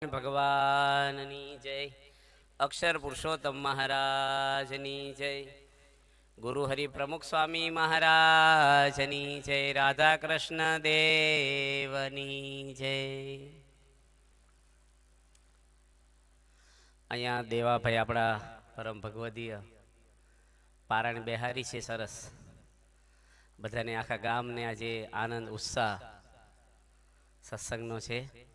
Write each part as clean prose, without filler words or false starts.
ભગવાનની જય. અક્ષર પુરુષોત્તમ મહારાજની જય. ગુરુ હરિ પ્રમુખ સ્વામી મહારાજની જય. રાધા કૃષ્ણ દેવની જય. અહીંયા દેવાભાઈ આપણા પરમ ભગવદીય પારાયણ બેહારી છે. સરસ બધાને આખા ગામને આજે આનંદ ઉત્સાહ સત્સંગનો છે.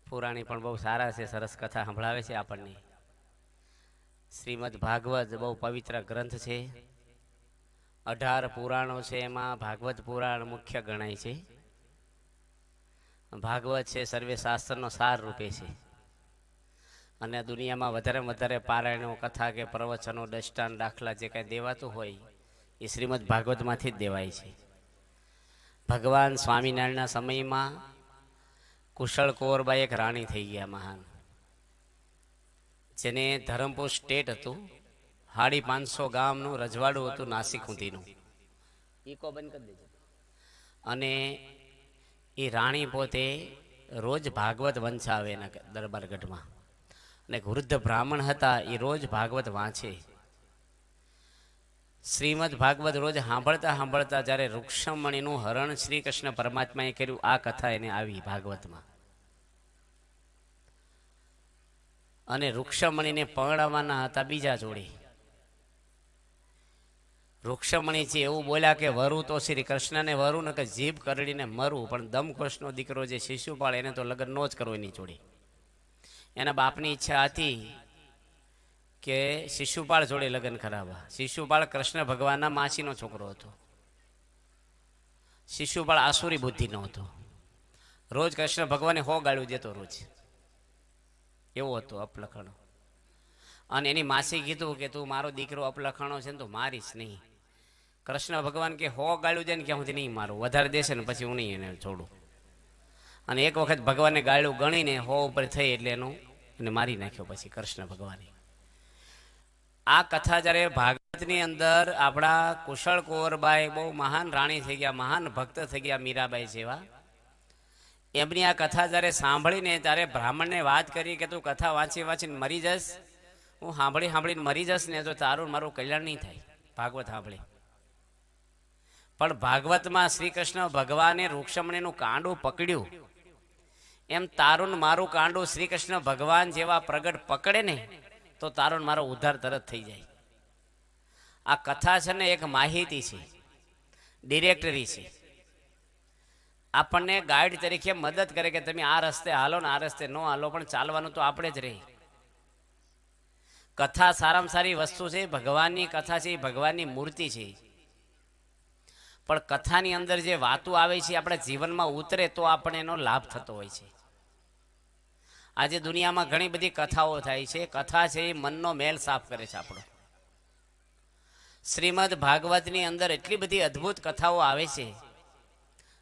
પુરાણી પણ બહુ સારા છે, સરસ કથા સંભળાવે છે આપણને. શ્રીમદ ભાગવત બહુ પવિત્ર ગ્રંથ છે. 18 પુરાણો છે, એમાં ભાગવત પુરાણ મુખ્ય ગણાય છે. ભાગવત છે સર્વે શાસ્ત્રનો સાર રૂપે છે. અને દુનિયામાં વધારે પારાયણો કથા કે પ્રવચનો દષ્ટાન દાખલા જે કાંઈ દેવાતું હોય એ શ્રીમદ ભાગવતમાંથી જ દેવાય છે. ભગવાન સ્વામિનારાયણના સમયમાં કુશળ કુંવરબાઈ એક રાણી થઈ ગયા મહાન, જેને ધરમપુર સ્ટેટ હતું. 550 ગામનું રજવાડું હતું નાસિક સુધીનું. ઈકો બંધ કરી દેજો. અને એ રાણી પોતે રોજ ભાગવત વંચાવે એના દરબારગઢમાં. અને એક વૃદ્ધ બ્રાહ્મણ હતા, એ રોજ ભાગવત વાંચે. શ્રીમદ ભાગવત રોજ સાંભળતા જ્યારે રૂક્ષમણીનું હરણ શ્રી કૃષ્ણ પરમાત્માએ કર્યું, આ કથા એને આવી ભાગવતમાં. અને રૂક્ષમણીને પરણાવવાના હતા બીજા જોડે. રૂક્ષમણીજી એવું બોલ્યા કે વરુ તો શ્રી કૃષ્ણને વરુ ને કે જીભ કરડીને મરું, પણ દમઘોષનો દીકરો જે શિશુપાળ એને તો લગ્ન નો જ કરવો એની જોડે. એના બાપની ઈચ્છા હતી કે શિશુપાળ જોડે લગ્ન કરાવવા. શિશુપાળ કૃષ્ણ ભગવાનના માસીનો છોકરો હતો. શિશુપાળ આસુરી બુદ્ધિનો હતો. રોજ કૃષ્ણ ભગવાને 100 ગાળું દેતો રોજ, એવો હતો અપલખણો. અને એની માસી કીધું કે તું મારો દીકરો અપલખણો છે ને તું મારીશ નહીં. કૃષ્ણ ભગવાન કે 100 ગાળું દે ને ક્યાં સુધી નહીં મારું, વધારે દેશે ને પછી હું નહીં એને છોડું. અને એક વખત ભગવાનને ગાળું ગણીને 100 ઉપર થઈ એટલે એને મારી નાખ્યો પછી કૃષ્ણ ભગવાને. આ કથા જ્યારે ભાગવતની અંદર આપણા કુશળ કુંવરબાઈ બહુ મહાન રાણી થઈ ગયા, મહાન ભક્ત થઈ ગયા મીરાબાઈ જેવા. એમની આ કથા જ્યારે સાંભળીને ત્યારે બ્રાહ્મણને વાત કરી કે તું કથા વાંચીને મરી જશ, હું સાંભળીને મરી જશ ને તો તારું મારું કલ્યાણ નહીં થાય ભાગવત સાંભળી. પણ ભાગવતમાં શ્રી કૃષ્ણ ભગવાને રૂક્ષમણીનું કાંડું પકડ્યું, એમ તારું મારું કાંડું શ્રી કૃષ્ણ ભગવાન જેવા પ્રગટ પકડે ને તો તારો મારો ઉદ્ધાર તરત થઈ જાય. આ કથા છે ને એક માહિતી છે, ડિરેક્ટરી છે. આપણને ગાઈડ તરીકે મદદ કરે કે તમે આ રસ્તે હાલો ને આ રસ્તે ન હાલો, પણ ચાલવાનું તો આપણે જ રહી. કથા સારામાં સારી વસ્તુ છે. ભગવાનની કથા છે, ભગવાનની મૂર્તિ છે. પણ કથાની અંદર જે વાતો આવે છે આપણા જીવનમાં ઉતરે તો આપણને એનો લાભ થતો હોય છે. આજે દુનિયામાં ઘણી બધી કથાઓ થાય છે. કથા છે એ મનનો મેલ સાફ કરે છે આપણો. શ્રીમદ ભાગવતની અંદર એટલી બધી અદ્ભુત કથાઓ આવે છે.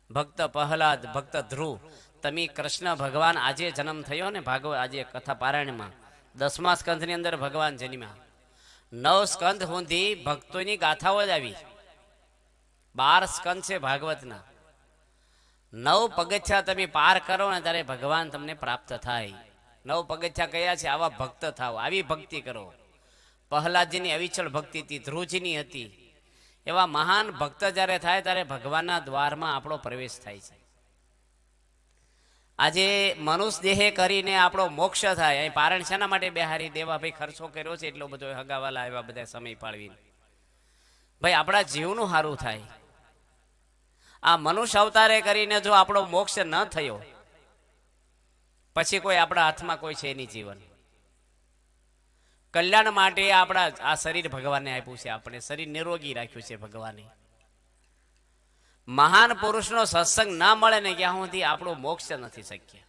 ભક્ત પ્રહલાદ, ભક્ત ધ્રુવ, તમે કૃષ્ણ ભગવાન આજે જન્મ થયો ને ભાગવત આજે કથા પારાયણમાં 10મા સ્કંધની અંદર ભગવાન જન્મ્યા. 9 સ્કંધ સુધી ભક્તોની ગાથાઓ જ આવી. 12 સ્કંધ છે ભાગવતના. 9 પગથિયા તમે પાર કરો ને ત્યારે ભગવાન તમને પ્રાપ્ત થાય. 9 પગથિયા કયા છે? આવા ભક્ત થાવ, આવી ભક્તિ કરો. પ્રહલાદજીની અવિચળ ભક્તિ હતી, ધ્રુવજીની હતી. એવા મહાન ભક્ત જ્યારે થાય ત્યારે ભગવાનના દ્વારમાં આપણો પ્રવેશ થાય છે. આજે મનુષ્ય દેહે કરીને આપણો મોક્ષ થાય. અહીં પારણ શાના માટે બેહારી દેવાભાઈ ખર્ચો કર્યો છે એટલો બધો, હગાવાલા એવા બધા સમય પાળવીને. ભાઈ આપણા જીવનું સારું થાય. આ મનુષ્ય અવતારે કરીને જો આપણો મોક્ષ ન થયો પછી કોઈ આપણા હાથમાં કોઈ છે નહીં. જીવન કલ્યાણ માટે આપણા આ શરીર ભગવાને આપ્યું છે, આપણે શરીર નિરોગી રાખ્યું છે ભગવાને. મહાન પુરુષનો સત્સંગ ના મળે ને ત્યાં સુધી આપણું મોક્ષ નથી શક્ય.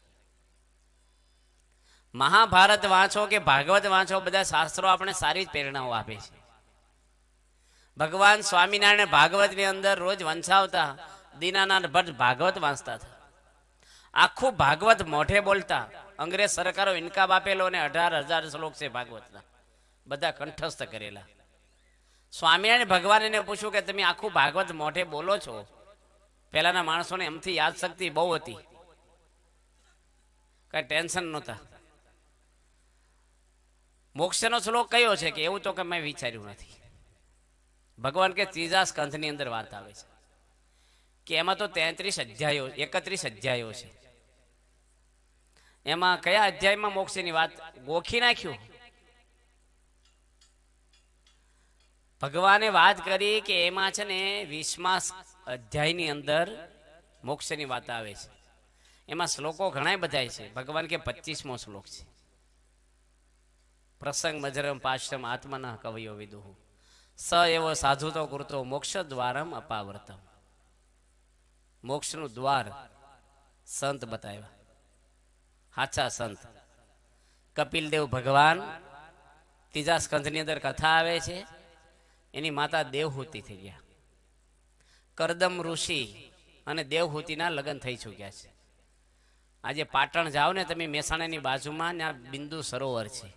મહાભારત વાંચો કે ભાગવત વાંચો, બધા શાસ્ત્રો આપણે સારી જ પ્રેરણાઓ આપે છે. ભગવાન સ્વામિનારાયણ ભાગવતની અંદર રોજ વંચાવતા, દીનાનાથ ભટ્ટ ભાગવત વાંચતા હતા. આખું ભાગવત મોઢે બોલતા. અંગ્રેજ સરકારો ઇનકાબ આપેલો ને 18,000 શ્લોક છે ભાગવતના, બધા કંઠસ્થ કરેલા. સ્વામિનારાયણ ભગવાન એને પૂછ્યું કે તમે આખું ભાગવત મોઢે બોલો છો? પહેલાના માણસોને એમથી યાદ શક્તિ બહુ હતી. કઈ ટેન્શન નહોતા. મોક્ષનો શ્લોક કયો છે કે એવું તો કે મેં વિચાર્યું નથી. ભગવાન કે ત્રીજા સ્કંધની અંદર વાત આવે છે કે એમાં તો 31 અધ્યાયો છે. એમાં કયા અધ્યાયમાં મોક્ષની વાત ગોખી નાખ્યું? ભગવાને વાત કરી કે એમાં છે ને 20મા અધ્યાયની અંદર મોક્ષની વાત આવે છે. એમાં શ્લોકો ઘણા બધા છે. ભગવાન કે 25મો શ્લોક છે. પ્રસંગ મજરમ પાશ્રમ આત્મના કવયો વિદુહુ સ એવો સાધુ તો કૃતો મોક્ષ દ્વારમ અપાવર્તમ. મોક્ષનું દ્વાર સંત બતાવ્યા, સાચા સંત. કપિલદેવ ભગવાન ત્રીજા સ્કંધની અંદર કથા આવે છે. એની માતા દેવહૂતિ થઈ ગયા. કરદમ ઋષિ અને દેવહૂતિના લગ્ન થઈ ચૂક્યા છે. આજે પાટણ જાઓ ને તમે, મહેસાણાની બાજુમાં ત્યાં બિંદુ સરોવર છે.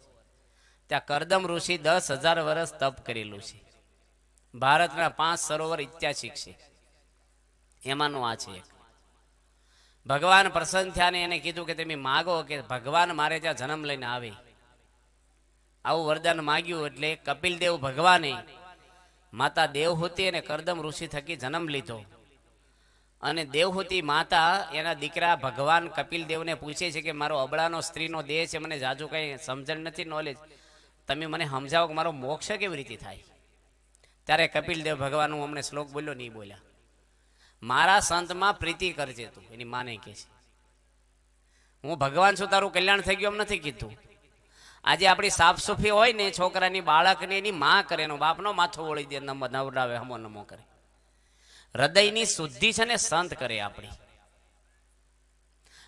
ત્યાં કરદમ ઋષિ 10,000 વર્ષ તપ કરેલું છે. ભારતના 5 સરોવર ઐતિહાસિક છે. એમાંનું આ છે એક. ભગવાન પ્રસન્ન થયા ને એને કીધું કે તમે માગો કે ભગવાન મારે ત્યાં જન્મ લઈને આવે. આવું વરદાન માગ્યું એટલે કપિલદેવ ભગવાને માતા દેવહૂતિ અને કરદમ ઋષિ થકી જન્મ લીધો. અને દેવહૂતિ માતા એના દીકરા ભગવાન કપિલદેવને પૂછે છે કે મારો અબળાનો સ્ત્રીનો દેહ છે, મને જાજુ કંઈ સમજણ નથી, નોલેજ, તમે મને સમજાવો કે મારો મોક્ષ કેવી રીતે થાય? ત્યારે કપિલદેવ ભગવાન, હું અમને શ્લોક બોલ્યો નહીં બોલ્યા, મારા સંતમાં પ્રીતિ કરજે તું. એની માને કહે છે હું ભગવાન છું, તારું કલ્યાણ થઈ ગયું એમ નથી કીધું. આજે આપણી સાફ સુફી હોય ને, છોકરાની બાળકને એની માં કરે, એનો બાપનો માથો ઓળી દે, નવડાવે, હમો નમો કરે. હૃદયની શુદ્ધિ છે ને સંત કરે આપણી.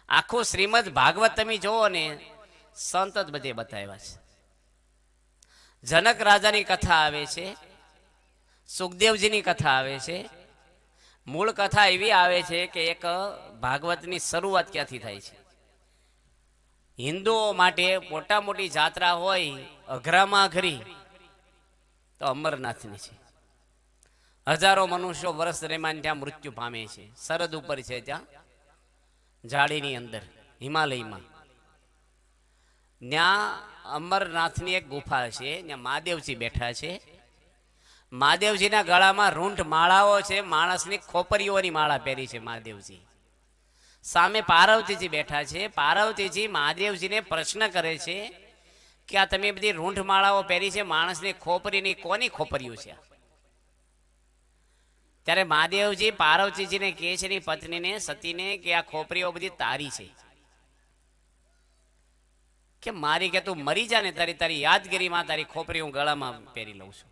આખું શ્રીમદ ભાગવત તમે જોવો ને, સંત જ બધે બતાવ્યા છે. જનક રાજાની કથા આવે છે, સુખદેવજીની કથા આવે છે. મૂળ કથા એવી આવે છે કે એક ભાગવતની શરૂઆત ક્યાંથી થાય છે? હિન્દુઓ માટે મોટા મોટી જાત્રા હોય, અઘરામાં અઘરી તો અમરનાથની છે. હજારો મનુષ્યો વર્ષ દરમિયાન ત્યાં મૃત્યુ પામે છે. સરહદ ઉપર છે, ત્યાં ઝાડીની અંદર હિમાલયમાં. ત્યાં અમરનાથની એક ગુફા છે, ત્યાં મહાદેવજી બેઠા છે. મહાદેવજીના ગળામાં રૂંઢ માળાઓ છે, માણસની ખોપરીઓની માળા પહેરી છે મહાદેવજી. સામે પાર્વતીજી બેઠા છે. પાર્વતીજી મહાદેવજીને પ્રશ્ન કરે છે કે આ તમે બધી રૂંઢ માળાઓ પહેરી છે, માણસની ખોપરીની કોની ખોપરીઓ છે? ત્યારે મહાદેવજી પાર્વતીજીને કહે છે, એની પત્નીને સતીને, કે આ ખોપરીઓ બધી તારી છે. કે મારી, કે તું મરી જા ને તારી યાદગીરીમાં તારી ખોપરી હું ગળામાં પહેરી લઉં છું.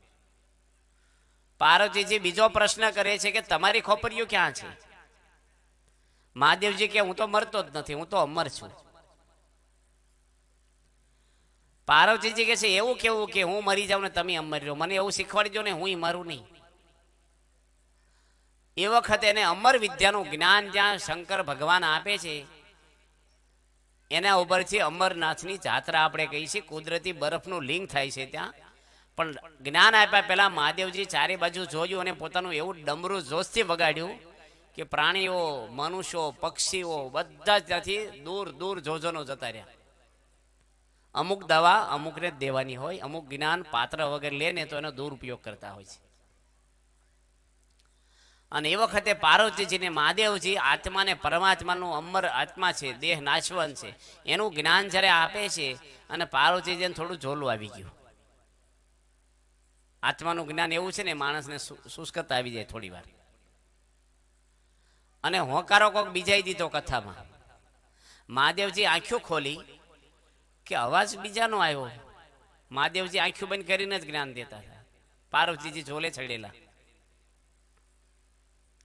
પાર્વતીજી બીજો પ્રશ્ન કરે છે કે તમારી ખોપરીઓ ક્યાં છે? મહાદેવજી કે હું તો મરતો જ નથી, હું તો અમર છું. પાર્વતીજી કે છે એવું કેવું કે હું મરી જાઉં ને તમે અમર રહ્યો? મને એવું શીખવાડજો ને, હું મરું નહીં. એ વખતે એને અમર વિદ્યાનું જ્ઞાન જ્યાં શંકર ભગવાન આપે છે, એના ઉપરથી અમરનાથની જાત્રા આપણે કહી છે. કુદરતી બરફનું લિંગ થાય છે ત્યાં. પણ જ્ઞાન આપ્યા પહેલા મહાદેવજી ચારે બાજુ જોયું અને પોતાનું એવું ડમરું જોશથી વગાડ્યું કે પ્રાણીઓ, મનુષ્યો, પક્ષીઓ બધા જ ત્યાંથી દૂર દૂર જોજોનો જતા રહ્યા. અમુક દવા અમુકને જ દેવાની હોય, અમુક જ્ઞાન પાત્ર વગર લે ને તો એનો દુરુપયોગ કરતા હોય છે. અને એ વખતે પાર્વતીજીને મહાદેવજી આત્માને, પરમાત્માનું અમર આત્મા છે, દેહ નાશવંત છે, એનું જ્ઞાન જ્યારે આપે છે અને પાર્વતીજીને થોડું ઝોલું આવી ગયું. આત્માનું જ્ઞાન એવું છે ને, માણસને શુષ્કતા આવી જાય થોડી વાર. અને હોંકારો કોક બીજાઈ દીધો કથામાં. મહાદેવજી આંખો ખોલી કે અવાજ બીજાનો આવ્યો. મહાદેવજી આંખો બંધ કરીને જ જ્ઞાન દેતા હતા. પાર્વતીજી ઝોલે ચડેલા,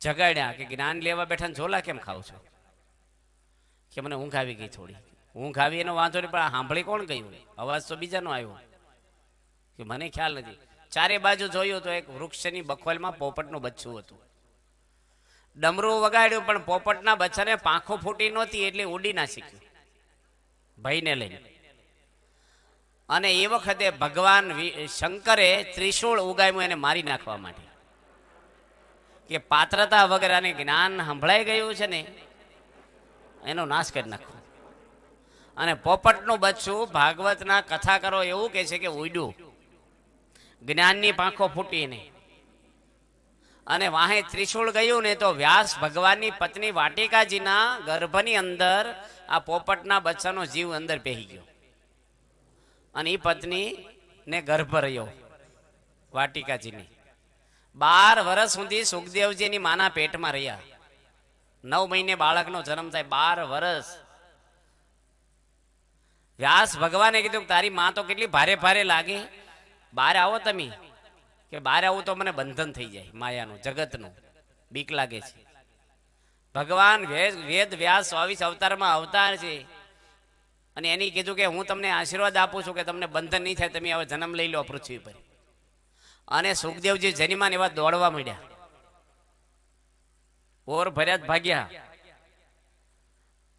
જગાડ્યા કે જ્ઞાન લેવા બેઠા ઝોલા કેમ ખાવ છો? કે મને ઊંઘ આવી ગઈ થોડી. ઊંઘ આવી એનો વાંધો નહીં, પણ સાંભળી કોણ ગયું? અવાજ તો બીજાનો આવ્યો. કે મને ખ્યાલ નથી. ચારે બાજુ જોયું તો એક વૃક્ષની બખોલમાં પોપટનું બચ્ચું હતું. ડમરું વગાડ્યું પણ પોપટના બચ્ચાને પાંખો ફૂટી નહોતી એટલે ઉડી ના શીખ્યું ભાઈને લઈને. અને એ વખતે ભગવાન શંકરે ત્રિશૂળ ઉગામ્યું એને મારી નાખવા માટે, કે પાત્રતા વગર અને જ્ઞાન સંભળાઈ ગયું છે ને, એનો નાશ કરી નાખવો. અને પોપટનું બચ્ચું ભાગવતના કથાકારો એવું કહે છે કે ઉડ્યું જ્ઞાનની પાંખો ફૂટીને, અને વાહે ત્રિશૂળ ગયું ને તો વ્યાસ ભગવાનની પત્ની વાટિકાજીના ગર્ભની અંદર આ પોપટના બચ્ચાનો જીવ અંદર પહેરી ગયો, અને એ પત્ની ને ગર્ભ રહ્યો વાટિકાજીની. 12 વર્ષ સુધી સુખદેવજીની માના પેટમાં રહ્યા. 9 મહિને બાળકનો જન્મ થાય. 12 વર્ષ વ્યાસ ભગવાને કીધું તારી માં તો કેટલી ભારે ભારે લાગે, બહાર આવો તમે, કે બહાર આવું તો મને બંધન થઈ જાય માયાનું જગતનું, બીક લાગે છે. ભગવાન વેદ વ્યાસ 24 અવતારમાં અવતાર છે, અને એની કીધું કે હું તમને આશીર્વાદ આપું છું કે તમને બંધન નહીં થાય, તમે હવે જન્મ લઈ લો પૃથ્વી પર. અને સુખદેવજી જનીમાન એવા દોડવા માંડ્યા, ઓર ભર્યા ભાગ્યા.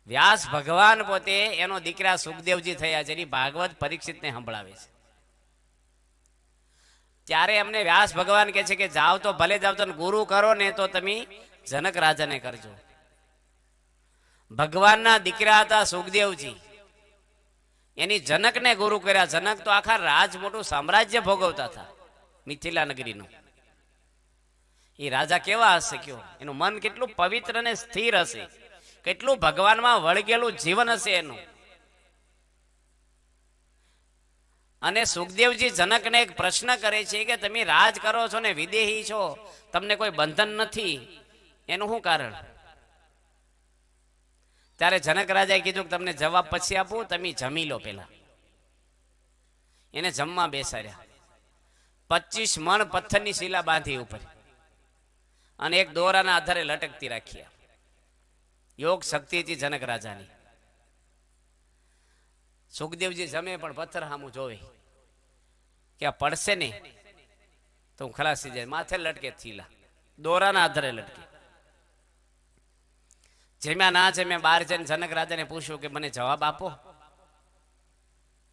વ્યાસ ભગવાન પોતે એનો દીકરા સુખદેવજી થયા છે, એની ભાગવત પરીક્ષિતને સંભળાવે છે. ત્યારે અમને વ્યાસ ભગવાન કહે છે કે જાઓ તો ભલે જાવ, તો ગુરુ કરો ને તો તમે જનક રાજાને કરજો. ભગવાનના દીકરા હતા સુખદેવજી, એની જનકને ગુરુ કર્યા. જનક તો આખા રાજ મોટું સામ્રાજ્ય ભોગવતા હતા મિથિલા નગરીનું. એ રાજા કેવા હશે કયો, એનું મન કેટલું પવિત્ર અને સ્થિર હશે, કેટલું ભગવાનમાં વળગેલું જીવન હશે એનું. અને સુખદેવજી જનકને એક પ્રશ્ન કરે છે કે તમે રાજ કરો છો ને વિદેહી છો, તમને કોઈ બંધન નથી, એનું શું કારણ? ત્યારે જનક રાજાએ કીધું કે તમને જવાબ પછી આપું, તમે જમી લો પેલા. એને જમવા બેસાડ્યા. 25 મણ પથ્થરની શિલા બાંધી ઉપર, અને એક દોરાના આધારે લટકતી રાખી. યોગ શક્તિ હતી જનક રાજાની. સુખદેવજી જમે પણ પથ્થર સામું જોવે કે આ પડશે ને તો હું ખલાસ થઈ જાય. માથે લટકે થીલા, દોરાના આધારે લટકે. જેમ્યા ના છે, મેં બહાર જઈને જનક રાજાને પૂછ્યું કે મને જવાબ આપો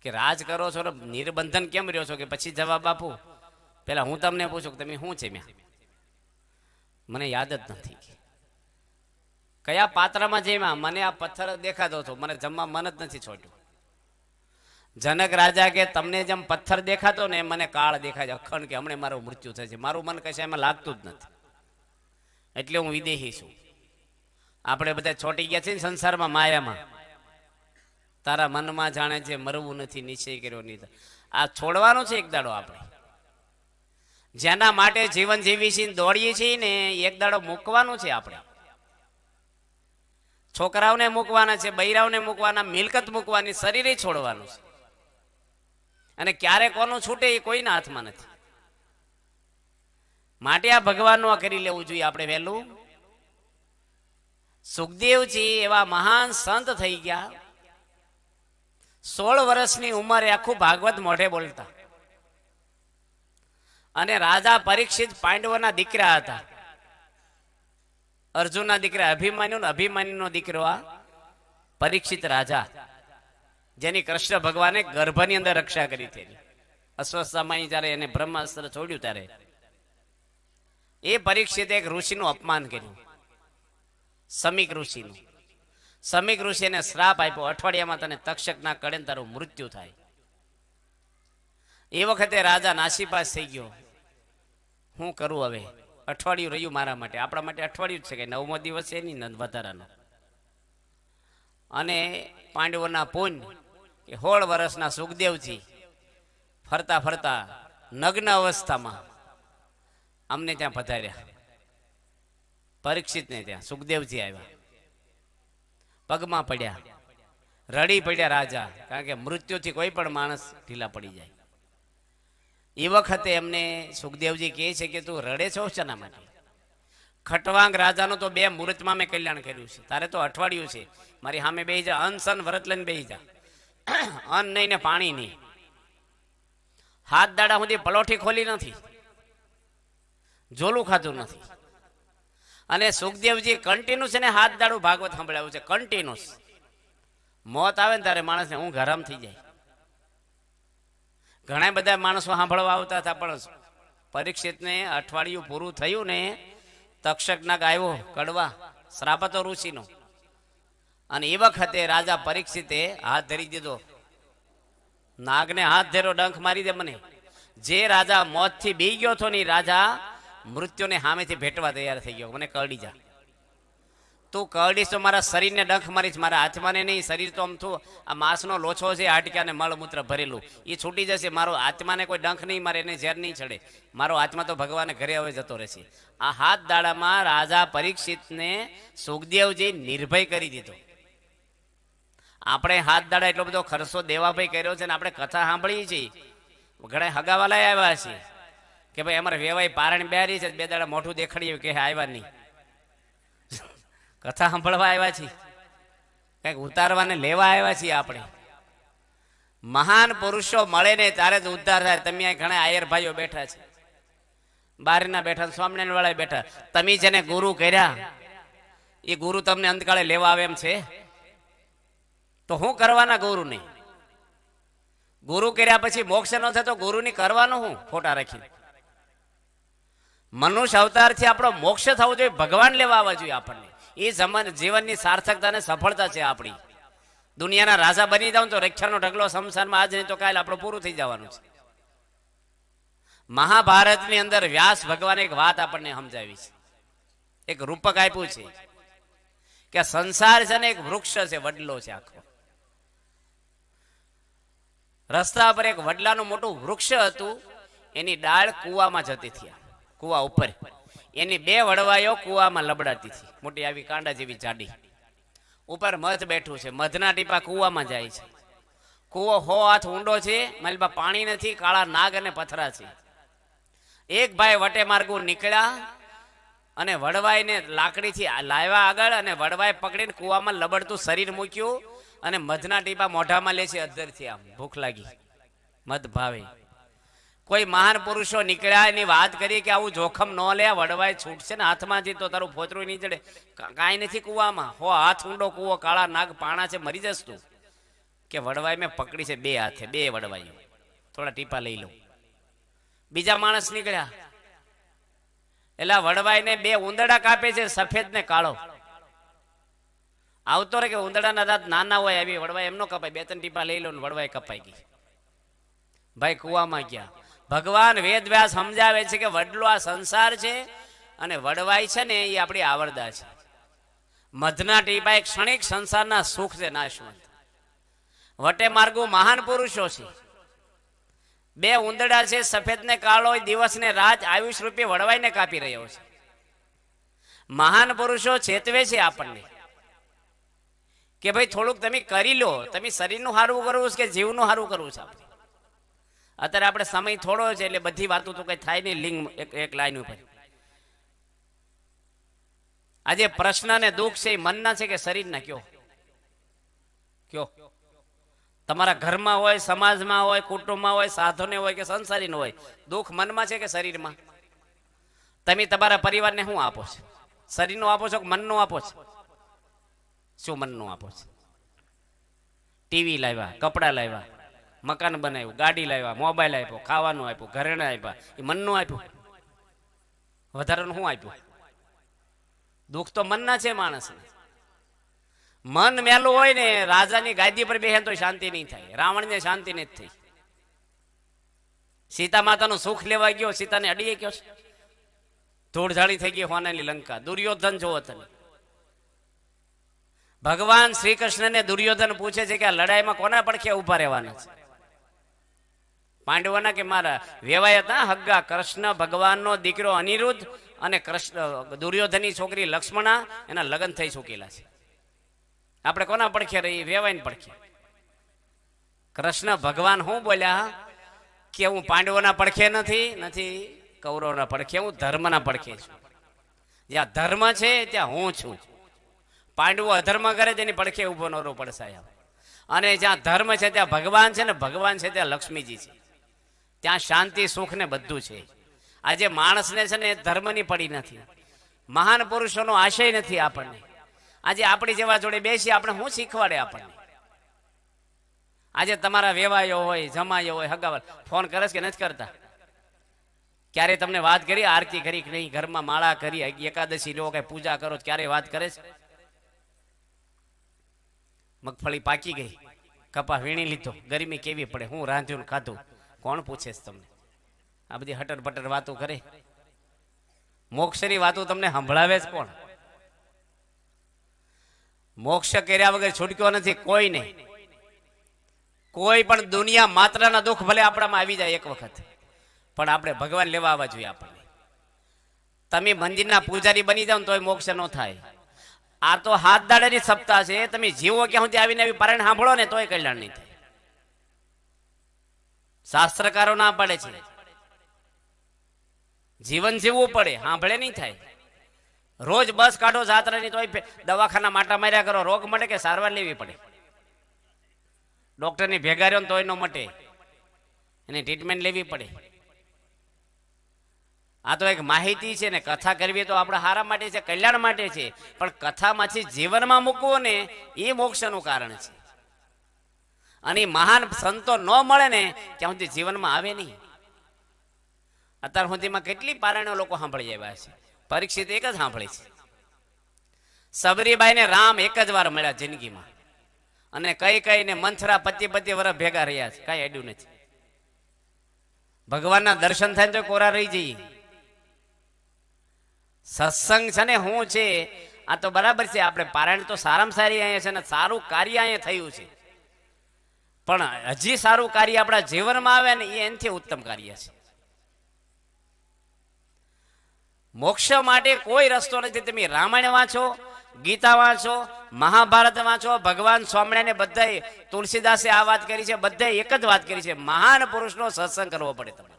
કે રાજ કરો છો ને નિર્બંધન કેમ રહ્યો છો, કે પછી જવાબ આપો. પેલા હું તમને પૂછું કે તમે શું છે? મને યાદ જ નથી. કયા પાત્રમાં જેમાં મને આ પથ્થર દેખાતો હતો, મને જમવા મન જ નથી છોડ્યું. જનક રાજા કે તમને જેમ પથ્થર દેખાતો ને મને કાળ દેખાય છે અખંડ, કે હમણાં મારું મૃત્યુ થશે, મારું મન કશે એમાં લાગતું જ નથી, એટલે હું વિદેહી છું. આપણે બધા છોટી ગયા છે ને સંસારમાં, માયામાં. તારા મનમાં જાણે છે મરવું નથી, નિશ્ચય કર્યો નહીં. આ છોડવાનું છે એક દાડો. આપણે જેના માટે જીવન જીવી છીએ, દોડીએ છીએ ને, એક દાડો મૂકવાનું છે. આપણે છોકરાઓને મૂકવાના છે, બૈરાઓને મૂકવાના, મિલકત મૂકવાની, શરીરે છોડવાનું છે. અને ક્યારે કોનું છૂટે એ કોઈના હાથમાં નથી. માટે આ ભગવાનનું આ કરી લેવું જોઈએ આપણે વહેલું. સુખદેવજી એવા મહાન સંત થઈ ગયા. 16 વર્ષની ઉંમરે આખું ભાગવત મોઢે બોલતા. અને રાજા પરીક્ષિત પાંડવોના દીકરા હતા. અર્જુનના દીકરા અભિમન્યુ, અભિમન્યુનો દીકરો આ પરીક્ષિત રાજા, જેની કૃષ્ણ ભગવાને ગર્ભની અંદર રક્ષા કરી હતી. અસ્વસ્થામાં જયારે એને બ્રહ્માસ્ત્ર છોડ્યું ત્યારે એ પરીક્ષિત એક ઋષિનું અપમાન કર્યું, સમીક ઋષિનું. સમીક ઋષિને શ્રાપ આપ્યો, અઠવાડિયામાં તને તક્ષકના કડે તારું મૃત્યુ થાય. એ વખતે રાજા નાસીપાસ થઈ ગયો. હું કરું હવે? અઠવાડિયું રહ્યું મારા માટે. આપણા માટે અઠવાડિયું જ છે, કે 9મો દિવસ છે નહીં વધારાનો. અને પાંડવોના પુણ્ય કે 16 વર્ષના સુખદેવજી ફરતા ફરતા નગ્ન અવસ્થામાં અમને ત્યાં પધાર્યા. પરીક્ષિતને ત્યાં સુખદેવજી આવ્યા, પગમાં પડ્યા, રડી પડ્યા રાજા, કારણ કે મૃત્યુથી કોઈ પણ માણસ ઢીલા પડી જાય. એ વખતે એમને સુખદેવજી કહે છે કે તું રડે છો શાના માટે? ખટવાંગ રાજાનું તો 2 મુહૂર્તમાં મેં કલ્યાણ કર્યું છે, તારે તો અઠવાડિયું છે. મારી સામે બેહી જા, અન્ન સન વ્રત લઈને બેહી જા. અન્ન નહીં ને પાણી નહીં. 7 દાડા સુધી પલોઠી ખોલી નથી, ઝોલું ખાધું નથી. અને સુખદેવજી કન્ટિન્યુસ છે ને 7 દાડું ભાગવત સંભળાવ્યું છે, કન્ટિન્યુસ. મોત આવે ને ત્યારે માણસને ઊંઘ હરામ થઈ જાય. ઘણા બધા માણસો સાંભળવા આવતા હતા, પણ પરીક્ષિતને અઠવાડિયું પૂરું થયું ને, તક્ષક નાગ આવ્યો કડવા, શ્રાપ હતો ઋષિનો. અને એ વખતે રાજા પરીક્ષિતે હાથ ધરી દીધો. નાગને હાથ ધર્યો, ડંખ મારી દે મને. જે રાજા મોતથી બી ગયો હતો ને રાજા મૃત્યુને સામેથી ભેટવા તૈયાર થઈ ગયો. મને કરડી જા, તું કરડીશ તો મારા શરીરને ડંખ મારીશ, મારા આત્માને નહીં. શરીર તો આમ થું આ માંસનો લોછો છે, હાડક્યાને મળમૂત્ર ભરેલું, એ છૂટી જશે. મારો આત્માને કોઈ ડંખ નહીં મારે, એને ઝેર નહીં ચડે. મારો આત્મા તો ભગવાને ઘરે હવે જતો રહેશે. આ હાથ દાડામાં રાજા પરીક્ષિતને સુખદેવજી નિર્ભય કરી દીધો. આપણે હાથ દાડા એટલો બધો ખર્ચો દેવાભાઈ કર્યો છે ને આપણે કથા સાંભળીએ છીએ. ઘણા હગાવાલા આવ્યા છે કે ભાઈ અમારે વેવાઈ પારણ બેરી છે, 2 દાડા મોઢું દેખાડીએ કે આવ્યા નહીં. કથા સાંભળવા આવ્યા છીએ, કંઈક ઉતારવાને લેવા આવ્યા છીએ. આપણે મહાન પુરુષો મળે ને ત્યારે જ ઉદ્ધાર થાય. તમે અહીં ઘણા આયર ભાઈઓ બેઠા છે, બારના બેઠા, સ્વામિનારાયણ વાળા બેઠા. તમે જેને ગુરુ કર્યા એ ગુરુ તમને અંતકાળે લેવા આવે એમ છે? તો હું કરવાના ગુરુ નહીં? ગુરુ કર્યા પછી મોક્ષ ન થાય તો ગુરુની કરવાનું હું ફોટા રાખી? મનુષ્ય અવતારથી આપણો મોક્ષ થવો જોઈએ, ભગવાન લેવા આવવા જોઈએ આપણને. એ જીવનની સાર્થકતા અને સફળતા છે આપણી. દુનિયાના રાજા બની જાવ તો રક્ષાનો ઢગલો સંસારમાં આજ નહીં તો કાલે આપણું પૂરું થઈ જવાનું છે. મહાભારતની અંદર વ્યાસ ભગવાને એક વાત આપણને સમજાવી છે, એક રૂપક આપ્યું છે કે સંસાર છે ને એક વૃક્ષ છે, વડલો છે આખો. રસ્તા પર એક વડલાનું મોટું વૃક્ષ હતું, એની ડાળ કુવામાં જતી હતી, કુવા ઉપર. એની 2 વડવાઈઓ કુવામાં લબડાતી હતી, મોટી આવી કાંડા જેવી જાડી. ઉપર મધ બેઠું છે, મધના ટીપા કુવામાં જાય છે. કુવો 100 હાથ ઊંડો છે, મલબા પાણી નથી, કાળા નાગ અને પથરા છે. એક ભાઈ વટે માર્ગુ નીકળ્યા અને વડવાઈને લાકડીથી લાવ્યા આગળ, અને વડવાઈ પકડીને કુવામાં લબડતું શરીર મૂક્યું અને મધના ટીપા મોઢામાં લે છે અધરથી. આમ ભૂખ લાગી, મધ ભાવે. કોઈ મહાન પુરુષો નીકળ્યા, એની વાત કરી કે આવું જોખમ ન લે, વડવાઈ છૂટશે ને હાથમાંથી તો તારું ફોતરું નહીં ચડે. કાંઈ નથી કુવામાં, 100 હાથ ઊંડો કુવો, કાળા નાગ પાણા છે, મરી જશ તું. કે વડવાઈ મેં પકડી છે 2 હાથે, 2 વડવાઈઓ, થોડા ટીપા લઈ લઉં. બીજા માણસ નીકળ્યા, એટલે વડવાઈને 2 ઉંદરડા કાપે છે, સફેદ ને કાળો. આવતો રે કે ઉંદરડાના દાંત નાના હોય, આવી વડવાઈ એમનો કપાય, 2-3 ટીપા લઈ લો ને વડવાઈ કપાઈ ગઈ. ભાઈ કુવામાં ગયા. ભગવાન વેદ વ્યાસ સમજાવે છે કે વડલો આ સંસાર છે અને વડવાઈ છે ને એ આપણી આવરદા છે. મધના ટીપા એક ક્ષણિક સંસારના સુખ છે, નાશવંત. વટે માર્ગુ મહાન પુરુષો છે, 2 ઉંદરડા છે, સફેદ ને કાળો, દિવસ ને રાત આયુષ રૂપી વડવાઈને કાપી રહ્યો છે. મહાન પુરુષો ચેતવે છે આપણને કે ભાઈ થોડુંક તમે કરી લો. તમે શરીરનું સારું કરવું છે કે જીવનું સારું કરવું છે? આપણે અત્યારે આપણે સમય થોડો છે એટલે બધી વાતો તો કઈ થાય નહીં. લિંગ એક લાઈન ઉપર આજે પ્રશ્ન ને દુઃખ છે એ મનના છે કે શરીરના? કયો તમારા ઘરમાં હોય, સમાજમાં હોય, કુટુંબમાં હોય, સાધુને હોય કે સંસારીને હોય, દુઃખ મનમાં છે કે શરીરમાં? તમે તમારા પરિવારને શું આપો છો? શરીરનું આપો છો કે મનનું આપો છો? શું મનનું આપો છો? ટીવી લાવ્યા, કપડા લાવ્યા, મકાન બનાવ્યું, ગાડી લાવ્યા, મોબાઈલ આપ્યો, ખાવાનું આપ્યું, ઘરેણા આપ્યા, એ મનનું આપ્યું? વધારાનું શું આપ્યું? દુઃખ તો મનના છે માણસને. મન મેલું હોય ને, રાજાની ગાદી પર બેસે તો શાંતિ નહીં થાય. રાવણને શાંતિ નથી થઈ. સીતા માતાનું સુખ લેવા ગયો, સીતાને અડીએ ગયો છે, ધૂળઝાડી થઈ ગઈ હોનાની લંકા. દુર્યોધન જોવો તમે. ભગવાન શ્રી કૃષ્ણને દુર્યોધન પૂછે છે કે આ લડાઈમાં કોના પડખે ઉભા રહેવાના છે? પાંડવોના કે મારા? વેવાય હતા હગ્ગા. કૃષ્ણ ભગવાનનો દીકરો અનિરુદ્ધ અને દુર્યોધનની છોકરી લક્ષ્મણા, એના લગ્ન થઈ ચૂકેલા છે. આપણે કોના પડખે રહી? વેવાઈને પડખે. કૃષ્ણ ભગવાન શું બોલ્યા કે હું પાંડવોના પડખે નથી કૌરવના પડખે, હું ધર્મના પડખે છું. જ્યાં ધર્મ છે ત્યાં હું છું. પાંડવો અધર્મ કરે તેની પડખે ઉભો ન રહો પડસાય. અને જ્યાં ધર્મ છે ત્યાં ભગવાન છે ને ભગવાન છે ત્યાં લક્ષ્મીજી છે. ત્યાં શાંતિ, સુખ ને બધું છે. આજે માણસને છે ને ધર્મની પડી નથી, મહાન પુરુષોનો આશય નથી આપણને. આજે આપણી જેવા જોડે બેસી આપણે શું શીખવાડે આપણને? આજે તમારા વેવાયો હોય, જમાયો હોય, હગાવાલ ફોન કરે કે નથી કરતા? ક્યારે તમને વાત કરી આરતી કરી કે નહીં? ઘરમાં માળા કરી, એકાદશી લો, કઈ પૂજા કરો, ક્યારે વાત કરે છે? મગફળી પાકી ગઈ, કપા વીણી લીધો, ગરમી કેવી પડે, હું રાંધ્યું ને ખાધું, કોણ પૂછે છે તમને? આ બધી હટર પટર વાતો કરે. મોક્ષની વાતો તમને સંભળાવે છે કોણ? મોક્ષ કર્યા વગર છૂટક્યો નથી કોઈ નહીં. કોઈ પણ દુનિયા માત્રના દુઃખ ભલે આપણામાં આવી જાય એક વખત, પણ આપણે ભગવાન લેવા આવવા જોઈએ. આપણને તમે મંદિરના પૂજારી બની જાવ તોય મોક્ષ ન થાય. આ તો હાથ દાડાની સપ્તાહ છે, તમે જીવો ક્યાં સુધી આવીને આવી પારાયણ સાંભળો ને તોય કલ્યાણ નહીં થાય. શાસ્ત્રકારો ના પાડે છે જીવન જીવવું પડે, સાંભળે નહીં થાય. રોજ બસ કાઢો જાત્રાની તોય દવાખાના માટા માર્યા કરો, રોગ મળે કે સારવાર લેવી પડે. ડોક્ટરની ભેગા રહ્યો તોય ન મટે, એની ટ્રીટમેન્ટ લેવી પડે. આ તો એક માહિતી છે ને, કથા કરવી તો આપણા હારા માટે છે, કલ્યાણ માટે છે, પણ કથામાંથી જીવનમાં મૂકવો ને એ મોક્ષનું કારણ છે. અને મહાન સંતો ન મળે ને ત્યાં સુધી જીવનમાં આવે નહીં. અત્યાર સુધીમાં કેટલી પારાયણો લોકો સાંભળી આવ્યા છે, પરીક્ષિત એક જ સાંભળી છે. સબરીબાઈને રામ એક જ વાર મળ્યા જિંદગીમાં, અને કઈ કઈ ને મંથરા 25 વર્ષ ભેગા રહ્યા છે, કઈ અડ્યું નથી. ભગવાનના દર્શન થાય તો કોરા રહી જઈએ. સત્સંગ છે ને શું છે, આ તો બરાબર છે. આપણે પારાયણ તો સારામાં સારી અહીંયા છે ને સારું કાર્ય અહીંયા થયું છે, પણ હજી સારું કાર્ય આપણા જીવનમાં આવે ને એ એનાથી ઉત્તમ કાર્ય છે. મોક્ષ માટે કોઈ રસ્તો નથી. તમે રામાયણ વાંચો, ગીતા વાંચો, મહાભારત વાંચો, ભગવાન સ્વામિનારાયણ બધા તુલસીદાસે આ વાત કરી છે, બધા એક જ વાત કરી છે, મહાન પુરુષનો સત્સંગ કરવો પડે તમારે.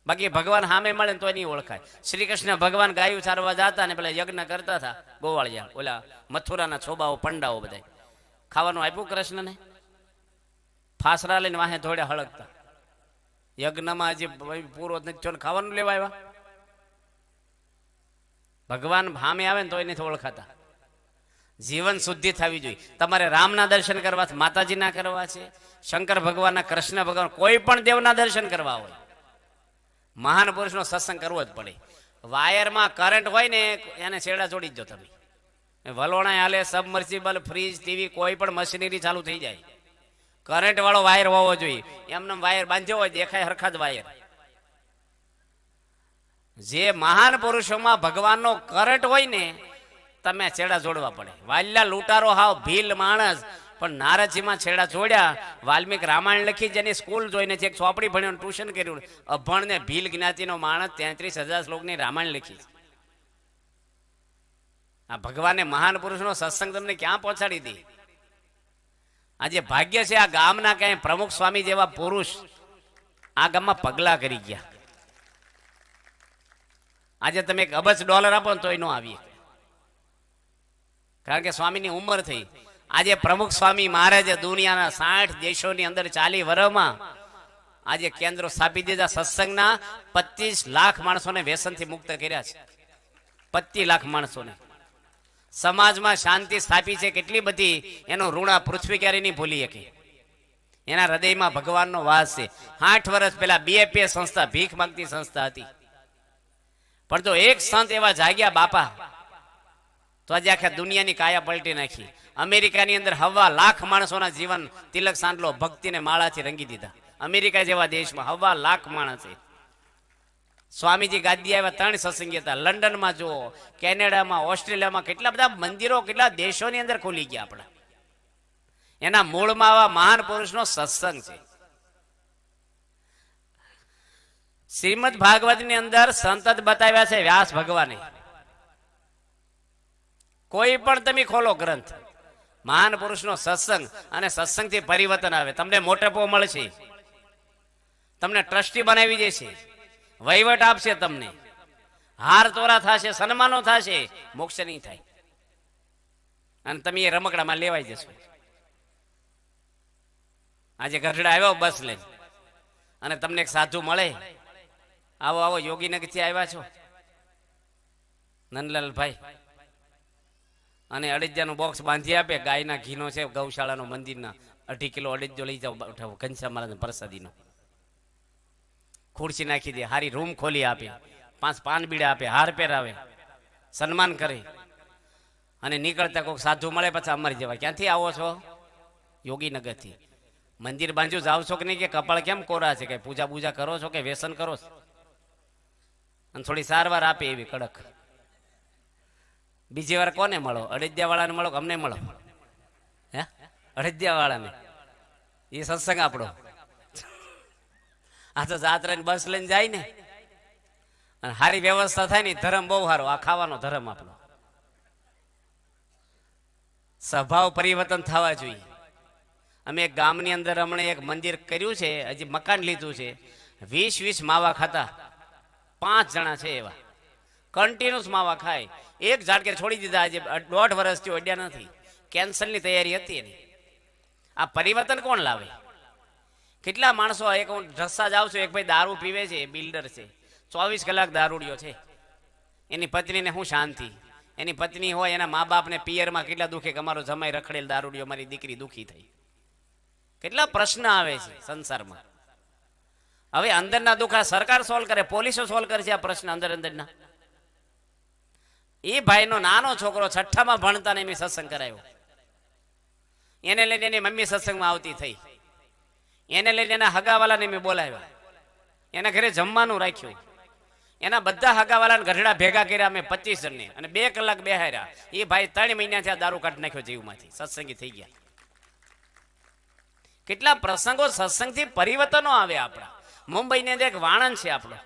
બાકી ભગવાન સામે મળે ને તો નહીં ઓળખાય. શ્રી કૃષ્ણ ભગવાન ગાયું ચારવા જતા ને પેલા યજ્ઞ કરતા હતા ગોવાળિયા, ઓલા મથુરાના છોબાઓ પંડાઓ બધા ખાવાનું આપ્યું કૃષ્ણને, ફાસરા લઈને વાહે ધોડ્યા હળગતા. યજ્ઞમાં જે પૂરો નથી થયો ખાવાનું લેવા આવ્યા. ભગવાન સામે આવે ને તો નથી ઓળખાતા. જીવન શુદ્ધિ થવી જોઈએ. તમારે રામના દર્શન કરવા છે, માતાજીના કરવા છે, શંકર ભગવાનના, કૃષ્ણ ભગવાન, કોઈ પણ દેવના દર્શન કરવા હોય, મહાન પુરુષનો સત્સંગ કરવો જ પડે. વાયરમાં કરંટ હોય ને એને છેડા જોડી દો તમે. વલોણા હાલે, સબમર્સિબલ, ફ્રીજ, ટીવી, કોઈ પણ મશીનરી ચાલુ થઈ જાય, કરંટ વાળો વાયર હોવો જોઈએ. એમને વાયર બાંધ્યો હોય દેખાય હરખા જ વાયર. જે મહાન પુરુષોમાં ભગવાનનો કરંટ હોય ને તમે છેડા જોડવા પડે. વાલ્યા લૂંટારો હાવ ભીલ માણસ, પણ નારદજીમાં છેડા જોડ્યા. વાલ્મીક રામાયણ લખી, જેની સ્કૂલ જોઈને જે ચોપડી ભણ્યો, ટ્યુશન કર્યું, અભણ ને ભીલ જ્ઞાતિનો માણસ 33,000 શ્લોકની રામાયણ લખી. આ ભગવાને મહાન પુરુષનો સત્સંગ તમને ક્યાં પહોંચાડી દી. આજે ભાગ્ય છે આ ગામના ક્યાંય પ્રમુખ સ્વામી જેવા પુરુષ આ ગામમાં પગલા કરી ગયા. આજે તમે $1 અબજ આપો ને તોય ન આવીએ, કારણ કે સ્વામીની ઉંમર થઈ. આજે પ્રમુખ સ્વામી મહારાજે દુનિયાના 60 દેશોની અંદર 40 વર્ષમાં આજે કેન્દ્રો સ્થાપી દીધા. સત્સંગના 25 લાખ માણસોને વ્યસનથી મુક્ત કર્યા છે. 25 લાખ માણસોને સમાજમાં શાંતિ સ્થાપી છે. કેટલી બધી એનો ઋણા પૃથ્વી ક્યારે નહીં ભૂલી શકે. એના હૃદયમાં ભગવાનનો વાસ છે. 8 વર્ષ પહેલા BFPS સંસ્થા ભીખ માંગતી સંસ્થા હતી, પણ તો એક સંત એવા જાગ્યા બાપા, તો આજે આખા દુનિયાની કાયા પલટી નાખી. અમેરિકાની અંદર 1.25 લાખ માણસોના જીવન તિલક સાંડલો ભક્તિને માળાથી રંગી દીધા. અમેરિકા જેવા દેશમાં 1.25 લાખ માણસ છે. સ્વામીજી ગાદી આવ્યા 3 સત્સંગી હતા. લંડનમાં જુઓ, કેનેડામાં, ઓસ્ટ્રેલિયામાં કેટલા બધા મંદિરો કેટલા દેશોની અંદર ખુલી ગયા આપણા. એના મૂળમાં આવા મહાન પુરુષનો સત્સંગ છે. શ્રીમદ ભાગવતની અંદર સંત જ બતાવ્યા છે વ્યાસ ભગવાને. કોઈ પણ તમે ખોલો ગ્રંથ, મહાન પુરુષનો સત્સંગ, અને સત્સંગથી પરિવર્તન આવે. તમને મોટપો મળશે, તમને ટ્રસ્ટી બનાવી દેશે, વહીવટ આપશે, તમને હાર તોરા થશે, સન્માનો થશે, મોક્ષ નહીં થાય. અને તમે એ રમકડામાં લેવાઈ જશો. આજે ગઢડા આવ્યો બસ લઈને, અને તમને એક સાધુ મળે, આવો આવો યોગીનગરથી આવ્યા છો નંદલાલભાઈ, અને અડીજાનું બોક્સ બાંધી આપે, ગાયના ઘીનો છે, ગૌશાળાનો, મંદિરના 2.5 કિલો અડીજો લઈ જાઓ, ઘનશ્યામ મહારાજ પ્રસાદીનો. ખુરશી નાખી દે, હારી રૂમ ખોલી આપે, 5 પાન બીડા આપે, હાર પહેરાવે, સન્માન કરે. અને નીકળતા કોઈક સાધુ મળે પછી અમારી જવા, ક્યાંથી આવો છો? યોગીનગરથી. મંદિર બાંધ્યું જાવ છો કે નહીં? કે કપાળ કેમ કોરા છે? કે પૂજા પૂજા કરો છો કે વ્યસન કરો છો? અને થોડી સારવાર આપે એવી કડક. બીજી વાર કોને મળો? અડદિયા વાળાને મળો કે અમને મળો? હે, અડદિયા વાળાને. એ સત્સંગ આપણો. આ તો જાત્રાની બસ લઈને જાય ને, અને સારી વ્યવસ્થા થાય ને, ધર્મ બહુ સારો. આ ખાવાનો ધર્મ આપણો. સ્વભાવ પરિવર્તન થવા જોઈએ. અમે એક ગામની અંદર હમણાં એક મંદિર કર્યું છે, હજી મકાન લીધું છે. 20 માવા ખાતા 5 જણા છે એવા, કન્ટિન્યુઅસ માવા ખાય. એક ઝાડકે છોડી દીધા. આજે 1.5 વર્ષથી અડ્યા નથી. કેન્સરની તૈયારી હતી એની. આ પરિવર્તન કોણ લાવે? કેટલા માણસો, એક હું રસ્તા જાઉં છું, એક ભાઈ દારૂ પીવે છે, બિલ્ડર છે, 24 કલાક દારૂડિયો છે. એની પત્નીને શું શાંતિ? એની પત્ની હોય, એના મા બાપને પિયરમાં કેટલા દુખે કે અમારો જમાઈ રખડેલ દારૂડિયો, મારી દીકરી દુખી થઈ. કેટલા પ્રશ્ન આવે છે સંસારમાં. હવે અંદરના દુઃખ સરકાર સોલ્વ કરે, પોલીસો સોલ્વ કરે છે આ પ્રશ્ન અંદરના. એ ભાઈનો નાનો છોકરો 6ઠ્ઠામાં ભણતા ને એમ સત્સંગ કરાયો. એને લઈને એની મમ્મી સત્સંગમાં આવતી થઈ. એને લઈને એના હગાવાલાને મેં બોલાવ્યા. એના ઘરે જમવાનું રાખ્યું. એના બધા હગાવાલાને ગઢડા ભેગા કર્યા અમે 25 જણને, અને 2 કલાક બેહાર્યા. એ ભાઈ 3 મહિનાથી આ દારૂ કાઢી નાખ્યો જીવમાંથી. સત્સંગી થઈ ગયા. કેટલા પ્રસંગો સત્સંગથી પરિવર્તનો આવે આપણા. મુંબઈની અંદર એક વાણંદ છે આપણો,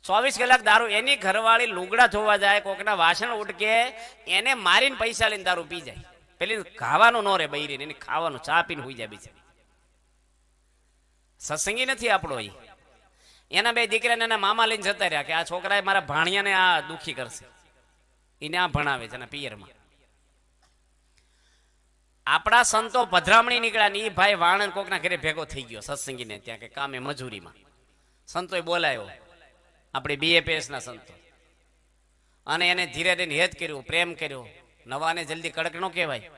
24 કલાક દારૂ. એની ઘરવાળી લુગડા ધોવા જાય, કોકના વાસણ ઉટકે, એને મારીને પૈસા લઈને દારૂ પી જાય. પેલી ખાવાનું ન રે બૈરીને, એને ખાવાનું ચા પીને હોઈ જાય બિચારી. સત્સંગી નથી આપણો. એના 2 દીકરાને એના મામા લઈને જતા રહ્યા કે આ છોકરાએ મારા ભાણિયાને આ દુખી કરશે, એને આ ભણાવે છે એના પિયરમાં. આપણા સંતો પધરામણી નીકળ્યા ને એ ભાઈ વાણંદ કોકના ઘરે ભેગો થઈ ગયો સત્સંગીને ત્યાં, કે કામે મજૂરીમાં. સંતોએ બોલાયો, આપણે BAPS ના સંતો, અને એને ધીરે ધીરે હેત કર્યું, પ્રેમ કર્યો. નવાને જલ્દી કડક ન કહેવાય.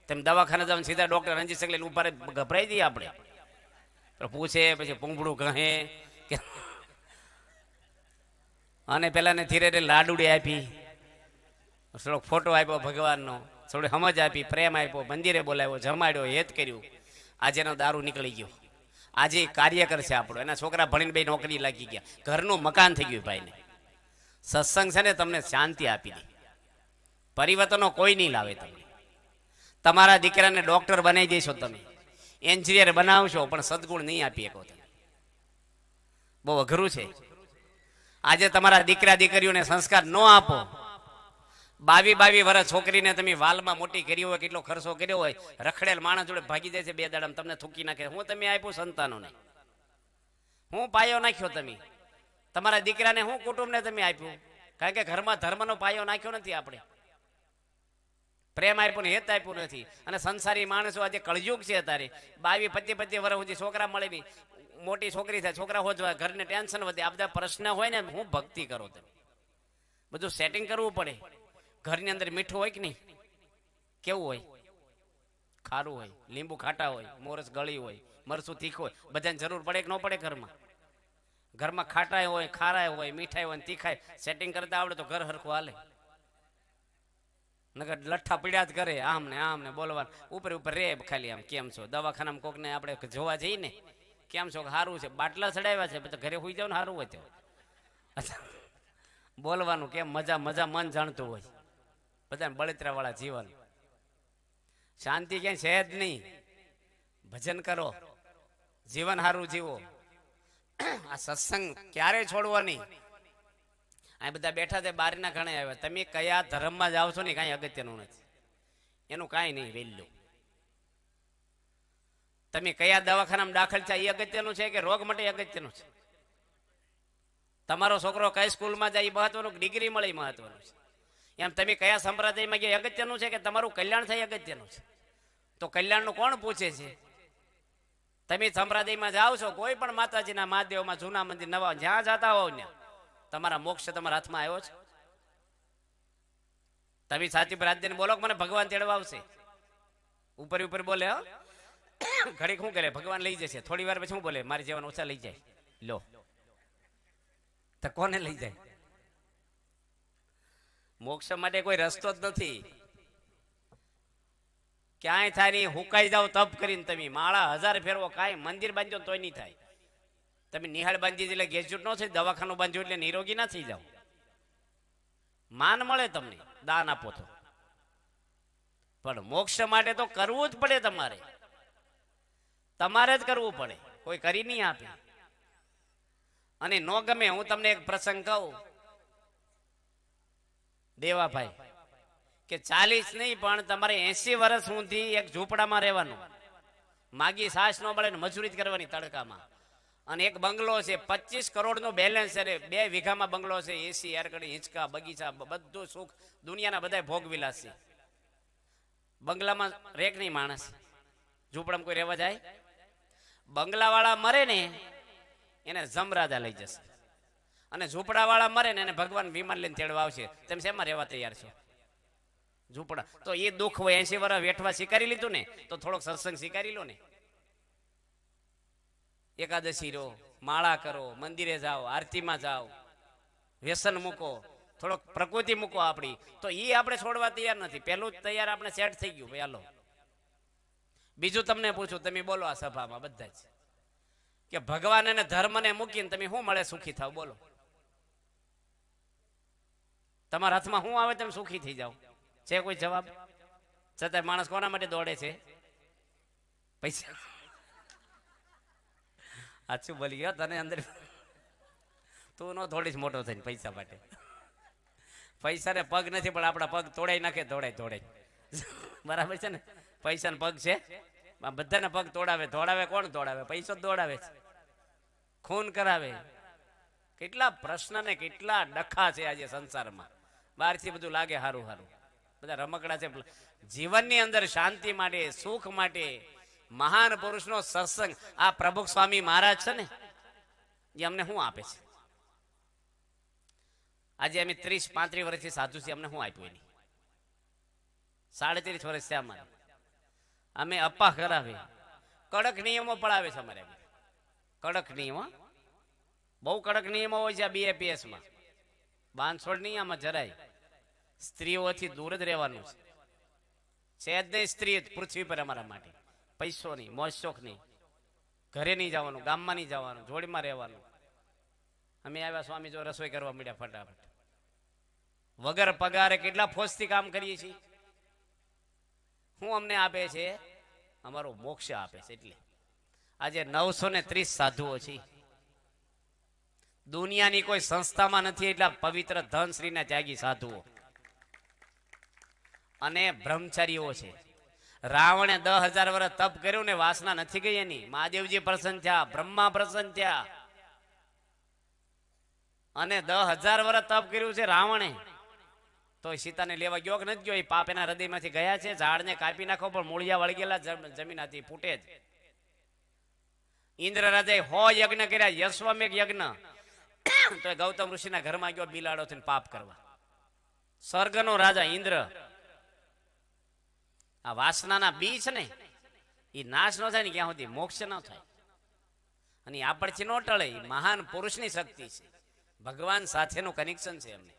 તેમ દવાખાને જવાનું સીધા ડોક્ટર રણજીત સગલે ઉભા ગભરાઈ દઈએ આપણે. પૂછે પછી પૂંભળું કહે કે, અને પેલાને ધીરે ધીરે લાડુડી આપી, થોડોક ફોટો આપ્યો ભગવાનનો, થોડી સમજ આપી, પ્રેમ આપ્યો, મંદિરે બોલાવ્યો, જમાડ્યો, હેત કર્યું. આજે એનો દારૂ નીકળી ગયો. આજે કાર્યકર છે આપણો. એના છોકરા ભણીને 2 નોકરી લાગી ગયા, ઘરનું મકાન થઈ ગયું ભાઈને. સત્સંગ છે ને તમને શાંતિ આપી દે. પરિવર્તનો કોઈ નહીં લાવે. તમને તમારા દીકરાને ડોક્ટર બનાવી દેશો, તમે એન્જિનિયર બનાવશો, પણ સદગુણ નહીં આપી શકો. બહુ અઘરું છે. આજે તમારા દીકરા દીકરીઓને સંસ્કાર ન આપો. 22 વર્ષ છોકરીને તમે વાલમાં મોટી કરી હોય, કેટલો ખર્ચો કર્યો હોય, રખડેલ માણસ જોડે ભાગી જાય છે 2 દાડામાં, તમને થૂકી નાખે. હું તમે આપ્યું સંતાનોને? હું પાયો નાખ્યો તમે? તમારા દીકરાને હું કુટુંબને તમે આપ્યું? કારણ કે ઘરમાં ધર્મનો પાયો નાખ્યો નથી આપણે. પ્રેમ આપ્યો ને હેત આપ્યું નથી. અને સંસારી માણસો આજે કળયુગ છે. અત્યારે 22-25 વર્ષ સુધી છોકરા મળે નહીં. મોટી છોકરી થાય, છોકરા હોજવા, ઘરને ટેન્શન વધે. આ બધા પ્રશ્ન હોય ને, હું ભક્તિ કરો તમે, બધું સેટિંગ કરવું પડે. ઘરની અંદર મીઠું હોય કે નહીં? કેવું હોય? ખારું હોય, લીંબુ ખાટા હોય, મોરસ ગળી હોય, મરચું તીખું હોય. બધાને જરૂર પડે કે ન પડે? ઘરમાં ખાટાય હોય, ખારાય હોય, મીઠાઈ હોય, તીખાય. સેટિંગ કરતા આવડે તો ઘર હરખું હાલે. નગર લઠ્ઠા પીડ્યા જ કરે, આમ ને બોલવા ઉપર રે ખાલી આમ કેમ છો. દવાખાનામાં કોકને આપણે જોવા જઈએ ને, કેમ છો? સારું છે. બાટલા ચડાવ્યા છે, બધા ઘરે હોઈ જાવ ને સારું હોય તો. બોલવાનું કેમ? મજા મન જાણતું હોય. બધા બળતરા વાળા જીવન. શાંતિ ક્યાંય છે જ નહીં. ભજન કરો, જીવન સારું જીવો. આ સત્સંગ ક્યારે છોડવો નહીં. આ બધા બેઠા છે, બહારના ઘણા આવ્યા. તમે કયા ધર્મમાં જાઓ છો ને કાંઈ અગત્યનું નથી. એનું કાંઈ નહીં વેલ્યુ. તમે કયા દવાખાનામાં દાખલ છે એ અગત્યનું છે કે રોગ માટે અગત્યનું છે? તમારો છોકરો કઈ સ્કૂલમાં જાય એ મહત્વનું, ડિગ્રી મળે એ મહત્વનું છે. એમ તમે કયા સંપ્રદાયમાં ગયા અગત્યનું છે કે તમારું કલ્યાણ થાય અગત્યનું છે? તો કલ્યાણનું કોણ પૂછે છે? તમે સંપ્રદાયમાં જાઓ છો, કોઈ પણ માતાજીના, મહાદેવમાં, જૂના મંદિર, નવા, જ્યાં જતા હોવ ત્યાં તમારા મોક્ષ તમારા હાથમાં આવ્યો છે? તમે સાચી પ્રાર્થના બોલો કે મને ભગવાન તેડવા આવશે. ઉપર બોલે, હા ઘડીક શું કરે? ભગવાન લઈ જશે. થોડી વાર પછી શું બોલે? મારી જીવન ઓછા લઈ જાય. લો તો કોને લઈ જાય? મોક્ષ માટે કોઈ રસ્તો જ નથી. ક્યાંય થાય નહીં. હુકાઈ જાવ તપ કરીને તમે, માળા 1000 ફેરવો, કાંઈ મંદિર બાંધ્યો તોય નહીં થાય. તમે નિહાળ બાંધી એટલે ગેજ્યુટ ન થઈ, દવાખાનું બાંધ્યું એટલે નિરોગી ના થઈ જાવ. માન મળે તમને, દાન આપો તો. પણ મોક્ષ માટે તો કરવું જ પડે. તમારે જ કરવું પડે, કોઈ કરી નહીં આપે. અને નો ગમે, હું તમને એક પ્રસંગ કહું દેવાભાઈ, કે 40 નહીં પણ તમારે 80 વર્ષ સુધી એક ઝૂંપડામાં રહેવાનું, માગી સાસ ન મળે ને મજૂરી જ કરવાની તડકામાં. અને એક બંગલો છે, 25 કરોડનો બેલેન્સ છે, 2 વીઘામાં બંગલો છે, એસી, એરકડી, હિંચકા, બગીચા, બધું સુખ દુનિયાના બધા ભોગ વિલાસ છે. બંગલામાં રેક નહીં માણસ, ઝૂંપડામાં કોઈ રહેવા જાય? બંગલાવાળા મરે ને એને જમરાજા લઈ જશે, અને ઝૂંપડાવાળા મરે ને એને ભગવાન વિમાન લઈને તેડવા આવશે. તેમ શેમાં રહેવા તૈયાર છો? ઝૂંપડા. તો એ દુઃખ હોય, 80 વર્ષ વેઠવા સ્વીકારી લીધું ને, તો થોડોક સત્સંગ સ્વીકારી લો ને. એકાદશી રો, માળા કરો, મંદિરે જાઓ, આરતીમાં જાઓ, વ્યસન મૂકો, થોડોક પ્રકૃતિ મૂકો આપણી. તો એ આપણે છોડવા તૈયાર નથી. પહેલું જ તૈયાર આપણે સેટ થઈ ગયું ભાઈ, હાલો. બીજું તમને પૂછું, તમે બોલો આ સભામાં બધા જ, કે ભગવાન અને ધર્મને મૂકીને તમે શું મળે સુખી થાવ? બોલો. તમારા હાથમાં શું આવે તમે સુખી થઈ જાઓ? છે કોઈ જવાબ? છતાં માણસ કોના માટે દોડે છે? પૈસા. સાચું બોલી ગયો તને અંદર. તું નો થોડીશ મોટો થઈને પૈસા માટે. પૈસાને પગ નથી, પણ આપણા પગ તોડાઈ નાખે, દોડાય. બરાબર છે ને? પૈસાને પગ છે, બધાને પગ દોડાવે કોણ દોડાવે? પૈસો જ દોડાવે છે, ખૂન કરાવે. કેટલા પ્રશ્ન ને કેટલા ડખા છે આજે સંસારમાં. બહારથી બધું લાગે હારું, બધા રમકડા છે. જીવનની અંદર શાંતિ માટે, સુખ માટે મહાન પુરુષનો સત્સંગ, આ પ્રભુ સ્વામી મહારાજ છે ને, એ અમને શું આપે છે? આજે અમે 30-35 વર્ષથી સાધુ છીએ, અમને શું આપ્યું? એની 37 વર્ષ છે અમારે. અમે અપ્પા કરાવે, કડક નિયમો પડાવે છે અમારે. કડક નિયમો, બહુ કડક નિયમો હોય છે BAPS-માં. બાંધછોડ નહીં આમાં જરાય. સ્ત્રીઓથી દૂર જ રહેવાનું છે જ નહીં. સ્ત્રી પૃથ્વી પર અમારા માટે. પૈસો નહીં, મોજ શોખ નહીં, ઘરે નહીં જવાનું, ગામમાં નહીં જવાનું, જોડીમાં રહેવાનું. અમે આવ્યા સ્વામી જો રસોઈ કરવા મળ્યા ફટાફટ, વગર પગારે કેટલા ફોજથી કામ કરીએ છીએ. શું અમને આપે છે? અમારો મોક્ષ આપે છે. એટલે આજે 930 સાધુઓ છે. દુનિયાની કોઈ સંસ્થામાં નથી એટલા પવિત્ર ધન શ્રીના ત્યાગી સાધુઓ અને બ્રહ્મચારીઓ છે. રાવણે 10,000 વર્ષ તપ કર્યું ને વાસના નથી ગઈ એની. મહાદેવજી પ્રસન્ન થયા, બ્રહ્મા પ્રસન્ન થયા, અને 10,000 વર્ષ તપ કર્યું છે રાવણે. તો સીતાને લેવા ગયો કે નથી ગયો? એ પાપ એના હૃદયમાંથી ગયા છે. ઝાડને કાપી નાખો પણ મૂળિયા વળગેલા જમીન હતી, ફૂટે જ. ઇન્દ્ર રાજાએ 100 યજ્ઞ કર્યા, યશ્વમેઘ યજ્ઞ. તો ગૌતમ ઋષિના ઘરમાં ગયો બિલાડો થઈને પાપ કરવા. સ્વર્ગનો રાજા ઇન્દ્ર. આ વાસનાના બી છે ને, એ નાશ ન થાય ને ક્યાં સુધી મોક્ષ ન થાય. અને આપણથી ન ટળે. મહાન પુરુષની શક્તિ છે, ભગવાન સાથેનું કનેક્શન છે એમને.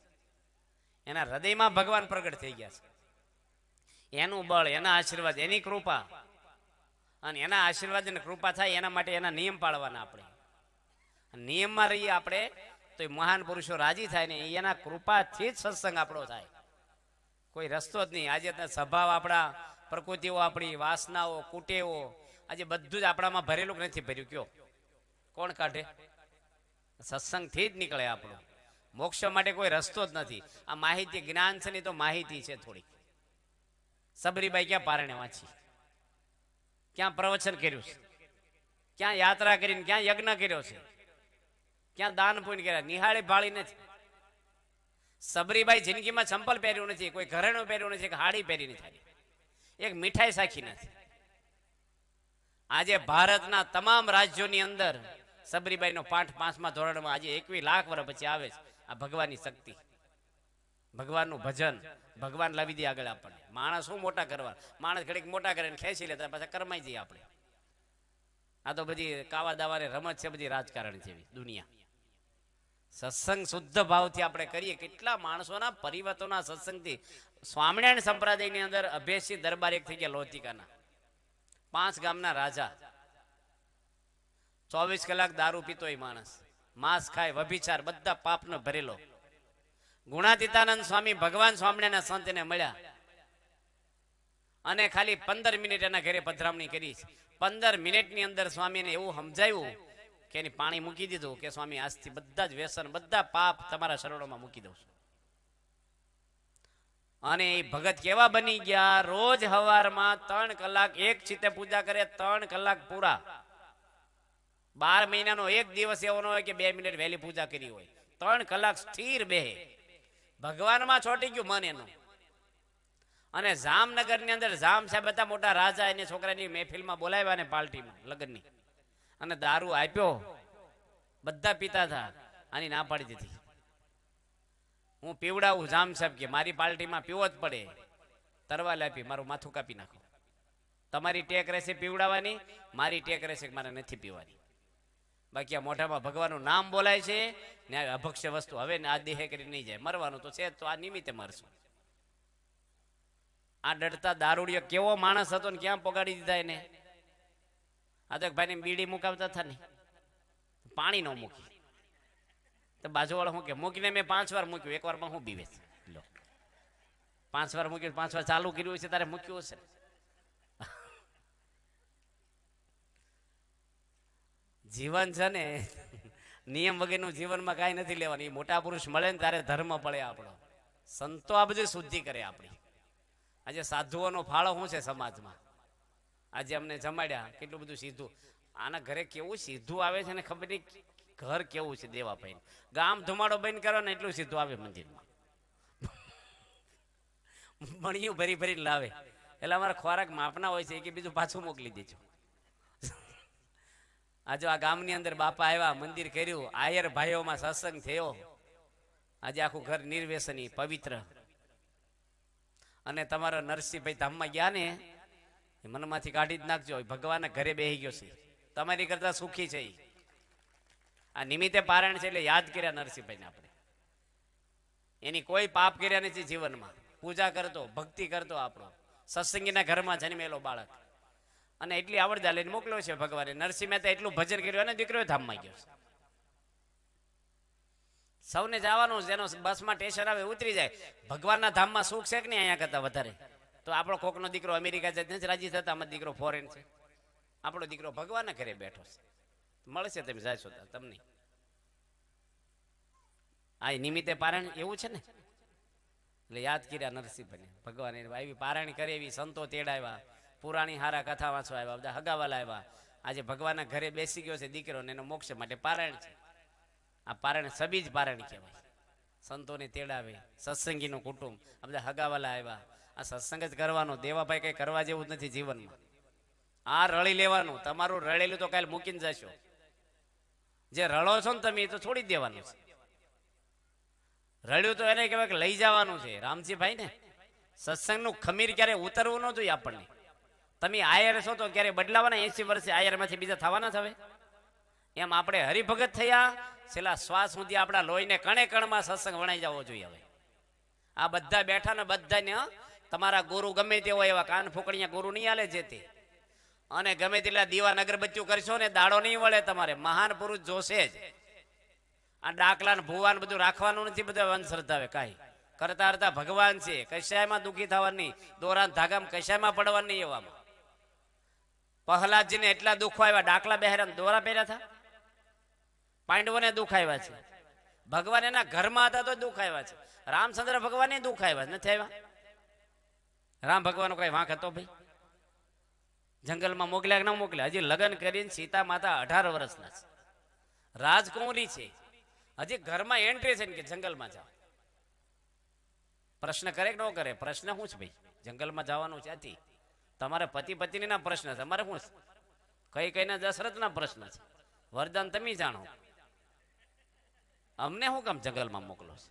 એના હૃદયમાં ભગવાન પ્રગટ થઈ ગયા છે. એનું બળ, એના આશીર્વાદ, એની કૃપા. અને એના આશીર્વાદ અને કૃપા થાય એના માટે એના નિયમ પાળવાના. આપણે નિયમમાં રહીએ આપણે તો એ મહાન પુરુષો રાજી થાય ને એના કૃપાથી જ સત્સંગ આપણો થાય. કોઈ રસ્તો જ નહીં. આજે સ્વભાવ આપણા, પ્રકૃતિઓ આપણી, વાસનાઓ, કુટેવો, આજે બધું જ આપણામાં ભરેલું નથી ભર્યું. કયો કોણ કાઢે? સત્સંગથી જ નીકળે આપણું. મોક્ષ માટે કોઈ રસ્તો જ નથી. આ માહિતી જ્ઞાન છે ને, તો માહિતી છે થોડીક. સબરીબાઈ ક્યાં પારણે વાંચી, ક્યાં પ્રવચન કર્યું છે, ક્યાં યાત્રા કરીને, ક્યાં યજ્ઞ કર્યો છે, ક્યાં દાન પુણ્ય કર્યા? નિહાળી ભાળી નથી. સબરીબાઈ જિંદગીમાં ચંપલ પહેર્યું નથી, કોઈ ઘરેણું પહેર્યું નથી, હાડી પહેરી નથી, એક મીઠાઈ સાખી નથી. આજે ભારતના તમામ રાજ્યોની અંદર સબરીબાઈનો પાઠ 5મા ધોરણમાં આજે 21 લાખ વર્ષ પછી આવે છે. આ ભગવાનની શક્તિ, ભગવાનનું ભજન. ભગવાન લાવી દે આગળ આપણને. માણસ શું મોટા કરવા? માણસ ઘડીક મોટા કરે ને ખેંચી લેતા પાછા કરમાઈ જઈએ આપણે. આ તો બધી કાવા દાવાને રમત છે, બધી રાજકારણ જેવી દુનિયા. સત્સંગ શુદ્ધ ભાવથી આપણે કરીએ. કેટલા માણસોના પરિવર્તનના સત્સંગથી. સ્વામિનારાયણ સંપ્રદાયની અંદર અભેસિંહ દરબાર એક થઈ ગયા લોધિકાના, 5 ગામના રાજા, 24 કલાક દારૂ પીતો એ માણસ, માંસ ખાય, વ્યભિચાર, બધા પાપનો ભરેલો. ગુણાતીતાનંદ સ્વામી ભગવાન સ્વામિનારાયણના સંત એને મળ્યા અને ખાલી 15 મિનિટ એના ઘરે પધરામણી કરી. 15 મિનિટની અંદર સ્વામીને એવું સમજાયું કે એની પાણી મૂકી દીધું કે સ્વામી આજથી બધા જ વ્યસન, બધા પાપ તમારા શરણોમાં મૂકી દઉં છું. અને એ ભગત કેવા બની ગયા, રોજ હવારમાં 3 કલાક એક ચિત્તે પૂજા કરે, 3 કલાક પૂરા. 12 મહિનાનો એક દિવસ એવો ન હોય કે 2 મિનિટ વહેલી પૂજા કરી હોય. 3 કલાક સ્થિર બેહે. ભગવાનમાં છોટી ગયું મન એનું. અને જામનગરની અંદર જામ સાહેબ હતા મોટા રાજા, એને છોકરાની મહેફિલમાં બોલાવ્યા ને પાર્ટીમાં લગ્નની, અને દારૂ આપ્યો. બધા પીતા હતા, આની ના પાડી દીધી. હું પીવડાવું, જામ સાહેબ કે મારી પાર્ટીમાં પીવો જ પડે. તરવાલ આપી, મારું માથું કાપી નાખો. તમારી ટેક રહેશે પીવડાવવાની, મારી ટેક રહેશે કે મારે નથી પીવાની. બાકી આ મોઢામાં ભગવાનનું નામ બોલાય છે ને અભક્ષ્ય વસ્તુ હવે આ દેહે કરી નહીં જાય. મરવાનું તો છે તો આ નિમિત્તે મરશું. આ ડરતા દારૂડિયો કેવો માણસ હતો ને ક્યાં પોગાડી દીધા એને. આ તો ભાઈને બીડી મુકાવતા હતા ને, પાણી ન મૂકી તો બાજુવાળો શું કે મૂકીને મેં 5 વાર મૂક્યું, 1 વારમાં હું બીવે છે. લો 5 વાર મૂક્યું, 5 વાર ચાલુ કર્યું છે, તારે મૂક્યું હશે. જીવન છે ને નિયમ વગરનું જીવનમાં કાંઈ નથી લેવાનું. એ મોટા પુરુષ મળે ને ત્યારે ધર્મ પડે આપણો. સંતો આ બધું શુદ્ધિ કરે આપણી. આજે સાધુઓનો ફાળો શું છે સમાજમાં? આજે અમને જમાડ્યા, કેટલું બધું સીધું. આના ઘરે કેવું સીધું આવે છે ને ખબર નહીં ઘર કેવું છે દેવાભાઈ. ગામ ધુમાડો બંધ કરો ને એટલું સીધું આવે મંદિરમાં. મણિયું ભરી ભરીને લાવે. એટલે અમારા ખોરાક માપના હોય છે કે બીજું પાછું મોકલી દેજો. આજે આ ગામની અંદર બાપા આવ્યા, મંદિર કર્યું, આયર ભાઈઓમાં સત્સંગ થયો. આજે આખું ઘર નિર્વ્યસની પવિત્ર. અને તમારા નરસિંહભાઈ ધામમાં ગયા ને, મનમાંથી કાઢી જ નાખજો. ભગવાનના ઘરે બેસી ગયો છે, તમારી કરતા સુખી છે. આ નિમિત્તે પારાયણ છે એટલે યાદ કર્યા નરસિંહભાઈને આપણે. એની કોઈ પાપ કર્યા નથી જીવનમાં. પૂજા કરતો, ભક્તિ કરતો, આપણો સત્સંગીના ઘરમાં જન્મેલો બાળક. અને એટલી આવડતા લઈને મોકલ્યો છે ભગવાને. નરસિંહ મહેતા એટલું ભજન કર્યું અને દીકરો ધામમાં ગયો છે. સૌને જવાનું, જેનો બસમાં સ્ટેશન આવે ઉતરી જાય. ભગવાનના ધામમાં સુખ છે કે નહીં અહીંયા કરતા વધારે? તો આપણો કોકનો દીકરો અમેરિકા જાય નથી રાજી થતા, અમારો દીકરો ફોરેન છે. આપણો દીકરો ભગવાનના ઘરે બેઠો છે. મળશે તમે જાશો તમને. આ નિમિત્તે પારાયણ એવું છે ને, એટલે યાદ કર્યા નરસિંહભાઈને. ભગવાન આવી પારાયણ કરે એવી સંતો તેડાવ્યા, પુરાણી હારા કથા વાંચવા આવ્યા, બધા હગાવાલા આવ્યા. આજે ભગવાનના ઘરે બેસી ગયો છે દીકરો ને એનો મોક્ષ માટે પારાયણ છે. આ પારાયણ સબીજ પારાયણ કહેવાય. સંતોને તેડાવે, સત્સંગીનું કુટુંબ, આ બધા હગાવાલા આવ્યા. આ સત્સંગ જ કરવાનો. દેવાભાઈ કઈ કરવા જેવું જ નથી જીવનમાં. આ રળી લેવાનું. તમારું રળેલું તો કાલે મૂકીને જશો. જે રળો છો ને તમે એ તો છોડી દેવાનું છે. રળ્યું તો એને કહેવાય કે લઈ જવાનું છે. રામજીભાઈ ને સત્સંગનું ખમીર ક્યારે ઉતરવું ન જોઈએ આપણને. તમે આયર છો તો ક્યારે બદલાવાના? 80 વર્ષે આયરમાંથી બીજા થવાના થવે? એમ આપણે હરિભગત થયા, છેલ્લા શ્વાસ સુધી આપણા લોહીને કણે કણમાં સત્સંગ વણાઈ જવો જોઈએ. હવે આ બધા બેઠા ને બધાને તમારા ગુરુ ગમે તે હોય એવા કાન ફૂકણીયા ગુરુ નહીં હાલે જે તે. અને ગમે તેટલા દીવા અગરબત્તીઓ કરશો ને દાડો નહીં વળે. તમારે મહાન પુરુષ જોશે જ. આ ડાકલા ને ભુવાન બધું રાખવાનું નથી. બધા અંધશ્રદ્ધાવે કાંઈ કરતા કરતા ભગવાન છે. કશાયમાં દુઃખી થવાનું નહીં, દોરા ધાગામાં કશાયમાં પડવાનું નહીં. એવામાં પ્રહલાદજીને એટલા દુઃખો આવ્યા, ડાકલા બેહરા દોરા પહેર્યા હતા. પાંડવોને દુઃખ આવ્યા છે. ભગવાન એના ઘરમાં હતા તો દુઃખ આવ્યા છે. રામચંદ્ર ભગવાને દુઃખ આવ્યા નથી આવ્યા? રામ ભગવાનનો કઈ વાંક હતો ભાઈ? જંગલમાં મોકલ્યા કે ન મોકલ્યા? હજી લગ્ન કરીને સીતા માતા 18 વર્ષના છે, રાજકુંવરી છે. હજી ઘરમાં એન્ટ્રી છે ને કે જંગલમાં જાઓ. પ્રશ્ન કરે કે ન કરે? પ્રશ્ન શું છે ભાઈ? જંગલમાં જવાનું છે. આથી તમારા પતિ પત્નીના પ્રશ્ન છે, અમારે શું છે? કઈ ના દશરથના પ્રશ્ન છે. વરદાન તમે જાણો, અમને શું કામ જંગલમાં મોકલો છે?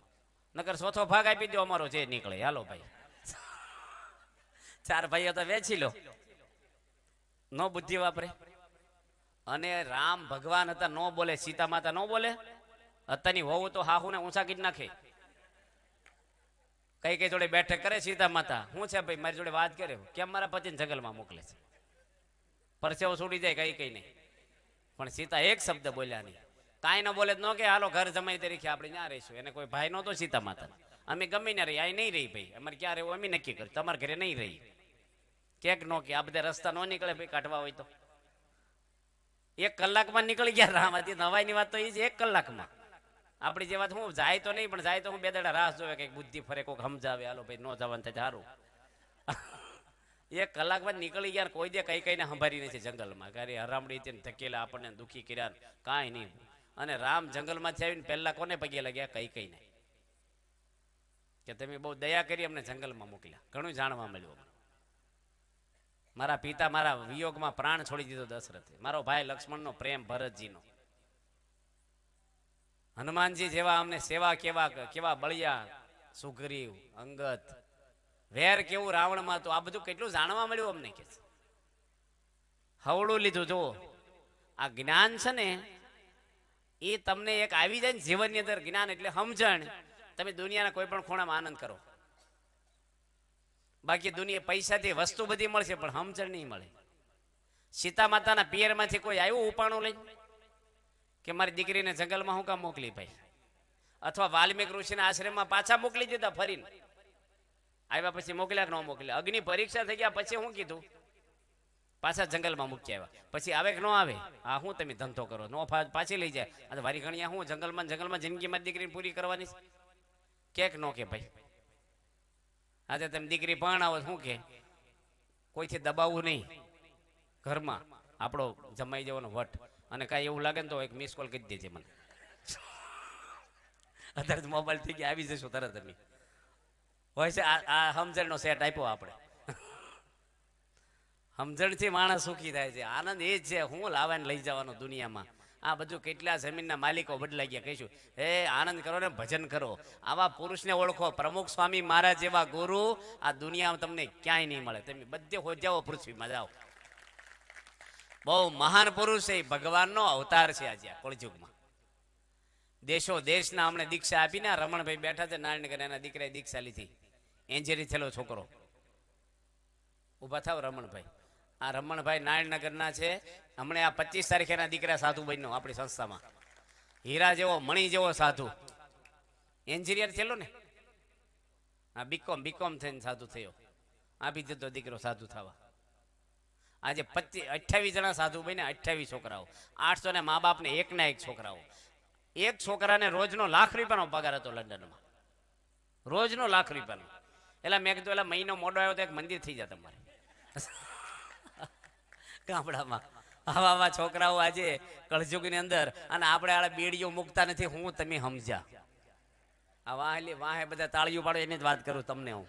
નકર ચોથો ભાગ આપી દો અમારો જે નીકળે. હાલો ભાઈ, 4 ભાઈઓ તો વેચી લો. નો બુદ્ધિ વાપરે. અને રામ ભગવાન હતા, નો બોલે. સીતા માતા નો બોલે. અત્યારની વહુ તો હાહુ ને ઊંચા કીધ નાખે. કઈ કઈ જોડે બેઠક કરે સીતા માતા, શું છે ભાઈ મારી જોડે વાત કરે, કેમ મારા પતિને જંગલમાં મોકલે છે? પરસેવો છૂટી જાય કઈ કઈ નહીં. પણ સીતા એક શબ્દ બોલ્યા નહીં. કાંઈ ન બોલે ન કે હાલો ઘર જમાઈ તરીકે આપણે ત્યાં રહીશું. એને કોઈ ભાઈ નહોતો સીતા માતા. અમે ગમે ને રહી, આ નહીં રહી ભાઈ, અમારે ક્યાં રહેવું અમે નક્કી કર્યું, તમારા ઘરે નહીં રહી. કેક નો કે આ બધા રસ્તા ન નીકળે ભાઈ કાઢવા હોય તો. 1 કલાકમાં નીકળી ગયા રામાંથી. નવાઈની વાત તો એ છે 1 કલાકમાં. આપણી જે વાત હું જાય તો નહીં, પણ જાય તો હું 2 દાડા રાહ જોવે કંઈક બુદ્ધિ ફરે, કોઈક સમજાવે, હાલો ભાઈ ન જવાનું થાય સારું. 1 કલાકમાં નીકળી ગયા. કોઈ દે કઈ કઈને સંભાળી નથી જંગલમાં. ક્યારે હરામડી તેને ધકેલા, આપણને દુઃખી કર્યા, કાંઈ નહીં. અને રામ જંગલમાંથી આવીને પહેલા કોને પગે લાગ્યા? કઈ કઈને, કે તમે બહુ દયા કરી અમને જંગલમાં મોકલ્યા. ઘણું જાણવા મળ્યું. મારા પિતા મારા વિયોગમાં પ્રાણ છોડી દીધો દશરથે. મારો ભાઈ લક્ષ્મણનો પ્રેમ ભરતજીનો. હનુમાનજી જેવા અમને સેવા કેવા બળિયા, સુગ્રીવ, અંગત, વેર કેવું રાવણમાં. તો આ બધું કેટલું જાણવા મળ્યું અમને. કે હવળું લીધું. જુઓ આ જ્ઞાન છે ને, એ તમને એક આવી જાય ને જીવનની અંદર. જ્ઞાન એટલે સમજણ. તમે દુનિયાના કોઈ પણ ખૂણામાં આનંદ કરો. બાકી દુનિયા પૈસાથી વસ્તુ બધી મળશે, પણ સમજણ નહીં મળે. સીતા માતાના પિયરમાંથી કોઈ આવ્યું ઉપાણું લઈ કે મારી દીકરીને જંગલમાં હું કામ મોકલી ભાઈ? અથવા વાલ્મીક ઋષિના આશ્રમમાં પાછા મોકલી દીધા ફરીને? આવ્યા પછી મોકલ્યા કે ન મોકલ્યા? અગ્નિ પરીક્ષા થઈ ગયા પછી શું કીધું? પાછા જંગલમાં મૂકી આવ્યા. પછી આવે કે ન આવે? આ હું તમે ધંધો કરો, નો પાછી લઈ જાય. આ વારી ઘણી હું જંગલમાં જિંદગી મારી દીકરીને પૂરી કરવાની છે કે નો કે ભાઈ? આજે તમે દીકરી પરણાવો શું કે કોઈથી દબાવવું નહીં. ઘરમાં આપણો જમાઈ જવાનો વટ. અને કાંઈ એવું લાગે ને તો એક મિસ કોલ કરી દેજે મને. અત્યારે મોબાઈલ થઈ ગયા, આવી જશું તરત. અમે હોય છે આ સમજણનો સેટ આપ્યો આપણે. સમજણથી માણસ સુખી થાય છે. આનંદ એ જ છે. હું લાવવાને લઈ જવાનો દુનિયામાં. આ બધું કેટલા જમીનના માલિકો બદલાઈ ગયા. કહીશું હે આનંદ કરો ને ભજન કરો. આવા પુરુષને ઓળખો. પ્રમુખ સ્વામી મહારાજ જેવા ગુરુ આ દુનિયામાં તમને ક્યાંય નહીં મળે. તમે બધે હો જાઓ, પૃથ્વીમાં જાઓ. બહુ મહાન પુરુષ છે. ભગવાનનો અવતાર છે આજે કળયુગમાં. દેશો દેશના અમને દીક્ષા આપીને રમણભાઈ બેઠા છે નારાયણનગર. એના દીકરાએ દીક્ષા લીધી. એન્જિનિયર થયેલો છોકરો. ઉભા થાવ રમણભાઈ. આ રમણભાઈ નારાયણનગરના છે. હમણાં આ 25 તારીખે એના દીકરા સાધુ બન્યો આપણી સંસ્થામાં. હીરા જેવો મણી જેવો સાધુ. એન્જિનિયર થયેલો ને. હા બીકોમ થઈને સાધુ થયો. આપી દીધો દીકરો સાધુ થવા. આજે 28 જણા સાધુ બન્યા. 28 છોકરાઓ. 800 ને મા બાપને એકના એક છોકરાઓ. એક છોકરાને રોજનો ₹1,00,000 પગાર હતો લંડનમાં. રોજનો ₹1,00,000. એટલે મેં કીધું એટલે મહિનો મોડો આવ્યો તો એક મંદિર થઈ જાય તમારે ગામડામાં. આવા છોકરાઓ આજે કળજુગની અંદર. અને આપણે આ બેડીઓ મૂકતા નથી. હું તમે સમજ્યા? આ વાહે બધા તાળીઓ પાડો એની જ વાત કરું તમને હું.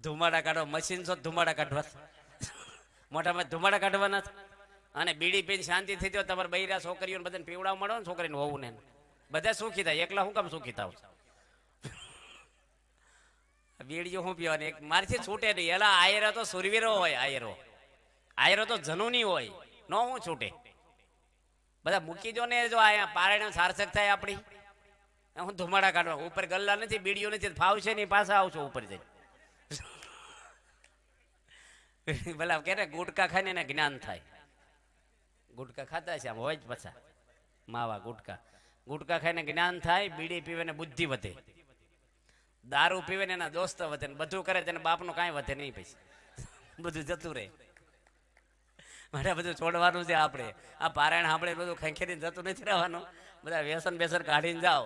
ધુમાડા કાઢો મશીન છો, ધુમાડા કાઢવા મોટામાં ધુમાડા કાઢવાના. અને બીડી પીને શાંતિ થઈ જાવ. તમારે બૈરા છોકરીઓને બધાને પીવડાવ મળો ને, છોકરીને હોવું ને બધા સુખી થાય. એકલા હું કામ સુખી થાવ? બીડીઓ હું પીવાની? એક મારથી છૂટે નહીં. એલા આયરો તો સુરવીરો હોય. આયરો તો જનુની હોય. ન હું છૂટે. બધા મૂકી જો ને. જો અહીંયા પારણે સાર્થક થાય આપણી. હું ધુમાડા કાઢવા. ઉપર ગલ્લા નથી, બીડીઓ નથી, ફાવશે નહીં. પાછા આવશો ઉપર જઈ. ભલા કે ગુટકા ખાઈને એને જ્ઞાન થાય. ગુટકા ખાતા છે આમ હોય જ પાછા માવા ગુટકા ખાઈને જ્ઞાન થાય. બીડી પીવે ને બુદ્ધિ વધે. દારૂ પીવે ને એના દોસ્ત વધે. બધું કરે તેને બાપનું કાંઈ વધે નહીં. પછી બધું જતું રહે. મારે બધું છોડવાનું છે આપણે. આ પારાયણ આપણે બધું ખેંખેરીને જતું નથી રહેવાનું. બધા વ્યસન બેસન કાઢીને જાઓ.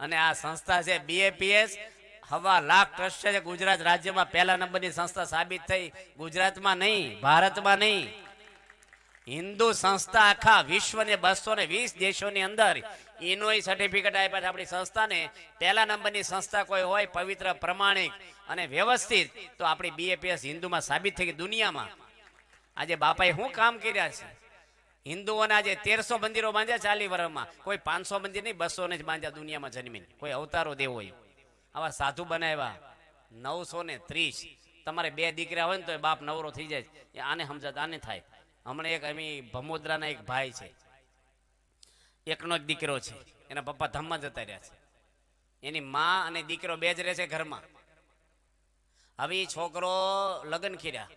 અને આ સંસ્થા છે BAPS 1.25 લાખ ટ્રસ્ટ છે. ગુજરાત રાજ્યમાં પહેલા નંબરની સંસ્થા સાબિત થઈ. ગુજરાતમાં નહીં, ભારતમાં નહીં, હિન્દુ સંસ્થા આખા વિશ્વને 220 દેશોની અંદર એનોય સર્ટિફિકેટ આપ્યા છે આપણી સંસ્થાને. પહેલા નંબરની સંસ્થા કોઈ હોય પવિત્ર, પ્રમાણિક અને વ્યવસ્થિત તો આપણી BAPS હિન્દુમાં સાબિત થઈ ગઈ દુનિયામાં. આજે બાપાએ શું કામ કર્યા છે? હિન્દુઓને આજે 1300 મંદિરો બાંધ્યા 40 વર્ષમાં. કોઈ 500 મંદિર નહીં, 200 ને જ બાંધ્યા દુનિયામાં જન્મીને. કોઈ અવતારો દેવો હોય. આવા સાધુ બનાવ્યા 930. તમારે 2 દીકરા હોય ને તો બાપ નવરો થઈ જાય. આને સમજાત આને થાય. હમણાં એક ભમોદરાના એક ભાઈ છે. એકનો જ દીકરો છે, એના પપ્પા ધામમાં જતા રહ્યા છે, એની મા અને દીકરો બે જ રહે છે ઘરમાં. હવે એ છોકરો લગ્ન કર્યા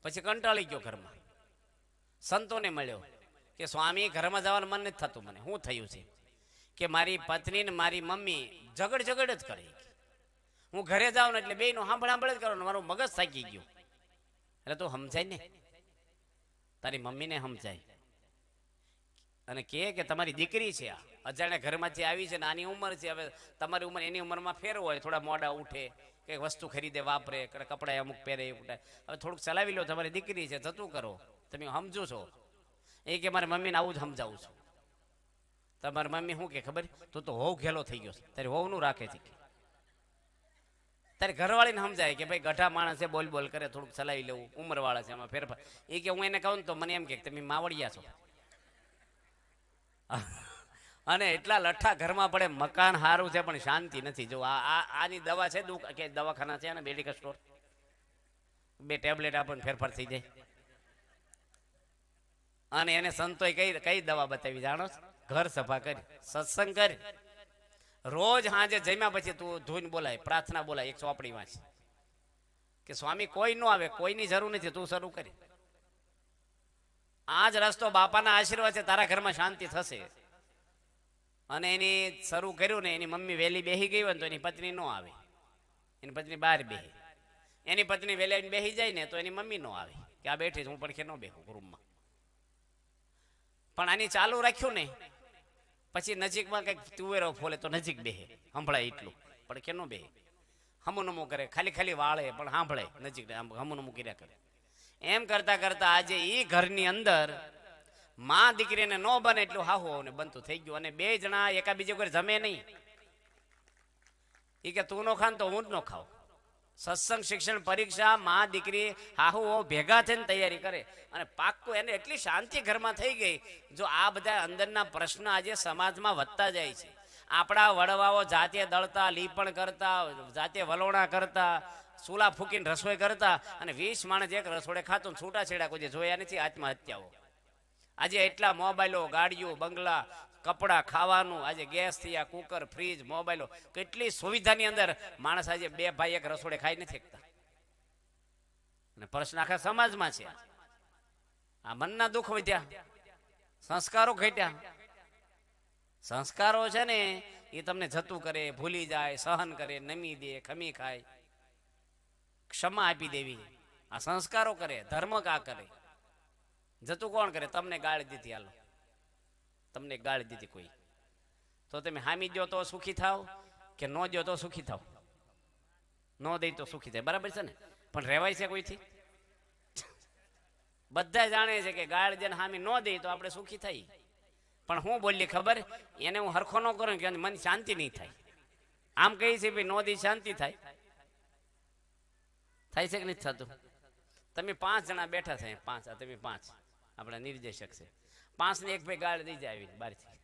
પછી કંટાળી ગયો ઘરમાં, સંતોને મળ્યો કે સ્વામી ઘરમાં જવાનું મન નથી થતું, મને શું થયું છે? કે મારી પત્ની ને મારી મમ્મી ઝઘડ જ કરે, હું ઘરે જાઉં ને એટલે બેયનું સાંભળ જ કરવાનું, મારું મગજ થાકી ગયું. એટલે તું સમજાય ને, તારી મમ્મીને સમજાય અને કે તમારી દીકરી છે, આ અજાણ્યા ઘરમાંથી આવી છે ને આની ઉંમર છે, હવે તમારી ઉંમર એની ઉંમરમાં ફેર હોય, થોડા મોડા ઉઠે, કે વસ્તુ ખરીદે વાપરે, કપડા અમુક પહેરે, હવે થોડુંક ચલાવી લો, તમારી દીકરી છે, જતું કરો, તમે સમજો છો? એ કે મારી મમ્મીને આવું જ સમજાવું છું. તમારી મમ્મી શું કે ખબર? તું તો હોવ ઘેલો થઈ ગયો છે, તારી હોવનું રાખે છે. તારી ઘરવાળીને સમજાય કે ભાઈ ગઢા માણસ છે, બોલ બોલ કરે, થોડુંક ચલાવી લેવું, ઉંમરવાળા છે, એમાં ફેરફાર. એ કે હું એને કહું ને તો મને એમ કે તમે માવડિયા છો. અને એટલા લઠ્ઠા ઘરમાં પડે, મકાન સારું છે પણ શાંતિ નથી. જો આની દવા છે, કે દવાખાના છે ને મેડિકલ સ્ટોર, 2 ટેબ્લેટ આપણને ફેરફાર થઈ જાય. અને એને સંતોય કઈ દવા બતાવી જાણો? ઘર સભા કરી, સત્સંગ કરી, રોજ સાંજે જમ્યા પછી તું ધૂન બોલાય, પ્રાર્થના બોલાય, 1 ચોપડી વાંચ, કે સ્વામી કોઈ ન આવે, કોઈની જરૂર નથી, તું શરૂ કરી. આ જ રસ્તો બાપાના આશીર્વાદ છે, તારા ઘરમાં શાંતિ થશે. અને એની શરૂ કર્યું ને, એની મમ્મી વહેલી બેસી ગઈ હોય ને તો એની પત્ની ન આવે, એની પત્ની બહાર બેહે. એની પત્ની વહેલી બેસી જાય ને તો એની મમ્મી ન આવે, કે આ બેઠી હું પડખે ન બેહું રૂમમાં. પણ આની ચાલુ રાખ્યું ને પછી નજીકમાં કંઈક તુવેરો ફોલે તો નજીક બેહે, સંભળાય એટલું, પડખે ન બેહે. હમુનમું કરે, ખાલી વાળે પણ સાંભળે, નજીક હમુનમું કર્યા કરે. એમ કરતા કરતા આજે એ ઘરની અંદર માં દીકરીને ન બને એટલું હાહુ ને બનતું થઈ ગયું. અને 2 જણા એકાબીજા કોઈ જમે નહીં. એ કે તું નો ખાન તો હું જ ન ખાઉં. સત્સંગ શિક્ષણ પરીક્ષા માં દીકરી હાહુ ભેગા થઈને તૈયારી કરે અને પાક્કું એને એટલી શાંતિ ઘરમાં થઈ ગઈ. જો આ બધા અંદરના પ્રશ્ન આજે સમાજમાં વધતા જાય છે. આપણા વડવાઓ જાતે દળતા, લીપણ કરતા, જાતે વલોણા કરતા, ચૂલા ફૂકીને રસોઈ કરતા, અને 20 માણસ એક રસોડે ખાતું, છૂટાછેડા કોઈ જોયા નથી, આત્મહત્યાઓ. આજે એટલા મોબાઈલો, ગાડીઓ, બંગલા, કપડા, ખાવાનું, આજે ગેસ થયા, કુકર, ફ્રીજ, મોબાઈલો, કેટલી સુવિધાની અંદર માણસ આજે 2 ભાઈ એક રસોડે ખાઈ નથી શકતા. અને પ્રશ્ન આખા સમાજમાં છે. આ મનના દુઃખ વધ્યા, સંસ્કારો ઘટ્યા. સંસ્કારો છે ને એ તમને જતું કરે, ભૂલી જાય, સહન કરે, નમી દે, ખમી ખાય, ક્ષમા આપી દેવી, આ સંસ્કારો કરે. ધર્મ કા કરે? જતું કોણ કરે? તમને ગાળ દીધી, હાલો તમને ગાળ દીધી કોઈ, તો તમે હામી દો તો સુખી થાવ, કે ન દો તો સુખી થાવ? ન દઈ તો સુખી થાય, બરાબર છે ને? પણ રહેવાય છે કોઈથી? બધા જાણે છે કે ગાળ જેને હામી ન દઈ તો આપણે સુખી થઈ. પણ હું બોલી ખબર? એને હું હરખો ન કરું કે મને શાંતિ નહીં થાય. આમ કહી છે ભાઈ, નો દી શાંતિ થાય. થાય છે કે નથી થતું? તમે 5 જણા બેઠા છે, 5, તમે 5 આપણા નિર્દેશક છે, 5 ને એક ભાઈ ગાળ દઈ જાય આવીને બહારથી.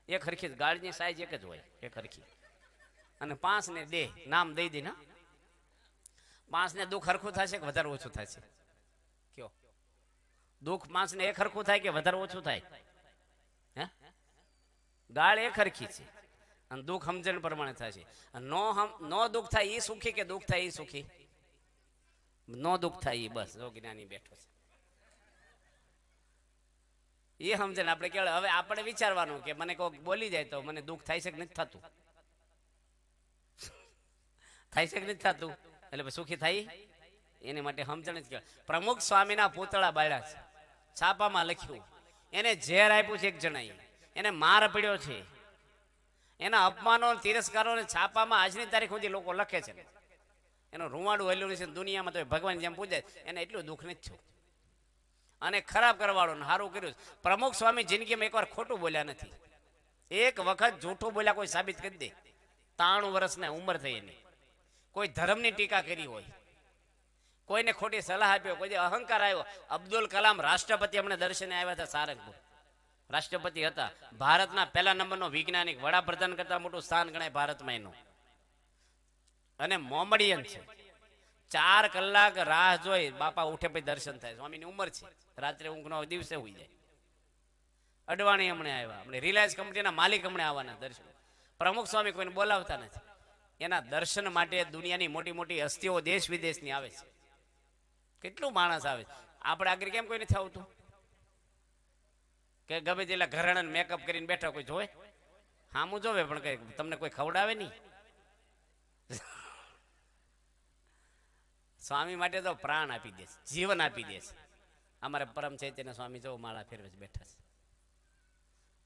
એક હરખી ગાળની સાઈઝ એક જ હોય, એક હરખી. અને 5 ને દે નામ દઈ દે ના. 5 ને દુઃખ હરખું થશે કે વધારે ઓછું થશે? કયો? દુઃખ 5 ને એક હરખું થાય કે વધારે ઓછું થાય? હે? ગાળ એક હરખી છે અને દુઃખ સમજણ પ્રમાણે થશે. નો દુઃખ થાય એ સુખી કે દુઃખ થાય એ સુખી? નો દુઃખ થાય એ, બસ જો જ્ઞાની બેઠો છે એ સમજણ આપણે કેળે. હવે આપણે વિચારવાનું કે મને કોઈ બોલી જાય તો મને દુઃખ થાય છે કે નથી થતું? થાય છે કે નથી થતું? એટલે સુખી થાય એની માટે સમજણ જ કહેવાય. પ્રમુખ સ્વામીના પૂતળા બાળ્યા છે, છાપામાં લખ્યું, એને ઝેર આપ્યું છે એક જણાએ, એને માર પડ્યો છે, એના અપમાનો, તિરસ્કારોને છાપામાં આજની તારીખ સુધી લોકો લખે છે. એનું રૂવાડું હેલું છે દુનિયામાં, તો ભગવાન જેમ પૂજે એને એટલું દુઃખ નથી થયું. અને ખરાબ કરવાળું સારું કર્યું. પ્રમુખ સ્વામી જિંદગીમાં એકવાર ખોટું બોલ્યા નથી. એક વખત જૂઠું બોલ્યા કોઈ સાબિત કરી દે. 93 વર્ષની ઉંમર થઈ એની. કોઈ ધર્મની ટીકા કરી હોય, કોઈને ખોટી સલાહ આપ્યો, કોઈ અહંકાર આવ્યો. અબ્દુલ કલામ રાષ્ટ્રપતિ અમને દર્શને આવ્યા હતા સારંગપુર, રાષ્ટ્રપતિ હતા. ભારતના 1લા નંબરનો વૈજ્ઞાનિક, વડાપ્રધાન કરતા મોટું સ્થાન ગણાય ભારતમાં એનું. અને મોમડિયન છે. 4 કલાક રાહ જોઈ બાપા ઉઠે પછી દર્શન થાય. સ્વામીની ઉંમર છે, રાત્રે ઊંઘનો દિવસે હોઈ જાય. અડવાણી હમણે આવ્યા, હમણે રિલાયન્સ કંપનીના માલિક હમણે આવવાના દર્શન. પ્રમુખ સ્વામી કોઈને બોલાવતા નથી. એના દર્શન માટે દુનિયાની મોટી મોટી હસ્તીઓ દેશ વિદેશની આવે છે. કેટલું માણસ આવે છે. આપણે આગળ કેમ કોઈ નથી આવતું? કે ગમે તેલા ઘરેણાને મેકઅપ કરીને બેઠા કોઈ જોવે? હામું જોવે પણ કઈ તમને કોઈ ખવડાવે નહીં. સ્વામી માટે તો પ્રાણ આપી દે છે, જીવન આપી દે છે. અમારે પરમ ચૈતન્ય સ્વામી જો માળા ફેરવે છે, બેઠા છે.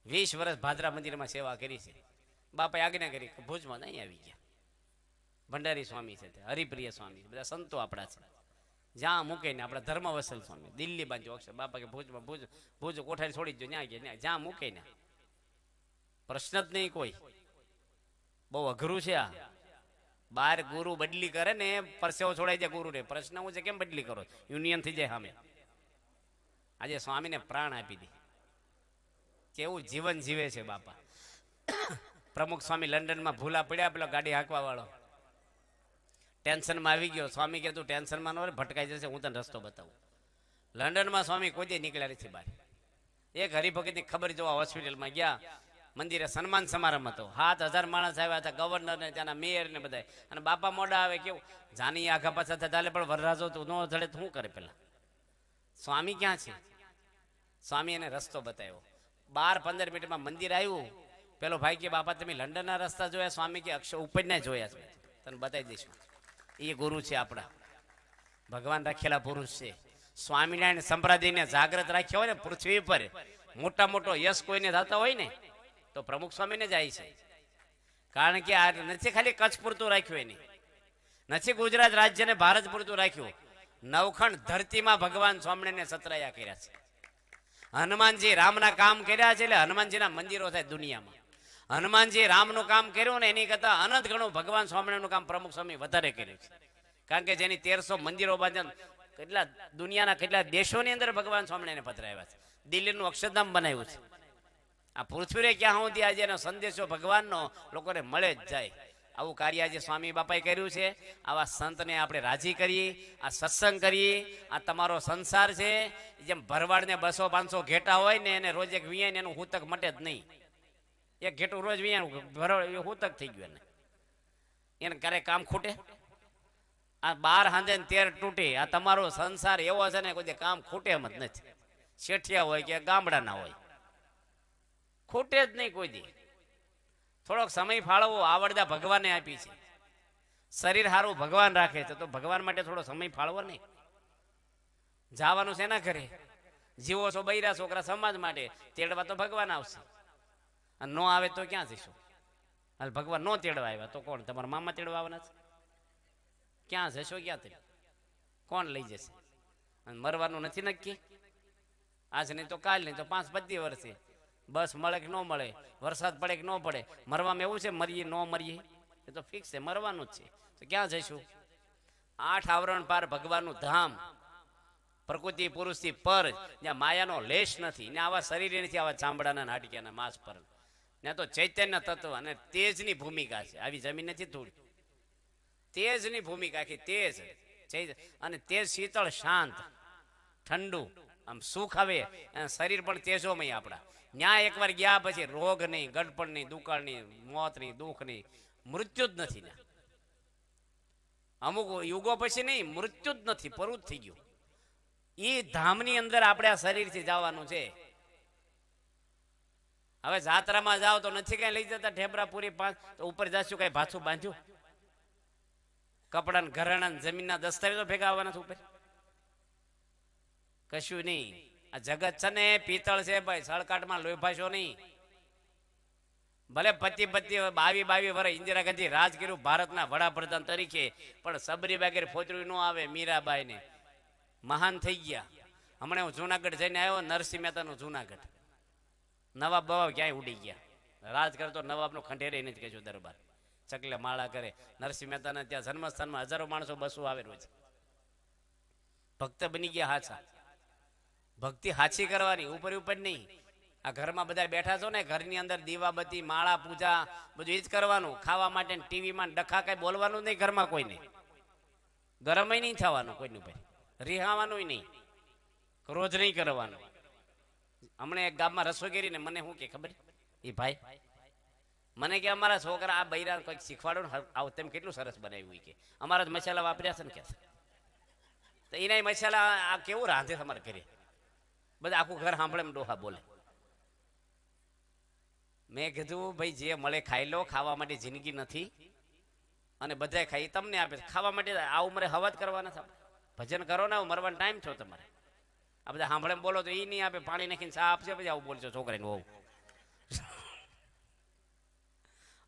20 વર્ષ ભાદરા મંદિરમાં સેવા કરી છે. બાપાએ આજ્ઞા કરી કે ભુજમાં નહીં આવી ગયા. ભંડારી સ્વામી છે, તે હરિપ્રિય સ્વામી, બધા સંતો આપણા છે. જ્યાં મૂકે ને આપણા ધર્મવસલ સ્વામી દિલ્હી બાજુ અક્ષર બાપા કે ભુજમાં ભુજ કોઠારી છોડી જ ત્યાં ગયા, જ્યાં મૂકે ને પ્રશ્ન જ નહીં કોઈ. બહુ અઘરું છે આ. બાર ગુરુ બદલી કરે ને પરસેવો છોડાઈ જાય ગુરુ ને. પ્રશ્ન હું છે કેમ બદલી કરો? યુનિયન થઈ જાય સામે. આજે સ્વામીને પ્રાણ આપી દે. કેવું જીવન જીવે છે બાપા. પ્રમુખ સ્વામી લંડનમાં ભૂલા પડ્યા, પેલો ગાડી હાંકવા વાળો ટેન્શનમાં આવી ગયો. સ્વામી કે તું ટેન્શનમાં ન ભટકાઈ જશે, હું તને રસ્તો બતાવું. લંડનમાં સ્વામી કોઈ દે નીકળ્યા નથી બહાર. એક હરિભગતની ખબર જોવા હોસ્પિટલમાં ગયા. મંદિરે સન્માન સમારંભ હતો. 7,000 માણસ આવ્યા હતા, ગવર્નર ને ત્યાંના મેયર ને બધા. અને બાપા મોડા આવે કેવું જાની આખા પાછા ચાલે, પણ વરરાજો તું ન ચડે તો શું કરે? પેલા સ્વામી ક્યાં છે? સ્વામી એને રસ્તો બતાવ્યો. 12-15 મિનિટમાં મંદિર આવ્યું. પેલો ભાઈ કે બાપા તમે લંડનના રસ્તા જોયા? સ્વામી કે અક્ષર ઉપરના જોયા છે, તને બતાવી દઈશું. એ ગુરુ છે આપણા, ભગવાન રાખેલા પુરુષ છે. સ્વામિનારાયણ સંપ્રદાયને જાગ્રત રાખ્યા હોય ને પૃથ્વી પર, મોટા મોટો યશ કોઈને થતા હોય ને તો પ્રમુખ સ્વામીને જાય છે. કારણ કે આ નથી ખાલી કચ્છ પૂરતું રાખ્યું, એની નથી ગુજરાત રાજ્યને ભારત પૂરતું રાખ્યું. નવખંડ ધરતીમાં ભગવાન સ્વામિનારાયણને સતરાયા કર્યા છે. હનુમાનજી રામના કામ કર્યા છે, એટલે હનુમાનજીના મંદિરો થાય દુનિયામાં. હનુમાનજી રામનું કામ કર્યું ને એની કરતા અનંત ગણું ભગવાન સ્વામિનારાયણનું કામ પ્રમુખ સ્વામી વધારે કર્યું છે. કારણ કે જેની 1300 મંદિરો બાંધ્યા, કેટલા દુનિયાના કેટલા દેશોની અંદર ભગવાન સ્વામિનારાયણ પધરાવ્યા છે. દિલ્હીનું અક્ષરધામ બનાવ્યું છે. આ પૃથ્વીને ક્યાં સુધી આજે એનો સંદેશો ભગવાનનો લોકોને મળે જ જાય. આવું કાર્ય આજે સ્વામી બાપાએ કર્યું છે. આવા સંતને આપણે રાજી કરીએ, આ સત્સંગ કરીએ. આ તમારો સંસાર છે. જેમ ભરવાડને 200-500 ઘેટા હોય ને એને રોજ એક વિયાય ને એનું હુતક મટે જ નહીં. એક ઘેટું રોજ વિયાનું ભરવાડ હુતક થઈ ગયું એને ક્યારેય કામ ખૂટે? આ 12 હાંધે 13 તૂટે. આ તમારો સંસાર એવો છે ને કોઈ કામ ખૂટે એમ જ નથી. શેઠિયા હોય કે ગામડાના હોય, ખૂટે જ નહીં કોઈ દી. થોડોક સમય ફાળવવો આવડતા ભગવાને આપી છે. શરીર સારું ભગવાન રાખે છે, તો ભગવાન માટે થોડો સમય ફાળવો નહીં. જવાનું છે એના ઘરે, જીવો છો બૈરા છોકરા સમાજ માટે, તેડવા તો ભગવાન આવશે. અને નો આવે તો ક્યાં જઈશું? હાલ ભગવાન નો તેડવા આવ્યા તો કોણ? તમારા મામા તેડવા આવવાના છે? ક્યાં જશો? ક્યાં તે કોણ લઈ જશે? અને મરવાનું નથી નક્કી. આજ નહીં તો કાલ, નહીં તો 5-25 વર્ષે. બસ મળે કે ન મળે, વરસાદ પડે કે ન પડે, મરવામાં એવું છે મરીએ ન મરીએ એ તો ફિક્સ છે, મરવાનું જ છે. તો ક્યાં જઈશું? 8 આવરણ પાર ભગવાનનું ધામ, પ્રકૃતિ પુરુષથી પર, જ્યાં માયાનો લેશ નથી ને આવા શરીર નથી, આવા ચામડાના હાડકિયાના માંસ પર, ત્યાં તો ચૈતન્ય તત્વ અને તેજની ભૂમિકા છે. આવી જમીન નથી થોડી, તેજની ભૂમિકા આખી તેજ. અને તેજ શીતળ શાંત ઠંડુ, આમ સુખ આવે. શરીર પણ તેજોમય આપણા. ન્યાય એકવાર ગયા પછી રોગ નહીં, ગડપણ નહીં, દુકાળ નહીં, મોત નહીં, દુઃખ નહીં, મૃત્યુ જ નથી ને. અમુક યુગો પછી નહીં, મૃત્યુ જ નથી, પરું જ થઈ ગયું. એ ધામની અંદર આપણે આ શરીરથી જવાનું છે. હવે જાત્રામાં જાઓ તો નથી કઈ લઈ જતા ઢેબરા પૂરી 5, તો ઉપર જશું કઈ ભાથું બાંધ્યું? કપડા ઘરેણા જમીનના દસ્તાવેજો ભેગા આવવાના છે ઉપર? કશું નહીં. આ જગત છે ને પિત્તળ છે ભાઈ, સળકાટમાં લોભાશો નહીં. ભલે પતિ 22 વર્ષ ઇન્દિરા ગાંધી રાજ કર્યું ભારતના વડાપ્રધાન તરીકે, પણ સબરી બાગેર ફોતરું ન આવે. મીરાબાઈ ને મહાન થઈ ગયા. હમણાં હું જુનાગઢ જઈને આવ્યો, નરસિંહ મહેતાનું જુનાગઢ. નવાબ બવાબ ક્યાંય ઉડી ગયા. રાજ કરતો નવાબનો ખંડેરે નથી કહેશું દરબાર, ચકલે માળા કરે. નરસિંહ મહેતાના ત્યાં જન્મસ્થાનમાં હજારો માણસો બસો આવે રોજ. ભક્ત બની ગયા હાચા. ભક્તિ હાચી કરવાની, ઉપર નહીં. આ ઘરમાં બધા બેઠા છો ને, ઘરની અંદર દીવાબત્તી, માળા, પૂજા બધું એ જ કરવાનું. ખાવા માટે ટીવીમાં ડખા કઈ બોલવાનું નહીં ઘરમાં કોઈને. ગરમ નહીં થવાનું કોઈનું ભાઈ, રિહાવાનું નહીં, ક્રોધ નહીં કરવાનું. હમણાં એક ગામમાં રસોઈ કરીને મને શું કે ખબર એ ભાઈ મને કે અમારા છોકરા આ બૈરા કંઈક શીખવાડો ને આવું તેમ કેટલું સરસ બનાવ્યું કે અમારા જ મસાલા વાપર્યા છે ને કે તો એના મસાલા આ કેવું રાંધે તમારે ઘરે બધા આખું ઘર સાંભળે એમ ડોહા બોલે. મેં કીધું ભાઈ જે મળે ખાઈ લો, ખાવા માટે જિંદગી નથી અને બધાય ખાઈ તમને આપે ખાવા માટે આ ઉંમરે હવા જ કરવાના છે. ભજન કરો ને મરવાનો ટાઈમ છો તમારે. આ બધા સાંભળે બોલો તો એ નહીં આપે, પાણી નાખીને ચા આપશે પછી આવું બોલશો છોકરાને બહુ.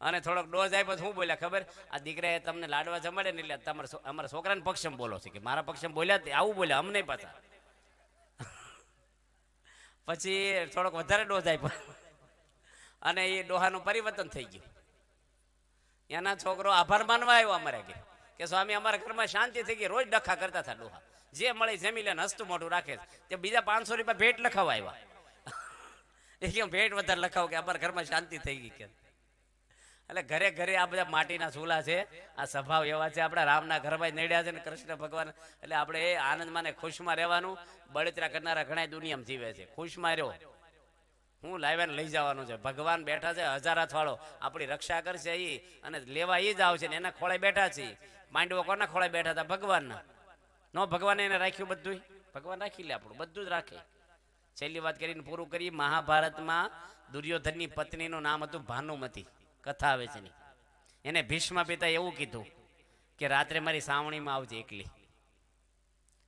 અને થોડોક ડોઝ આપ્યો શું બોલ્યા ખબર, આ દીકરાએ તમને લાડવા જમાડે ને એટલે તમારે અમારા છોકરાને પક્ષમ બોલો છે કે મારા પક્ષમ બોલ્યા આવું બોલ્યા અમને પાછા. પછી થોડોક વધારે ડોઝ આપ્યો અને એ ડોહાનું પરિવર્તન થઈ ગયું. એના છોકરો આભાર માનવા આવ્યો અમારે કે સ્વામી અમારા ઘરમાં શાંતિ થઈ ગઈ. રોજ ડખા કરતા હતા ડોહા, જે મળે જમી લે હસતું મોઢું રાખે. તે બીજા 500 રૂપિયા ભેટ લખાવા આવ્યા. એ કેમ ભેટ વધારે લખાવો કે અમારા ઘરમાં શાંતિ થઈ ગઈ કે. એટલે ઘરે ઘરે આ બધા માટીના ચૂલા છે. આ સ્વભાવ એવા છે આપણા રામના ઘરમાં નડ્યા છે ને કૃષ્ણ ભગવાન. એટલે આપણે એ આનંદમાં ને ખુશમાં રહેવાનું. બળતરા કરનારા ઘણા દુનિયામાં જીવે છે. ખુશમાં રહ્યો, હું લાવ્યાને લઈ જવાનું છે. ભગવાન બેઠા છે 1000 હાથવાળો, આપણી રક્ષા કરશે એ અને લેવા એ જ આવશે ને એના ખોળે બેઠા છે. માંડવો કોના ખોળે બેઠા હતા? ભગવાનના. નો ભગવાને એને રાખ્યું બધું, ભગવાન રાખી લે આપણું બધું જ રાખે. છેલ્લી વાત કરીને પૂરું કરીએ. મહાભારતમાં દુર્યોધનની પત્નીનું નામ હતું ભાનુમતી. કથા આવે છે ની. એને ભીષ્મ પિતા એવું કીધું કે રાત્રે મારી સાવણીમાં આવજે એકલી.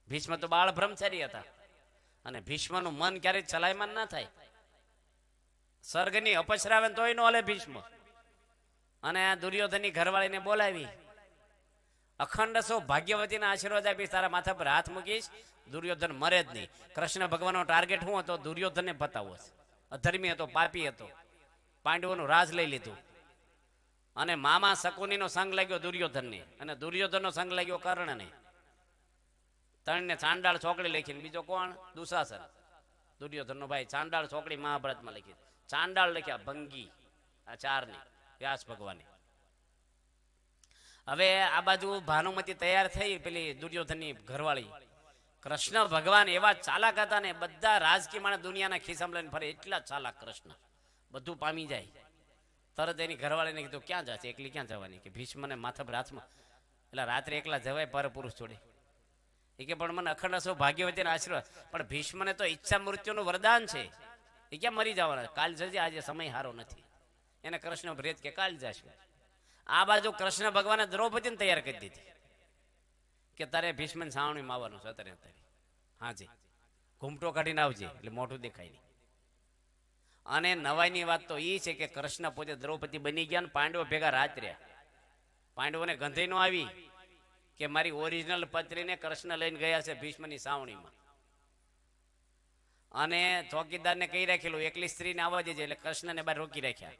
ભીષ્મ તો બાળ બ્રહ્મચારી હતા અને ભીષ્મનું મન ક્યારેય ચલાયમાન ના થાય. સ્વર્ગની અપસરાવે તોય નો હલે ભીષ્મ. અને આ દુર્યોધનની ઘરવાળીને બોલાવી, અખંડ સો ભાગ્યવતીના આશીર્વાદ આપીશ, તારા માથા પર હાથ મૂકીશ, દુર્યોધન મરે જ નહીં. કૃષ્ણ ભગવાનનો ટાર્ગેટ શું હતો? દુર્યોધનને પતાવવો છે. અધર્મી હતો, પાપી હતો, પાંડવોનું રાજ લઈ લીધું. અને મામા શકુનીનો સંગ લાગ્યો દુર્યોધનને અને દુર્યોધનનો સંગ લાગ્યો કર્ણને. ત્રણને ચાંડાળ ચોકડી લખીને બીજો કોણ? દુશાસન, દુર્યોધનનો ભાઈ. ચાંડાળ ચોકડી મહાભારતમાં લખી. ચાંડાળ લખ્યા ભંગી, આ 4 વ્યાસ ભગવાને. હવે આ બાજુ ભાનુમતી તૈયાર થઈ, પેલી દુર્યોધનની ઘરવાળી. કૃષ્ણ ભગવાન એવા ચાલાક હતા ને, બધા રાજકીય માણસ દુનિયાના ખિસ્સામાં લઈને ફરે, એટલા ચાલાક કૃષ્ણ. બધું પામી જાય. તરત એની ઘરવાળીને કીધું ક્યાં જશે? એકલી ક્યાં જવાની? કે ભીષ્મને માથા પર હાથમાં. એટલે રાત્રે એકલા જવાય પર પુરુષ જોડે? એ કે પણ મને અખંડ અસો ભાગ્યવતીનો આશીર્વાદ. પણ ભીષ્મને તો ઈચ્છા મૃત્યુનું વરદાન છે. એ ક્યાં મરી જવાના? કાલ જજે, આજે સમય સારો નથી. એને કૃષ્ણ ભેદ કે કાલ જશું. આ બાજુ કૃષ્ણ ભગવાને દ્રૌપદીને તૈયાર કરી દીધી કે તારે ભીષ્મને સાવણીમાં આવવાનું છે અત્યારે. હાજી, ઘૂમટો કાઢીને આવજે એટલે મોઢું દેખાય નહીં. અને નવાઈની વાત તો એ છે કે કૃષ્ણ પોતે દ્રૌપદી બની ગયા ને પાંડવો ભેગા રાત રહ્યા. પાંડવોને ગંધાઈ નો આવી કે મારી ઓરિજિનલ પત્નીને કૃષ્ણ લઈને ગયા છે ભીષ્મની સાવણીમાં. અને ચોકીદારને કહી રાખેલું એકલી સ્ત્રીને આવવા દેજે, એટલે કૃષ્ણને બહાર રોકી રાખ્યા.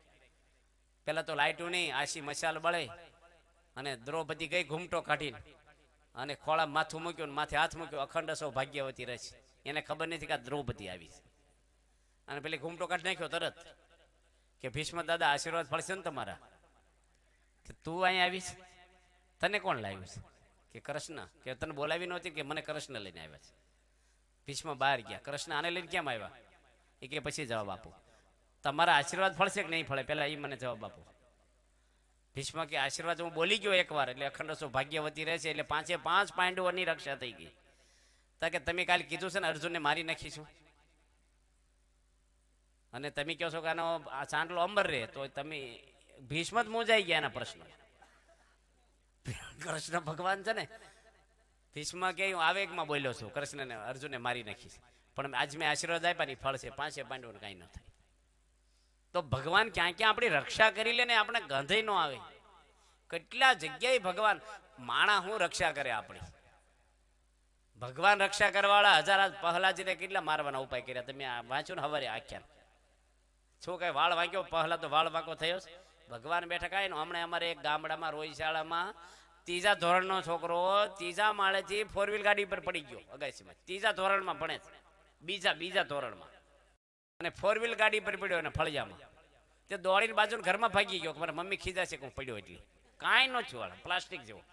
પેલા તો લાઈટું નહીં, આશી મશાલ બળે. અને દ્રૌપદી ગઈ ઘૂમટો કાઢીને અને ખોળા માથું મૂક્યું ને માથે હાથ મૂક્યો. અખંડ સૌ ભાગ્યવતી રહે છે. એને ખબર નથી કે આ દ્રૌપદી આવી છે. અને પેલી ઘૂમટો કાઢી નાખ્યો તરત કે ભીષ્મ દાદા આશીર્વાદ ફળશે ને તમારા, કે તું અહીંયા આવીશ, તને કોણ લાવ્યું છે? કે કૃષ્ણ. કે તને બોલાવી નહોતી? કે મને કૃષ્ણ લઈને આવ્યા છે. ભીષ્મ બહાર ગયા. કૃષ્ણ આને લઈને કેમ આવ્યા? એ કે પછી જવાબ આપો, તમારા આશીર્વાદ ફળશે કે નહીં ફળે, પહેલા એ મને જવાબ આપો. ભીષ્મ કે આશીર્વાદ હું બોલી ગયો એકવાર એટલે અખંડ સો ભાગ્યવતી રહે છે. એટલે 5 પાંડવોની રક્ષા થઈ ગઈ. તો કે તમે કાલે કીધું છે ને અર્જુનને મારી નાખીશું, અને તમે કહો છો કે આનો આ ચાંદલો અંબર રહે, તો તમે ભીષ્મ જ મોજાઈ ગયા એના પ્રશ્ન. કૃષ્ણ ભગવાન છે ને, ભીષ્મ કે હું આવેગમાં બોલ્યો છું, કૃષ્ણને અર્જુનને મારી નાખીશ, પણ આજ મેં આશીર્વાદ આપ્યા ની ફળ છે. 5 પાંડવોને કાંઈ ન થાય. તો ભગવાન ક્યાં ક્યાં આપણી રક્ષા કરી લે ને આપણે ગંધાઈ ન આવે. કેટલા જગ્યાએ ભગવાન માણા હું રક્ષા કરે આપણી. ભગવાન રક્ષા કરવાવાળા 1000 પ્રહલાદજીને કેટલા મારવાના ઉપાય કર્યા. તમે વાંચો ને હવારે આખ્યાન. શું કઈ વાળ વાંક્યો પહેલા તો વાળ વાંકો થયો. ભગવાન બેઠા કાંઈ ને. હમણાં અમારે એક ગામડામાં રોહિશાળામાં 3જા ધોરણનો છોકરો 3જા માળેથી 4 વ્હીલ ગાડી પર પડી ગયો અગાસીમાં. 3જા ધોરણમાં ભણે છે, બીજા ધોરણમાં. અને 4 વ્હીલ ગાડી પર પડ્યો અને ફળિયામાં. તે દોડીને બાજુ ઘરમાં ભાગી ગયો કે મારા મમ્મી ખીજા છે કે હું પડ્યો. એટલે કાંઈ ન છું, પ્લાસ્ટિક જેવો.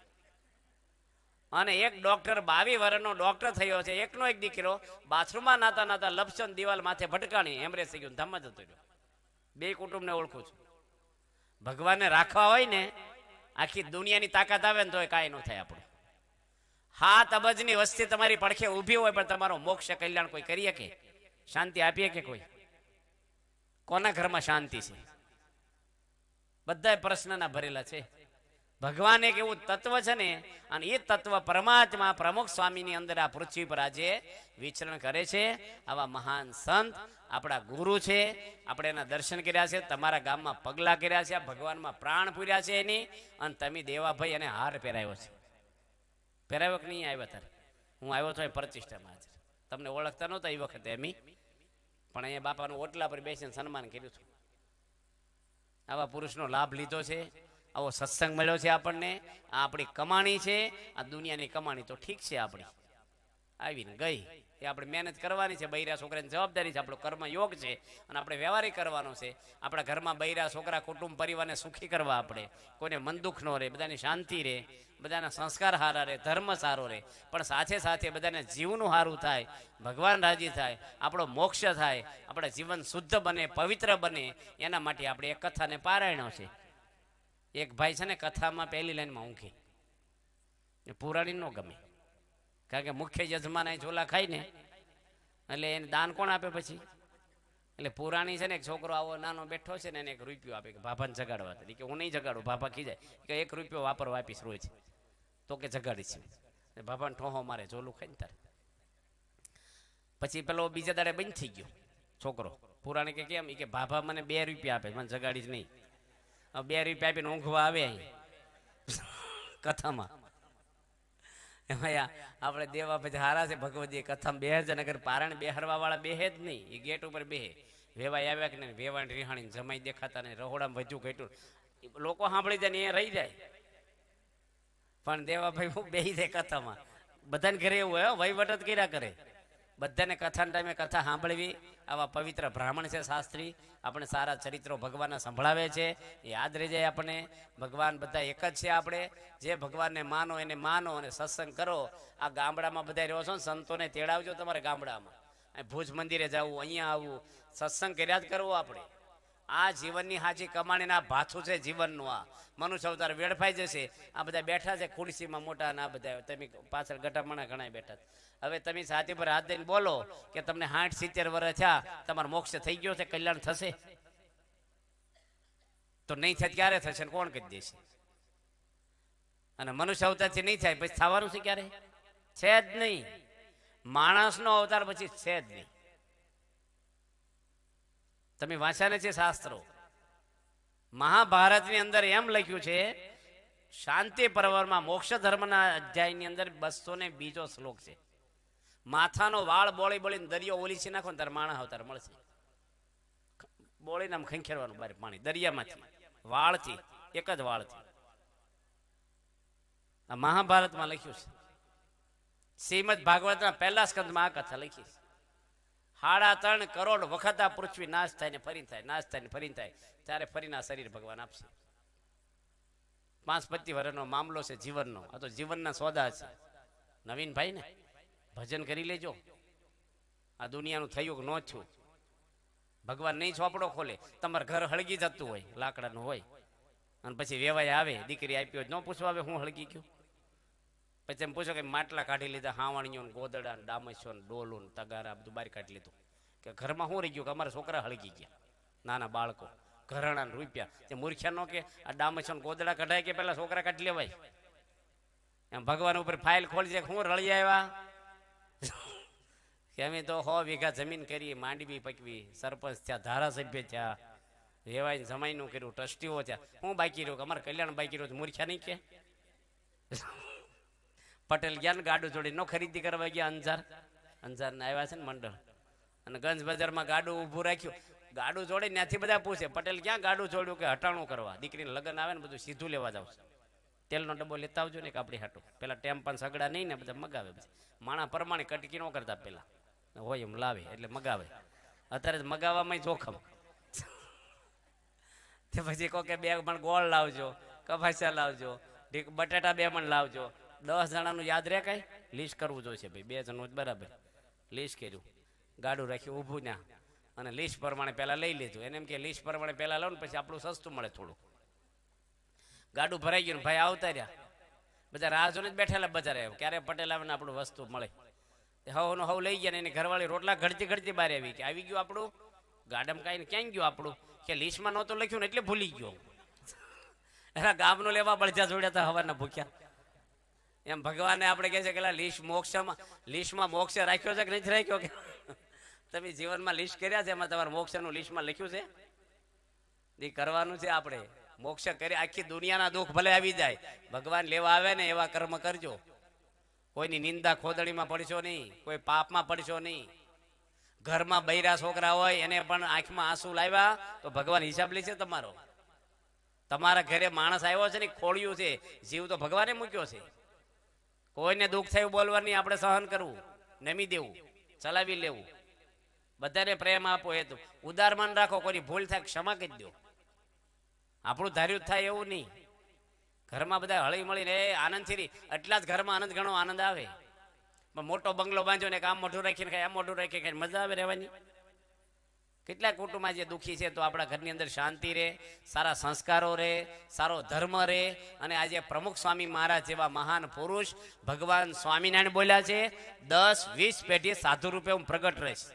અને એક ડોક્ટર 22 વર્ષનો ડોક્ટર થયો છે, એકનો એક દીકરો બાથરૂમમાં નાતા નાતા લપસો ને દિવાલ માથે ભટકાણી હેમરેજ થઈ ગયું, ધામમાં જતો રહ્યો. બે કુટુંબને ઓળખું છું. ભગવાનને રાખવા હોય ને આખી દુનિયાની તાકાત આવે ને તોય કાંઈ ન થાય આપણું. 7 અબજની વસ્તી તમારી પડખે ઊભી હોય પણ તમારો મોક્ષ કલ્યાણ કોઈ કરીએ કે શાંતિ આપીએ કે કોઈ? કોના ઘરમાં શાંતિ છે? બધા પ્રશ્નના ભરેલા છે. ભગવાન એક એવું તત્વ છે ને, અને એ તત્વ પરમાત્મા પ્રમુખ સ્વામીની અંદર આ પૃથ્વી પર આજે વિચરણ કરે છે. આવા મહાન સંત આપણા ગુરુ છે, આપણે એના દર્શન કર્યા છે, તમારા ગામમાં પગલા કર્યા છે, ભગવાનમાં પ્રાણ પૂર્યા છે એની, અને તમે દેવાભાઈ એને હાર પહેરાવ્યો છે. પહેરાવ્યો કે નહીં? આવ્યા તારે હું આવ્યો તો એ પ્રતિષ્ઠામાં હાજર. તમને ઓળખતા નહોતા એ વખતે એમી, પણ અહીંયા બાપાનું ઓટલા પર બેસીને સન્માન કર્યું હતું. આવા પુરુષનો લાભ લીધો છે, આવો સત્સંગ મળ્યો છે આપણને. આ આપણી કમાણી છે, આ દુનિયાની કમાણી તો ઠીક છે, આપણી આવીને ગઈ. એ આપણે મહેનત કરવાની છે, બૈરા છોકરાની જવાબદારી છે, આપણો કર્મ યોગ છે, અને આપણે વ્યવહારિક કરવાનો છે. આપણા ઘરમાં બૈરા છોકરા કુટુંબ પરિવારને સુખી કરવા, આપણે કોઈને મન દુઃખ ન રહે, બધાની શાંતિ રહે, બધાના સંસ્કાર સારા રહે, ધર્મ સારો રહે, પણ સાથે સાથે બધાને જીવનું સારું થાય, ભગવાન રાજી થાય, આપણો મોક્ષ થાય, આપણા જીવન શુદ્ધ બને, પવિત્ર બને, એના માટે આપણે એક કથાને પારાયણો છે. એક ભાઈ છે ને કથામાં પહેલી લાઈનમાં ઊંઘે, એ પુરાણી ન ગમે, કારણ કે મુખ્ય યજમાન એ ઝોલા ખાય ને એટલે એને દાન કોણ આપે પછી? એટલે પુરાણી છે ને એક છોકરો આવો નાનો બેઠો છે ને એને ₹1 આપે કે ભાભાને જગાડવા. કે હું નહીં જગાડું. ભાભા ખીજાય કે ₹1 વાપરવા આપીશ રોજ, તો કે જગાડીશ. ભાભાને ઠોહો મારે ઝોલું ખાઈને તારે. પછી પેલો બીજા દાડે બંધ થઈ ગયો છોકરો. પુરાણી કે કેમ? કે ભાભા મને ₹2 આપે, મને જગાડીશ નહીં. ₹2 આપીને ઊંઘવા આવે અહીં કથામાં. એમાં આપણે દેવા પછી હારા છે ભગવતી કથામાં બેહે છે, નગર પારણ બેહરવા વાળા બેહે જ નહીં, એ ગેટ ઉપર બેહે. વેવાય આવ્યા કે નહીં, વેવાણી રિહાણી જમાઈ દેખાતા નહીં, રહોડામાં વધ્યું ઘટ્યું, લોકો સાંભળી જાય ને એ રહી જાય. પણ દેવાભાઈ હું બેહી જાય કથામાં. બધાને ઘરે એવું હોય, વહીવટ જ કર્યા કરે. બધાને કથાના ટાઈમે કથા સાંભળવી. આવા પવિત્ર બ્રાહ્મણ છે શાસ્ત્રી, આપણે સારા ચરિત્રો ભગવાનના સંભળાવે છે, યાદ રહી જાય આપણને. ભગવાન બધા એક જ છે. આપણે જે ભગવાનને માનો એને માનો અને સત્સંગ કરો. આ ગામડામાં બધા રહ્યો છો ને, સંતોને તેડાવજો તમારે ગામડામાં. ભુજ મંદિરે જવું, અહીંયા આવવું, સત્સંગ કર્યા જ કરવો આપણે. આ જીવનની હાજી કમાણીના ભાથું છે જીવનનું. આ મનુષ્ય અવતાર વેડફાઈ જશે. આ બધા બેઠા છે ખુરશીમાં મોટા, ના બધા તમે પાછળ ગટામણા ઘણા બેઠા. હવે તમે છાતી પર હાથ દઈને બોલો કે તમને 60-70 વર્ષ થયા, તમારો મોક્ષ થઈ ગયો છે, કલ્યાણ થશે? તો નહીં થાય ક્યારે થશે ને કોણ કહી દેશે? અને મનુષ્ય અવતારથી નહીં થાય પછી થવાનું છે ક્યારે? છે જ નહીં. માણસનો અવતાર પછી છે જ નહીં. તમે વાંચ્યા છે શાસ્ત્રો. મહાભારતની અંદર એમ લખ્યું છે, શાંતિ પર્વમાં મોક્ષ ધર્મના અધ્યાયની અંદર 202 શ્લોક છે. માથાનો વાળ બોળી બોલીને દરિયો ઓલીસી નાખો ને તારે માણસ અવતાર મળશે. બોળીને આમ ખંખેરવાનું બહાર પાણી દરિયામાંથી, વાળથી, એક જ વાળથી. આ મહાભારતમાં લખ્યું છે. શ્રીમદ ભાગવતના પહેલા સ્કંદમાં આ કથા લખી છે. 3.5 કરોડ વખત આ પૃથ્વી નાશ થાય ને ફરી થાય, નાશ થાય ને ફરી થાય, ત્યારે ફરીને આ શરીર ભગવાન આપશે. 5-25 વર્ષનો મામલો છે જીવનનો. આ તો જીવનના સોદા છે. નવીન ભાઈ ને ભજન કરી લેજો. આ દુનિયાનું થયું કે ન થયું, ભગવાન નહીં ચોપડો ખોલે. તમારે ઘર હળગી જતું હોય, લાકડાનું હોય, અને પછી વેવાય આવે, દીકરી આપી હોય, ન પૂછવા આવે હું હળગી ગયું. પછી એમ પૂછો કે માટલા કાઢી લીધા, હાવણીઓ, ગોદડા, ડામસ્યો, ડોલું, તગારા બધું બહાર કાઢી લીધું. કે ઘરમાં શું રહી ગયું? કે અમારા છોકરા હળગી ગયા, નાના બાળકો, ઘરણા રૂપિયા. તે મૂર્ખ્યા નો કે આ ડામસ્યો ગોદડા કઢાય કે પેલા છોકરા કાઢી લેવાય? એમ ભગવાન ઉપર ફાઇલ ખોલી જાય, હું રળી આવ્યા કે અમે તો 100 વીઘા જમીન કરી, માંડવી પકવી, સરપંચ થયા, ધારાસભ્ય થયા, વેવાઈને જમાઈનું કર્યું, ટ્રસ્ટીઓ થયા, હું બાકી રહ્યું કે અમારે કલ્યાણ બાકી રહ્યું? મૂર્ખ્યા નહીં કે? પટેલ ગયા ને ગાડું જોડી નો ખરીદી કરવા ગયા અંજારના આવ્યા છે ને મંડળ, અને ગંજ બજારમાં ગાડું ઊભું રાખ્યું. ગાડું જોડે ત્યાંથી બધા પૂછે પટેલ ક્યાં ગાડું જોડ્યું? કે હટાણું કરવા, દીકરીને લગ્ન આવે ને બધું સીધું લેવા જાવ. તેલનો ડબ્બો લેતા આવજો ને કે આપણી હાટું. પેલા ટેમ્પાન સગડા નહીં ને બધા મગાવે. પછી માણા પ્રમાણે કટકી ન કરતા, પેલા હોય એમ લાવે એટલે મગાવે. અત્યારે મગાવવામાં જોખમ. તે પછી કહો કે 2 મણ ગોળ લાવજો, કપાસિયા લાવજો, બટાટા 2 મણ લાવજો, 10 જણાનું યાદ રહે કાંઈ? લિસ્ટ કરવું જોઈશે ભાઈ, 2 જણનું જ બરાબર. લિસ્ટ કર્યું, ગાડું રાખ્યું ઊભું ના, અને લિસ્ટ પ્રમાણે પહેલાં લઈ લીધું. એને એમ કે લિસ્ટ પ્રમાણે પહેલાં લો ને પછી આપણું સસ્તું મળે થોડું. ગાડું ભરાઈ ગયું, ભાઈ આવતા રહ્યા, બધા રાહ જોઈને જ બેઠેલા બજારે, ક્યારે પટેલ આવે ને આપણું વસ્તુ મળે. હવનું હવ લઈ ગયા ને એની ઘરવાળી રોટલા ઘડતી ઘડતી બહાર આવી કે આવી ગયું આપણું ગાડામાં, કાંઈ ક્યાં ગયું આપણું, કે લિસ્ટમાં નહોતું લખ્યું ને એટલે ભૂલી ગયો. એના ગામનું લેવા બળજા જોડ્યા હતા હવારના ભૂખ્યા. એમ ભગવાને આપણે કહે છે કે લિસ્ટમાં મોક્ષ રાખ્યો છે કે નથી રાખ્યો? કે તમે જીવનમાં લિસ્ટ કર્યા છે, એમાં તમારા મોક્ષનું લિસ્ટમાં લખ્યું છે? એ કરવાનું છે આપણે. મોક્ષ કરી, આખી દુનિયાના દુઃખ ભલે આવી જાય, ભગવાન લેવા આવે ને એવા કર્મ કરજો. કોઈની નિંદા ખોદડીમાં પડશો નહીં, કોઈ પાપમાં પડશો નહીં. ઘરમાં બૈરા છોકરા હોય એને પણ આંખમાં આંસુ લાવ્યા તો ભગવાન હિસાબ લેશે તમારો. તમારા ઘરે માણસ આવ્યો છે ને ખોળ્યું છે, જીવ તો ભગવાને મૂક્યો છે. કોઈને દુઃખ થયું બોલવાની આપણે સહન કરવું, નમી દેવું, ચલાવી લેવું, બધાને પ્રેમ આપો. એ તો ઉદાર મન રાખો, કોઈની ભૂલ થાય ક્ષમા કરી દો. આપણું ધાર્યું થાય એવું નહીં. ઘરમાં બધા હળી મળીને આનંદથી, એટલા જ ઘરમાં આનંદ ઘણો આનંદ આવે. પણ મોટો બંગલો બાંધ્યો ને આમ મોઢું રાખીને ખાય, આમ મોઢું રાખીને ખાય, મજા આવે રહેવાની? કેટલાક કુટુંબમાં જે દુઃખી છે, તો આપણા ઘરની અંદર શાંતિ રહે, સારા સંસ્કારો રહે, સારો ધર્મ રહે. અને આજે પ્રમુખ સ્વામી મહારાજ જેવા મહાન પુરુષ ભગવાન સ્વામિનારાયણ બોલ્યા છે, 10-20 પેઢી સાધુ રૂપે હું પ્રગટ રહીશ.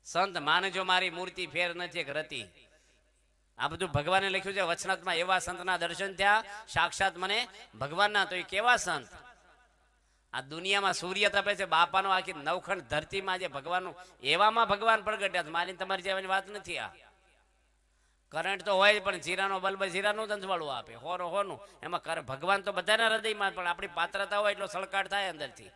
સંત માનજો મારી મૂર્તિ ફેર નથી એક રતી. આ બધું ભગવાને લખ્યું છે વચનાત્મા. એવા સંતના દર્શન થયા સાક્ષાત મને ભગવાનના. તો એ કેવા સંત? આ દુનિયામાં સૂર્ય તપે છે, બાપાનો આખી નવખંડ ધરતીમાં જે ભગવાનનું, એવામાં ભગવાન પ્રગટ્યા. મારી તમારી જેવાની વાત નથી. આ કરંટ તો હોય પણ જીરાનો બલ્બ જીરાનું જ અંજવાળું આપે, હોનું હોનું. એમાં ભગવાન તો બધાના હૃદયમાં, પણ આપણી પાત્રતા હોય એટલો સળકાટ થાય અંદરથી.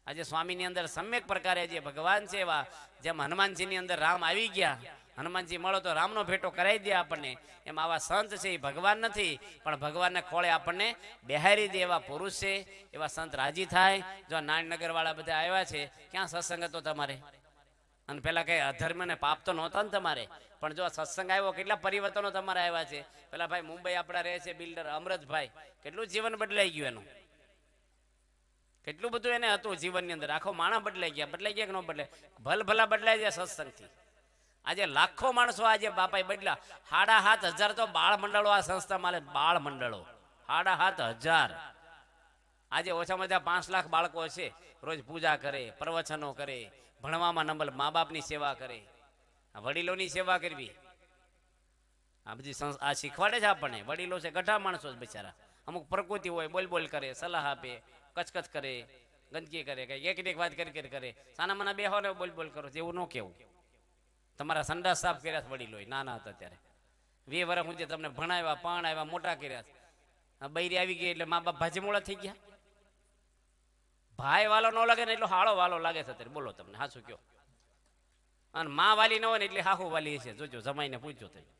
આજે સ્વામીની અંદર સમ્યક પ્રકારે જે ભગવાન છે, એવા જેમ હનુમાનજીની અંદર રામ આવી ગયા, હનુમાનજી મળો તો રામનો ભેટો કરાવી દે આપણને, એમ આવા સંત છે. એ ભગવાન નથી પણ ભગવાનને ખોળે આપણને બેહારી દે એવા પુરુષ છે. એવા સંત રાજી થાય. જો નાનનગર વાળા બધા આવ્યા છે, ક્યાં સત્સંગ હતો તમારે? અને પેલા કઈ અધર્મ ને પાપ તો નહોતા ને તમારે, પણ જો સત્સંગ આવ્યો, કેટલા પરિવર્તનો તમારે આવ્યા છે. પેલા ભાઈ મુંબઈ આપણા રહે છે બિલ્ડર અમરતભાઈ, કેટલું જીવન બદલાઈ ગયું એનું, કેટલું બધું એને હતું જીવનની અંદર. આખો માણસ બદલાઈ ગયા કે ન બદલાય? ભલા બદલાઈ જાય સત્સંગથી. આજે લાખો માણસો આજે બાપાએ બદલા. 7,500 તો બાળ મંડળો આ સંસ્થા માલે, બાળ મંડળો 7,500. આજે ઓછામાં ઓછા 5 લાખ બાળકો છે, રોજ પૂજા કરે, પ્રવચનો કરે, ભણવામાં નંબર, મા બાપની સેવા કરે, વડીલોની સેવા કરવી. આ બધી આ શીખવાડે છે આપણને. વડીલો છે ગઢા માણસો જ બિચારા, અમુક પ્રકૃતિ હોય, બોલ કરે, સલાહ આપે, કચકચ કરે, ગંદકી કરે, કઈ એક વાત કરી કરે, સાના મના બેહો ને બોલ કરો. એવું ન કેવું. તમારા સંડાસ સાફ કર્યા છે વડીલો, નાના હતા ત્યારે 2 વર્ષ સુધી તમને ભણાવ્યા, પરણાવ્યા, મોટા કર્યા. બૈરી આવી ગઈ એટલે મા બાપ ભાજીમોળા થઈ ગયા. ભાઈ વાલો ન લાગે ને એટલો હાળો વાલો લાગે છે અત્યારે. બોલો તમને હાચું કયો. અને માં વાલી ન હોય ને એટલે હાહુ વાલી છે. જોજો, જમાઈને પૂછજો તમે.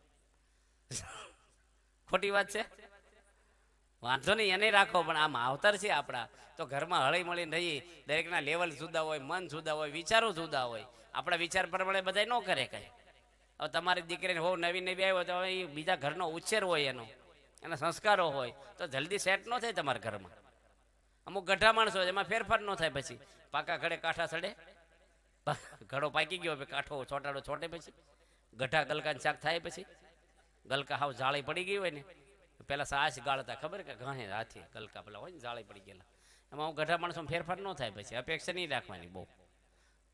ખોટી વાત છે? વાંધો નહીં, એને રાખો, પણ આ માવતર છે આપણા, તો ઘરમાં હળી મળીને રહીએ. દરેકના લેવલ જુદા હોય, મન જુદા હોય, વિચારો જુદા હોય. આપણા વિચાર પ્રમાણે બધા ન કરે કઈ. હવે તમારી દીકરીને હો નવી આવ્યો તો હવે બીજા ઘરનો ઉછેર હોય, એના સંસ્કારો હોય, તો જલ્દી સેટ ન થાય તમારા ઘરમાં. અમુક ગઢા માણસો એમાં ફેરફાર ન થાય. પછી પાકા ઘડે કાંઠા સડે, ઘડો પાકી ગયો, કાંઠો છોટાડો છોટે, પછી ગઢા ગલકાને શાક થાય, પછી ગલકા હાવ જાળી પડી ગઈ હોય ને, પેલા સાસ ગાળતા ખબર કે ઘાહે હાથી ગલકા પેલા હોય ને જાળી પડી ગયેલા, એમાં ગઢા માણસો ફેરફાર ન થાય. પછી અપેક્ષા નહીં રાખવાની બહુ.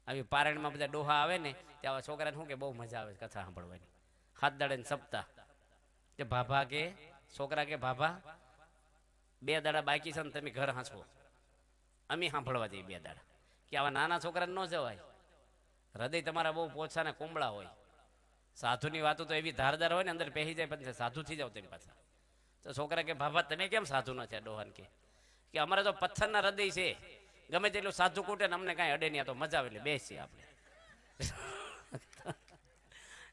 આવી પારણમાં બધા ડોહા આવે ને ત્યાં છોકરાને શું કે બહુ મજા આવે કથા સાંભળવાની. 7 દાડે ને સપ્તાહ કે ભાભા કે છોકરા કે ભાભા 2 દાડા બાકી છે ને તમે ઘર હાંચવો, અમે સાંભળવા જઈએ 2 દાડા. કે આવા નાના છોકરાને ન જવાય. હૃદય તમારા બહુ પોછા ને કોમળા હોય. સાધુની વાતો તો એવી ધારદાર હોય ને, અંદર પહેરી જાય પછી સાધુ થઈ જાવ તેમ પાછા. તો છોકરા કે ભાભા તમે કેમ સાધુ ન થયા? ડોહાન કે અમારે તો પથ્થરના હૃદય છે, ગમે તેટલું સાધુ કૂટે ને અમને કાંઈ અડે નહીં, તો મજા આવે એટલે બેસીએ આપણે.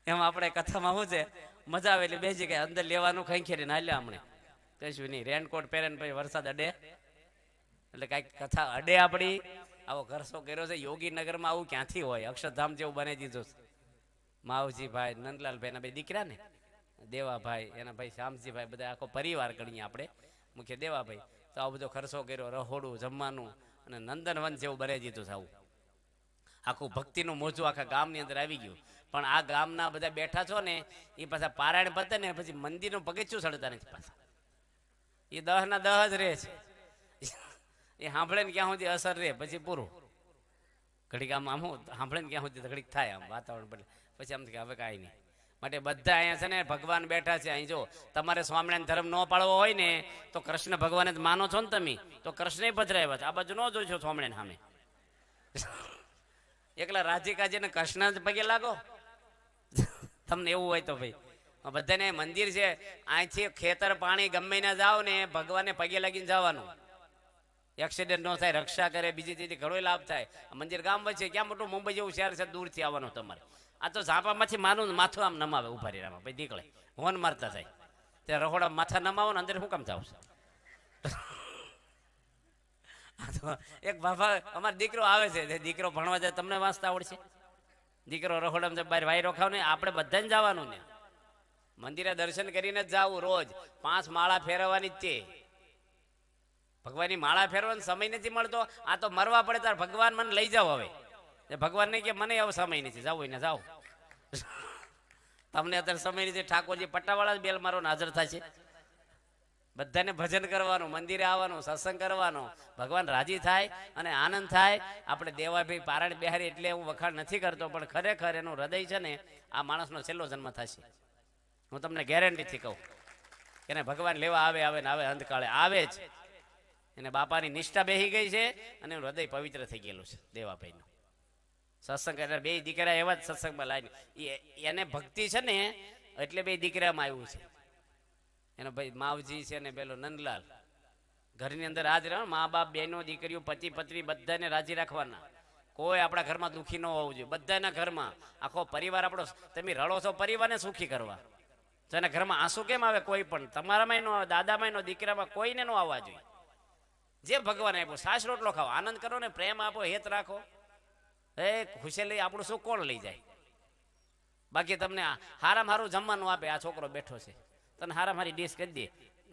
એમ આપણે કથામાં શું છે, મજા આવે એટલે બેસી ગયા, અંદર લેવાનું ખાઈ ખેરી ને હાલ્યા. હમણે કશું નહીં, રેનકોટ પહેરે ને પછી વરસાદ અડે એટલે કાંઈક કથા અડે આપણી. આવો ઘરસો કર્યો છે યોગીનગરમાં, આવું ક્યાંથી હોય? અક્ષરધામ જેવું બની દીધું છે. માવજીભાઈ, નંદલાલભાઈ ના 2 દીકરા ને, દેવાભાઈ, એના ભાઈ શ્યામજીભાઈ, બધા આખો પરિવાર ગણીએ આપણે. મુખ્ય દેવાભાઈ. તો આવો બધો ખર્ચો કર્યો, રહોડું, જમવાનું, અને નંદનવન જેવું બનાવી દીધું છે. આવું આખું ભક્તિનું મોજું આખા ગામની અંદર આવી ગયું. પણ આ ગામના બધા બેઠા છો ને એ પાછા પારાયણ પતે ને પછી મંદિરનું પગથિયું ચડતા નથી પાછા. એ 10 ના 10 જ રહે છે. એ સાંભળે ને ક્યાં સુધી અસર રહે, પછી પૂરું. ઘડીક આમ સાંભળે ને ક્યાં સુધી ઘડીક થાય આમ વાતાવરણ બદલે, પછી આમ કે હવે કાંઈ નહીં. માટે બધા અહીંયા છે ને ભગવાન બેઠા છે. અહીં જો તમારે સ્વામિનારાયણ ધર્મ ન પાળવો હોય ને તો કૃષ્ણ ભગવાને જ માનો છો ને તમે, તો કૃષ્ણ પધરાવ્યા છે. આ બાજુ ન જોઈશો સ્વામિનારાયણ સામે. એકલા રાધિકાજીને કૃષ્ણ જ પગે લાગો તમને એવું હોય તો ભાઈ. બધાને મંદિર છે, અહીંથી ખેતર પાણી ગમે ના જાઓ ને ભગવાનને પગે લાગીને જવાનું. એક્સિડન્ટ ન થાય, રક્ષા કરે, બીજી ચીજ ઘણો લાભ થાય. મંદિર ગામ વચ્ચે, ક્યાં મોટું મુંબઈ જેવું શહેર છે, દૂરથી આવવાનું તમારે. આ તો ઝાપામાંથી માથું આમ નમાવે ઉભા રહી ભાઈ નીકળે, હોન મારતા થાય. ત્યાં રહોડા માથા નમાવો ને અંદર શું કામ જાવ? એક બાબા અમારો દીકરો આવે છે, દીકરો ભણવા જાય, તમને વાંચતા આવડશે? દીકરો રહોડામાં બહાર વાઈ રોખાવ ને આપણે બધાને જવાનું ને મંદિરે દર્શન કરીને જ જવું. રોજ 5 માળા ફેરવવાની જ છે. ભગવાનની માળા ફેરવાનો સમય નથી મળતો. આ તો મરવા પડે ત્યારે ભગવાન મને લઈ જાઓ. હવે ભગવાન નહીં કે મને એવો સમય નથી, જાવ ને જાઓ. તમને અત્યારે સમય નથી. ઠાકોરજી પટ્ટાવાળા જ બેલ મારો હાજર થાય છે. બધાને ભજન કરવાનું, મંદિરે આવવાનું, સત્સંગ કરવાનો, ભગવાન રાજી થાય અને આનંદ થાય. આપણે દેવાભાઈ પારાયણ બિહારી એટલે હું વખાણ નથી કરતો, પણ ખરેખર એનું હૃદય છે ને આ માણસનો છેલ્લો જન્મ થશે. હું તમને ગેરંટીથી કહું. એને ભગવાન લેવા આવે ને આવે, અંતકાળે આવે જ. એને બાપાની નિષ્ઠા બેસી ગઈ છે અને હૃદય પવિત્ર થઈ ગયેલું છે દેવાભાઈનું. સત્સંગ એટલે 2 દીકરા એવા જ સત્સંગમાં લાવીને એને ભક્તિ છે ને એટલે 2 દીકરામાં આવ્યું છે. એનો ભાઈ માવજી છે ને પેલો નંદલાલ. ઘરની અંદર આજ રહે, મા બાપ, બહેનો, દીકરીઓ, પતિ પત્ની બધાને રાજી રાખવાના. કોઈ આપણા ઘરમાં દુઃખી ન હોવું જોઈએ. બધાના ઘરમાં આખો પરિવાર આપણો, તમે રડો છો પરિવારને સુખી કરવા. તો એના ઘરમાં આંસુ કેમ આવે? કોઈ પણ તમારામાં ન આવે, દાદામાં ન, દીકરામાં કોઈને ન આવવા જોઈએ. જે ભગવાન આપ્યો, સાસ રોટલો ખાઓ, આનંદ કરો ને, પ્રેમ આપો, હેત રાખો. ખુશી આપણું સુખ કોણ લઈ જાય? બાકી તમને હારામાં હારું જમવાનું આપે, આ છોકરો બેઠો છે, તને હારા મારી ડીશ કરી દે,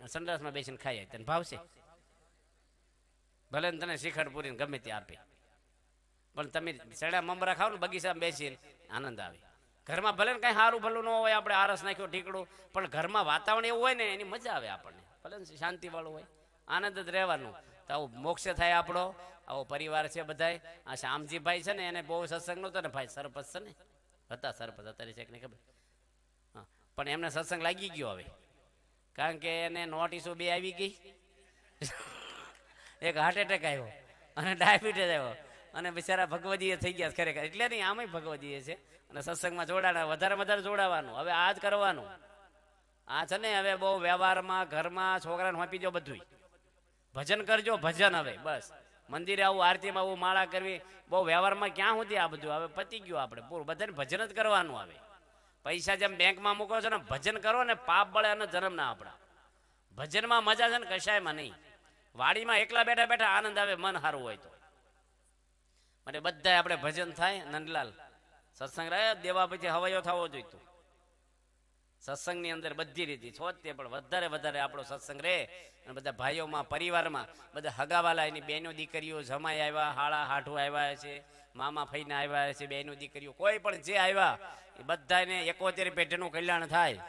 સંડાસમાં બેસીને ખાઈ તને ભાવશે? ભલે ને તને શિખર પૂરીને ગમે તે આપે, પણ તમે સડા મમરા ખાવ ને બગીચામાં બેસીને આનંદ આવે. ઘરમાં ભલે ને કઈ સારું ભલું ન હોય, આપણે આરસ નાખ્યો ઠીકડું, પણ ઘરમાં વાતાવરણ એવું હોય ને એની મજા આવે આપણને. ભલે ને શાંતિ વાળું હોય, આનંદ જ રહેવાનું. તો આવું મોક્ષ થાય આપણો. આવો પરિવાર છે બધાય. આ શ્યામજીભાઈ છે ને એને બહુ સત્સંગ નહોતો ને ભાઈ, સરપંચ છે ને, હતા સરપંચ, અત્યારે છે કે નહીં ખબર. હા, પણ એમને સત્સંગ લાગી ગયો હવે, કારણ કે એને નોટિસો 2 આવી ગઈ. એક હાર્ટ એટેક આવ્યો અને ડાયાબિટીસ આવ્યો, અને બિચારા ભગવદીએ થઈ ગયા ખરેખર. એટલે નહીં, આમાંય ભગવદીએ છે. અને સત્સંગમાં જોડાણા, વધારે જોડાવાનું. હવે આ જ કરવાનું. આ છે ને હવે બહુ વ્યવહારમાં, ઘરમાં છોકરાને વાપી દો બધું. ભજન કરજો, ભજન. હવે બસ મંદિરે આવું, આરતીમાં આવું, માળા કરવી, બહુ વ્યવહારમાં ક્યાં સુધી આ બધું? હવે પતી ગયું આપણે પૂરું. બધાને ભજન જ કરવાનું. આવે પૈસા જેમ બેંકમાં મૂકો છો ને, ભજન કરો ને, પાપ બળે અને જન્મ ના આપણા. ભજનમાં મજા છે ને કશાયમાં નહીં. વાડીમાં એકલા બેઠા બેઠા આનંદ આવે, મન સારું હોય તો. માટે બધા આપણે ભજન થાય. નંદલાલ સત્સંગ રહે, દેવા પછી હવાયો થવો જોઈતું. સત્સંગની અંદર બધી રીતે છોતે, પણ વધારે આપણો સત્સંગ રહે. અને બધા ભાઈઓમાં, પરિવારમાં, બધા હગાવાલા, એની બહેનો દીકરીઓ, જમાઈ આવ્યા, હાળા હાઠું આવ્યા છે, મામા ફઈના આવ્યા છે, બહેનો દીકરીઓ, કોઈ પણ જે આવ્યા એ બધાને 71 પેઢીનું કલ્યાણ થાય.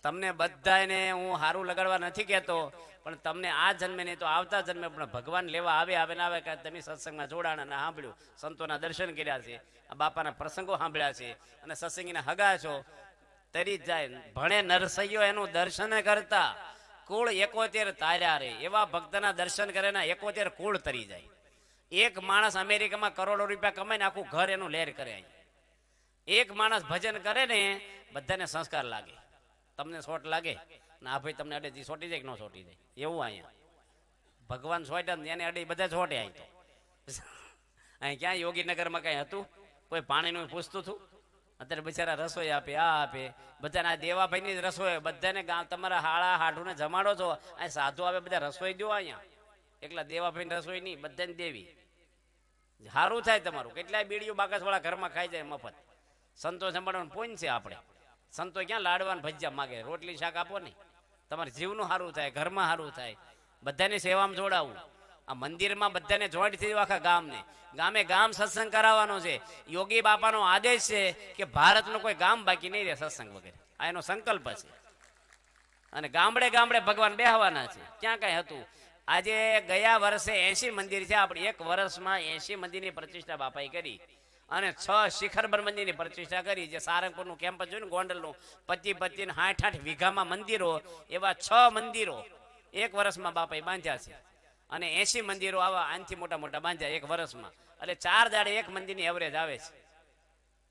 તમને બધાને હું સારું લગાડવા નથી કહેતો, પણ તમને આ જન્મે નહીં તો આવતા જન્મે પણ ભગવાન લેવા આવે ને આવે. કે તમે સત્સંગમાં જોડાણા ને સાંભળ્યું, સંતોના દર્શન કર્યા છે, આ બાપાના પ્રસંગો સાંભળ્યા છે, અને સત્સંગીના હગા છો, તરી જાય. ભણે નરસૈયો એનું દર્શન કરતા, કુળ 71 તાર્યા રે. એવા ભક્તના દર્શન કરે ને 71 કુળ તરી જાય. એક માણસ અમેરિકામાં કરોડો રૂપિયા કમાઈને આખું ઘર એનું લહેર કરે. એક માણસ ભજન કરે ને બધાને સંસ્કાર લાગે. તમને સોટ લાગે ના ભાઈ, તમને અડેથી સોટી જાય કે ન સોટી જાય એવું. અહીંયા ભગવાન સોટ્યા એને અડે બધા સોટે. અહીં તો અહીં ક્યાં યોગીનગરમાં કઈ હતું? કોઈ પાણીનું પૂછતું હતું? અત્યારે બિચારા રસોઈ આપે, આ આપે. બધાને આ દેવાભાઈની જ રસોઈ. બધાને તમારા હાળા હાઠુને જમાડો છો. અહીં સાધુ આવે, બધા રસોઈ દો. અહીંયા એકલા દેવાભાઈની રસોઈ નહીં, બધાને દેવી. સારું થાય તમારું. કેટલાય બીડીઓ બાકસવાળા ઘરમાં ખાઈ જાય મફત. સંતો સંભાળવાનું પોઈન છે આપણે. સંતો ક્યાં લાડવાન ભજીયા માગે? રોટલી શાક આપો ને, તમારે જીવનું સારું થાય, ઘરમાં સારું થાય. બધાની સેવામાં જોડાવું. આ મંદિરમાં બધાને જોઈન્ટ થઈ આખા ગામને, ગામે ગામ સત્સંગ કરાવવાનો છે. યોગી બાપાનો આદેશ છે કે ભારતનું કોઈ ગામ બાકી નહીં રહે સત્સંગ વગેરે. આ એનો સંકલ્પ છે. અને ગામડે ગામડે ભગવાન બેહવાના છે. ક્યાં કઈ હતું. આજે ગયા વર્ષે 80 મંદિર છે. આપણે એક વર્ષમાં 80 મંદિરની પ્રતિષ્ઠા બાપાએ કરી અને 6 શિખરબર મંદિરની પ્રતિષ્ઠા કરી. જે સારંગપુરનું કેમ્પસ જોયું ને, ગોંડલનું 25 ને 60 વીઘામાં મંદિરો, એવા 6 મંદિરો એક વર્ષમાં બાપાએ બાંધ્યા છે. અને 80 મંદિરો આવા આનથી મોટા મોટા બાંધ્યા એક વર્ષમાં. એટલે 4 દાડે એક મંદિરની એવરેજ આવે છે.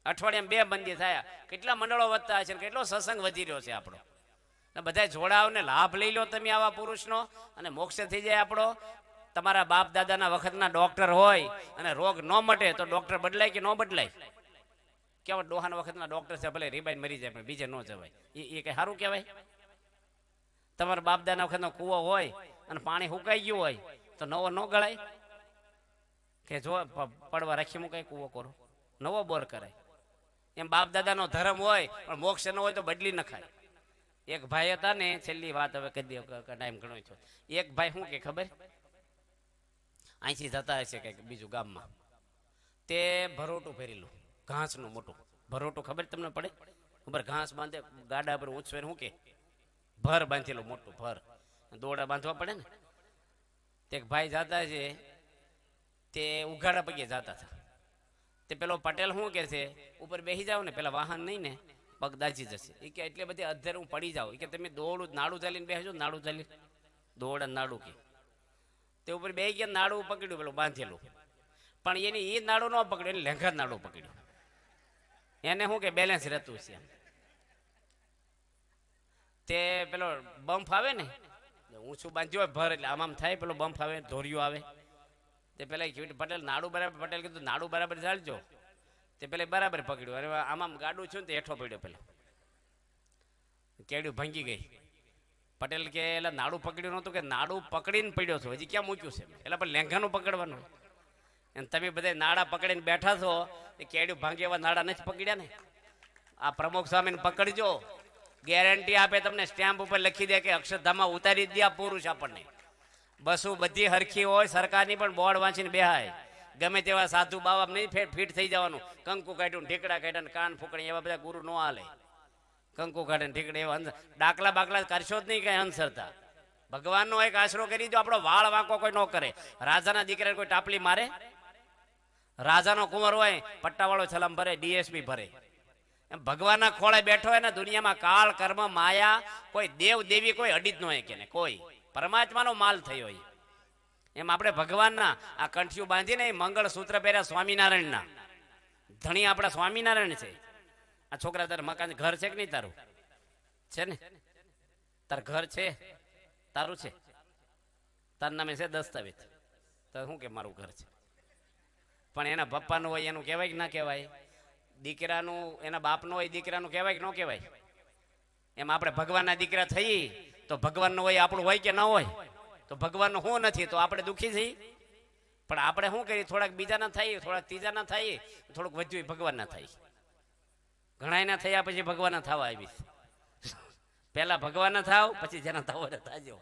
અઠવાડિયામાં 2 મંદિર થયા. કેટલા મંડળો વધતા છે, કેટલો સત્સંગ વધી રહ્યો છે આપણો. બધા જોડાવને લાભ લઈ લો તમે આવા પુરુષનો, અને મોક્ષ થઈ જાય આપણો. તમારા બાપ દાદાના વખતના ડોક્ટર હોય અને રોગ ન મટે તો ડોક્ટર બદલાય કે ન બદલાય? કેવા ડોહાના વખતના ડોક્ટર છે, ભલે રીબાઈ મરી જાય પણ બીજે ન જવાય. એ કઈ સારું કહેવાય? તમારા બાપ દાદાના વખતનો કૂવો હોય અને પાણી સુકાઈ ગયું હોય તો નવો ન ગળાય? કે જો પડવા રાખી મુકાય કૂવો કરો, નવો બોર કરાય. એમ બાપ દાદાનો ધર્મ હોય પણ મોક્ષ ન હોય તો બદલી નખાય. એક ભાઈ હતા ને, છેલ્લી વાત હવે કહી દે, ટાઈમ ઘણો છો. એક ભાઈ શું કે ખબર, અહીંથી જતા હશે કંઈક બીજું ગામમાં, તે ભરોટું ભરેલું ઘાસનું મોટું ભરોટું, ખબર તમને પડે? ઉપર ઘાસ બાંધે ગાડા પર ઊંચવે, શું કે ભર બાંધેલું મોટું ભર, દોડા બાંધવા પડે ને. તે એક ભાઈ જતા છે, તે ઉઘાડા પગે જતા હતા. તે પેલો પટેલ શું કે છે, ઉપર બેસી જાવ ને, પેલા વાહન નહીં ને પગ દાજી જશે. એ કે એટલે બધી અધર હું પડી જાઉં. એ કે તમે દોડું નાડું ચાલીને બેસજો, નાડું ચાલી દોડ નાડું કે તે ઉપર બે ગયા, નાડું પકડ્યું પેલું બાંધેલું, પણ એની એ નાડું ન પકડ્યું, એને લેંઘા નાડું પકડ્યું. એને શું કે બેલેન્સ રહેતું છે. તે પેલો બમ્પ આવે ને, ઊંચું બાંધ્યું હોય ભર, એટલે આમ થાય, પેલો બમ્પ આવે, ધોરિયું આવે. તે પેલા પટેલ નાડું બરાબર, પટેલ કીધું નાડું બરાબર ચાલજો. તે પેલા બરાબર પકડ્યું, અને આમ ગાડું છું ને તે હેઠો પડ્યો, પેલો કેડ્યું ભાંગી ગઈ. પટેલ કે એટલે નાડું પકડ્યું નહોતું, કે નાડું પકડીને પડ્યો છો, હજી ક્યાં મૂક્યું છે? એટલે પણ લેંઘાનું પકડવાનું. અને તમે બધા નાડા પકડીને બેઠા છો, એ કેડ્યું ભાંગે એવા નાડા નથી પકડ્યા ને. આ પ્રમુખ સ્વામીને પકડજો, ગેરંટી આપે તમને, સ્ટેમ્પ ઉપર લખી દે કે અક્ષરધામમાં ઉતારી દે આ પુરુષ આપણને. બસું બધી હરખી હોય, સરકારની પણ બોર્ડ વાંચીને બેહાય. ગમે તેવા સાધુ બાવા નહીં ફીટ થઈ જવાનું. કંકુ કાઢ્યું, ઢીકડા કાઢ્યા, કાન ફૂકણી, એવા બધા ગુરુ ન હાલે. કંકુ કાઢે ઢીકડે એવા ડાકલા બાકલા કરશો જ નહીં કઈ અંધશ્રદ્ધા. ભગવાનનો એક આશરો કરી દો. આપણો વાળ વાંકો કોઈ ન કરે. રાજાના દીકરાને કોઈ ટાપલી મારે? રાજાનો કુંવર હોય પટ્ટાવાળો છલામ ભરે, ડીએસપી ભરે. એમ ભગવાનના ખોળે બેઠો હોય ને, દુનિયામાં કાળ કર્મ માયા કોઈ દેવ દેવી કોઈ અડી જ ન હોય કે કોઈ પરમાત્માનો માલ થયો હોય. એમ આપણે ભગવાનના આ કંઠિયું બાંધીને મંગળ સૂત્ર પહેર્યા સ્વામિનારાયણના. ધણી આપણા સ્વામિનારાયણ છે. આ છોકરા તારે મકાન ઘર છે કે નહીં? તારું છે ને? તાર ઘર છે? તારું છે? તાર નામે છે દસ્તાવેજ? તો શું કે મારું ઘર છે? પણ એના પપ્પાનું હોય એનું કહેવાય કે ના કહેવાય? દીકરાનું એના બાપનું હોય દીકરાનું કહેવાય કે ન કહેવાય? એમ આપણે ભગવાનના દીકરા થઈ તો ભગવાનનું હોય આપણું હોય કે ન હોય? તો ભગવાનનું શું નથી તો આપણે દુઃખી થઈ. પણ આપણે શું કરીએ, થોડાક બીજાના થાય, થોડાક ત્રીજાના થાય, થોડુંક વધ્યું ભગવાનના થાય. ઘણાયના થયા પછી ભગવાનના થવા આવી. પહેલા ભગવાનના થાવ, પછી જેના થાવ થાજો.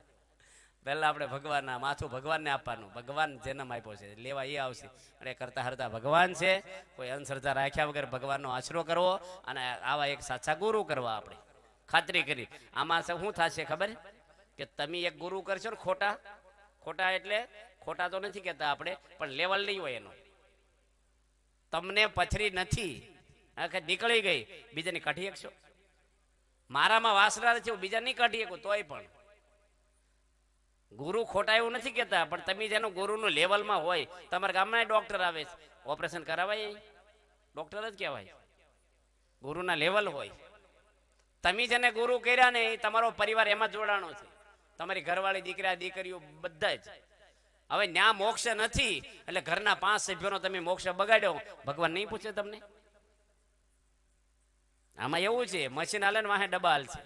પહેલા આપણે ભગવાનના માથું ભગવાનને આપવાનું. ભગવાન જન્મ આપ્યો છે, લેવા એ આવશે. અને કરતા હરતા ભગવાન છે. કોઈ અંધશ્રદ્ધા રાખ્યા વગર ભગવાનનો આશરો કરવો અને આવા એક સાચા ગુરુ કરવા આપણે ખાતરી કરી. આમાં શું થશે ખબર? કે તમે એક ગુરુ કરશો ને ખોટા, ખોટા એટલે ખોટા તો નથી કહેતા આપણે, પણ લેવલ નહીં હોય એનો. તમને પથરી નથી નીકળી ગઈ, બીજાની કાઢી શકશો? મારામાં વાસણા છે, બીજા નહીં કાઢી શકું તોય પણ. ગુરુ ખોટા એવું નથી કહેતા, પણ તમે જેનું ગુરુનું લેવલમાં હોય. તમારા ગામમાં ડોક્ટર આવે છે, ઓપરેશન કરાવાય, ડોક્ટર જ કહેવાય. ગુરુના લેવલ હોય. તમે જેને ગુરુ કર્યા ને એ તમારો પરિવાર એમાં જોડાણો છે. તમારી ઘરવાળી, દીકરા દીકરીઓ બધા જ. હવે ન્યા મોક્ષ નથી એટલે ઘરના 5 સભ્યોનો તમે મોક્ષ બગાડ્યો, ભગવાન નહીં પૂછે તમને? આમાં એવું છે, મશીન હાલે ને વાહે ડબ્બા હાલ છે.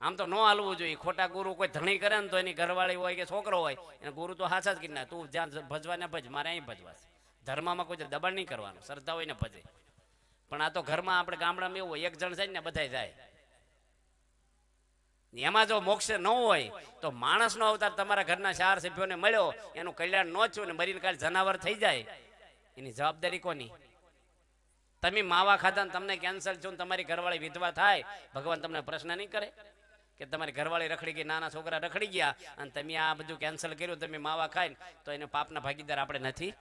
આમ તો ન હાલવું જોઈએ. ખોટા ગુરુ કોઈ ધણી કરે ને તો એની ઘરવાળી હોય કે છોકરો હોય એને ગુરુ તો હાચા જ કરી ના. તું જ્યાં ભજવા ને ભજ, મારે અહીં ભજવાશે. ધર્મમાં કોઈ દબાણ નહીં કરવાનું, શ્રદ્ધા હોય ને ભજે. પણ આ તો ઘરમાં આપણે ગામડામાં એવું હોય, એક જણ જાય ને બધા જાય. એમાં જો મોક્ષ ન હોય તો માણસનો અવતાર તમારા ઘરના 4 સભ્યોને મળ્યો, એનું કલ્યાણ ન થયું ને મરીને કાલ જનાવર થઈ જાય, એની જવાબદારી કોની? તમે માવા ખાધા ને તમને કેન્સર થયું, તમારી ઘરવાળી વિધવા થાય, ભગવાન તમને પ્રશ્ન નહીં કરે કે તમારી ઘરવાળી રખડી ગઈ, નાના છોકરા રખડી ગયા અને તમે આ બધું કેન્સલ કર્યું, તમે માવા ખાઈને, તો એને પાપના ભાગીદાર આપણે નથી?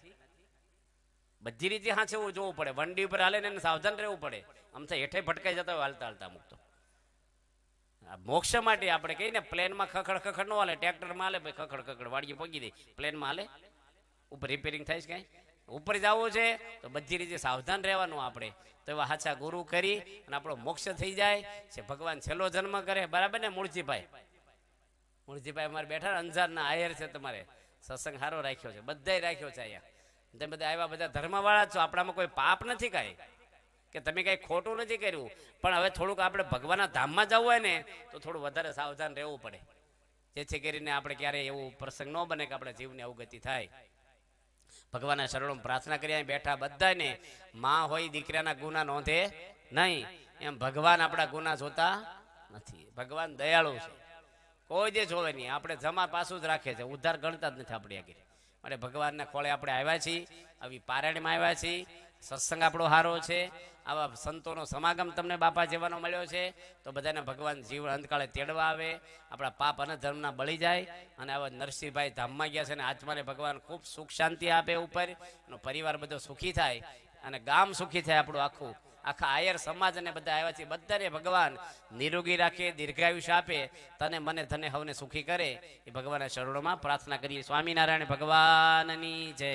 બધી રીતે હા છે એવું જોવું પડે, વંડી ઉપર હાલે ને એને સાવધાન રહેવું પડે. આમ તો હેઠે ભટકાઈ જતા હોય હાલતા હાલતા અમુક તો. મોક્ષ માટે આપણે કહીને પ્લેનમાં ખખડ ખખડ ન હાલે, ટ્રેક્ટરમાં હાલે ભાઈ ખખડ ખખડ વાડીએ પગી દે, પ્લેનમાં હાલે? ઉપર રિપેરિંગ થાય છે કાંઈ? ઉપર જવું છે તો બધી રીતે સાવધાન રહેવાનું આપણે. તો એવા હાચા ગુરુ કરી અને આપણો મોક્ષ થઈ જાય છે. ભગવાન છેલ્લો જન્મ કરે, બરાબર ને? મૂળજીભાઈ અમારે બેઠા અંજારના આયર છે, તમારે સત્સંગ સારો રાખ્યો છે, બધાય રાખ્યો છે અહીંયા. તમે બધા આવ્યા, બધા ધર્મવાળા છો, આપણામાં કોઈ પાપ નથી કાંઈ, કે તમે કાંઈ ખોટું નથી કર્યું. પણ હવે થોડુંક આપણે ભગવાનના ધામમાં જવું હોય ને તો થોડું વધારે સાવધાન રહેવું પડે, જેથી કરીને આપણે ક્યારેય એવું પ્રસંગ ન બને કે આપણા જીવને અવગતિ થાય. ભગવાનના શરણોમાં પ્રાર્થના કરી બેઠા બધાને, માં હોય દીકરાના ગુના નોંધે નહીં, એમ ભગવાન આપણા ગુના જોતા નથી. ભગવાન દયાળુ છે, કોઈ જે જોવે નહીં, આપણે જમા પાછું જ રાખે છે, ઉદ્ધાર ગણતા જ નથી આપણી આગળ. માટે ભગવાનના ખોળે આપણે આવ્યા છીએ, આવી પારાયણમાં આવ્યા છીએ, સત્સંગ આપણો સારો છે, આવા સંતોનો સમાગમ તમને બાપા જેવાનો મળ્યો છે, તો બધાને ભગવાન જીવન અંતકાળે તેડવા આવે, આપણા પાપ અને ધર્મના બળી જાય. અને આવા નરસિંહભાઈ ધામમાં ગયા છે ને આત્માને ભગવાન ખૂબ સુખ શાંતિ આપે, ઉપર એનો પરિવાર બધો સુખી થાય અને ગામ સુખી થાય, આપણું આખા આયર સમાજ અને બધા આવ્યા છે, બધાને ભગવાન નિરોગી રાખે, દીર્ઘાયુષ્ય આપે, તને મને ધને હવને સુખી કરે, એ ભગવાનના શરણોમાં પ્રાર્થના કરીએ. સ્વામિનારાયણ ભગવાનની જય.